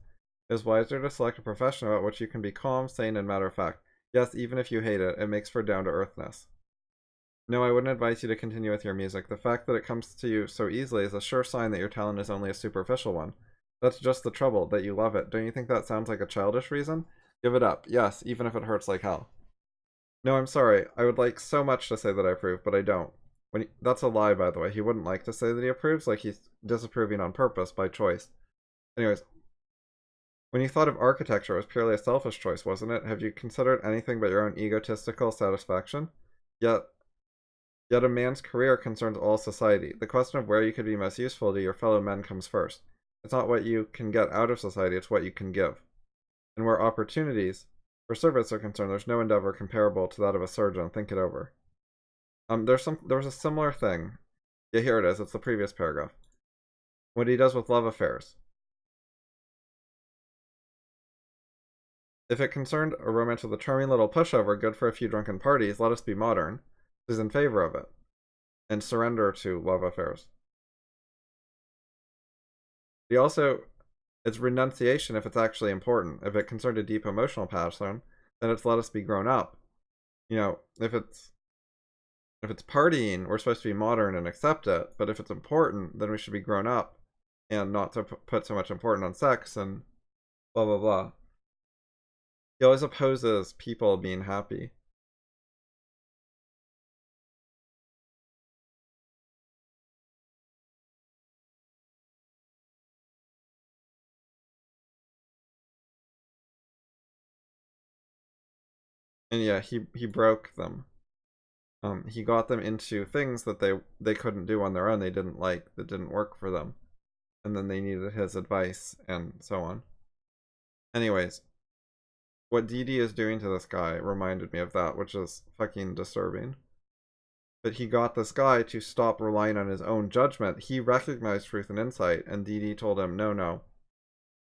It is wiser to select a profession about which you can be calm, sane, and matter of fact. Yes, even if you hate it, it makes for down-to-earthness. No, I wouldn't advise you to continue with your music. The fact that it comes to you so easily is a sure sign that your talent is only a superficial one. That's just the trouble, that you love it. Don't you think that sounds like a childish reason? Give it up. Yes, even if it hurts like hell. No, I'm sorry. I would like so much to say that I approve, but I don't. That's a lie, by the way. He wouldn't like to say that he approves, like he's disapproving on purpose, by choice. Anyways, when you thought of architecture, it was purely a selfish choice, wasn't it? Have you considered anything but your own egotistical satisfaction? Yet a man's career concerns all society. The question of where you could be most useful to your fellow men comes first. It's not what you can get out of society, it's what you can give. And where opportunities for service are concerned, there's no endeavor comparable to that of a surgeon. Think it over. There was a similar thing. Yeah, here it is. It's the previous paragraph. What he does with love affairs. If it concerned a romance with a charming little pushover, good for a few drunken parties, let us be modern. Is in favor of it. And surrender to love affairs. He also, it's renunciation if it's actually important. If it concerned a deep emotional passion, then it's let us be grown up. You know, if it's partying, we're supposed to be modern and accept it. But if it's important, then we should be grown up and not to put so much importance on sex and blah blah blah. He always opposes people being happy. And yeah, he broke them. He got them into things that they couldn't do on their own. They didn't like, that didn't work for them, and then they needed his advice and so on. Anyways, what Dee is doing to this guy reminded me of that, which is fucking disturbing. But he got this guy to stop relying on his own judgment. He recognized truth and insight, and Dee told him, no,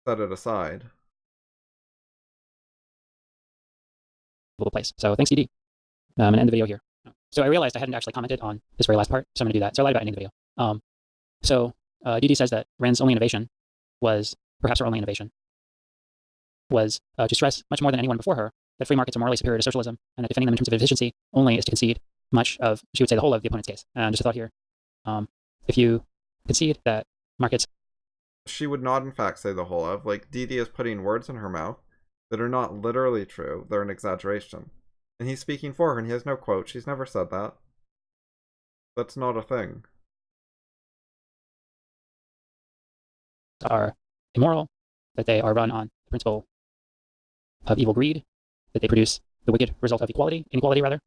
set it aside. Place. So thanks, Dee. I'm gonna end the video here. So I realized I hadn't actually commented on this very last part, so I'm gonna do that. So I lied about ending the video. So Dee says that Rand's only innovation was, perhaps her only innovation, was to stress much more than anyone before her that free markets are morally superior to socialism, and that defending them in terms of efficiency only is to concede much of, she would say, the whole of the opponent's case. And just a thought here, if you concede that markets... She would not, in fact, say the whole of. Like, Dee is putting words in her mouth that are not literally true. They're an exaggeration. And he's speaking for her, and he has no quote. She's never said that. That's not a thing. Are immoral, that they are run on the principle of evil greed, that they produce the wicked result of inequality rather,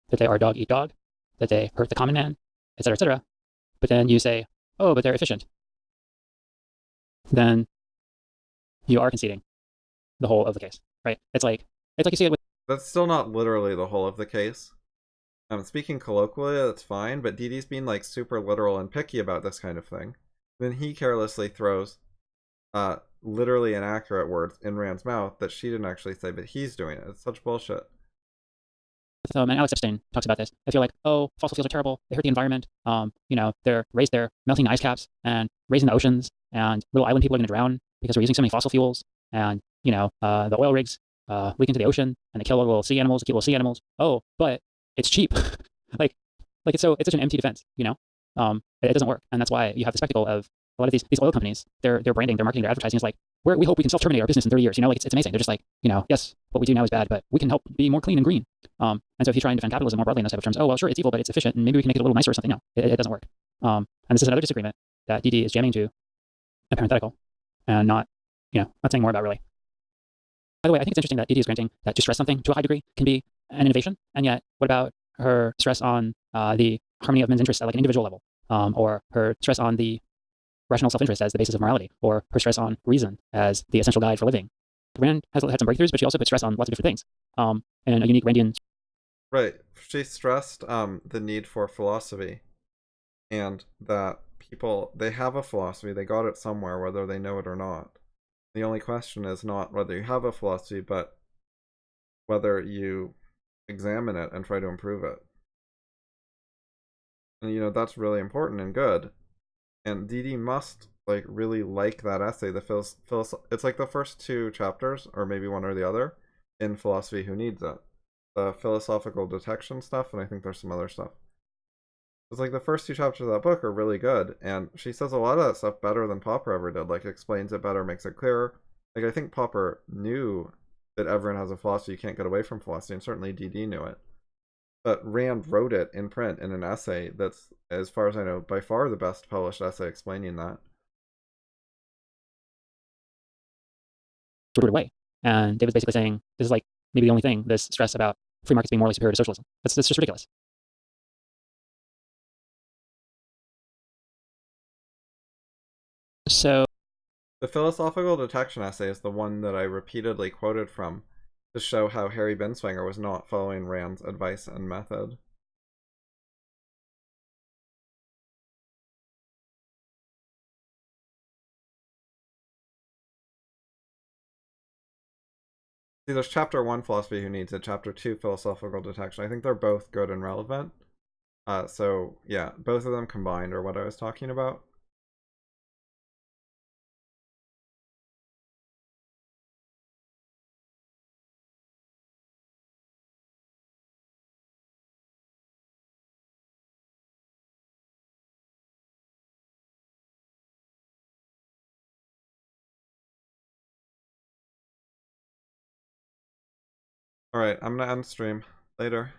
that they are dog eat dog, that they hurt the common man, etc., etc. But then you say, oh, but they're efficient. Then you are conceding the whole of the case, right? It's like you see it with... That's still not literally the whole of the case. Speaking colloquially, that's fine, but Dee's being like super literal and picky about this kind of thing. Then he carelessly throws literally inaccurate words in Rand's mouth that she didn't actually say, but he's doing it. It's such bullshit. And Alex Epstein talks about this. I feel like, oh, fossil fuels are terrible. They hurt the environment. They're melting ice caps and raising the oceans, and little island people are going to drown because we're using so many fossil fuels. And the oil rigs leak into the ocean and they kill little sea animals, they kill little sea animals. Oh, but it's cheap. like it's such an empty defense. It doesn't work, and that's why you have the spectacle of a lot of these oil companies, their branding, their marketing, their advertising is like, we hope we can self-terminate our business in 30 years. Like it's amazing. They're just like, yes, what we do now is bad, but we can help be more clean and green. And so if you try and defend capitalism more broadly in those type of terms, oh well, sure, it's evil, but it's efficient, and maybe we can make it a little nicer or something. No, it doesn't work. And this is another disagreement that DD is jamming to a parenthetical, and not saying more about really. By the way, I think it's interesting that DD is granting that to stress something to a high degree can be an innovation, and yet what about her stress on the harmony of men's interests at like an individual level, or her stress on the rational self-interest as the basis of morality, or her stress on reason as the essential guide for living? Rand has had some breakthroughs, but she also put stress on lots of different things, and a unique Randian. Right. She stressed the need for philosophy, and that people, they have a philosophy, they got it somewhere, whether they know it or not. The only question is not whether you have a philosophy, but whether you examine it and try to improve it. And that's really important and good. And DD must like really like that essay. It's like the first two chapters, or maybe one or the other, in Philosophy Who Needs It. The philosophical detection stuff, and I think there's some other stuff. It's like the first two chapters of that book are really good, and she says a lot of that stuff better than Popper ever did. Like explains it better, makes it clearer. Like I think Popper knew that everyone has a philosophy, you can't get away from philosophy, and certainly DD knew it. But Rand wrote it in print in an essay that's, as far as I know, by far the best published essay explaining that. Sorted away, and David's basically saying this is like maybe the only thing, this stress about free markets being morally superior to socialism. That's just ridiculous. So The philosophical detection essay is the one that I repeatedly quoted from to show how Harry Binswanger was not following Rand's advice and method. See, there's chapter 1, Philosophy Who Needs It, chapter 2, Philosophical Detection. I think they're both good and relevant. So, yeah, both of them combined are what I was talking about. Alright, I'm gonna end stream. Later.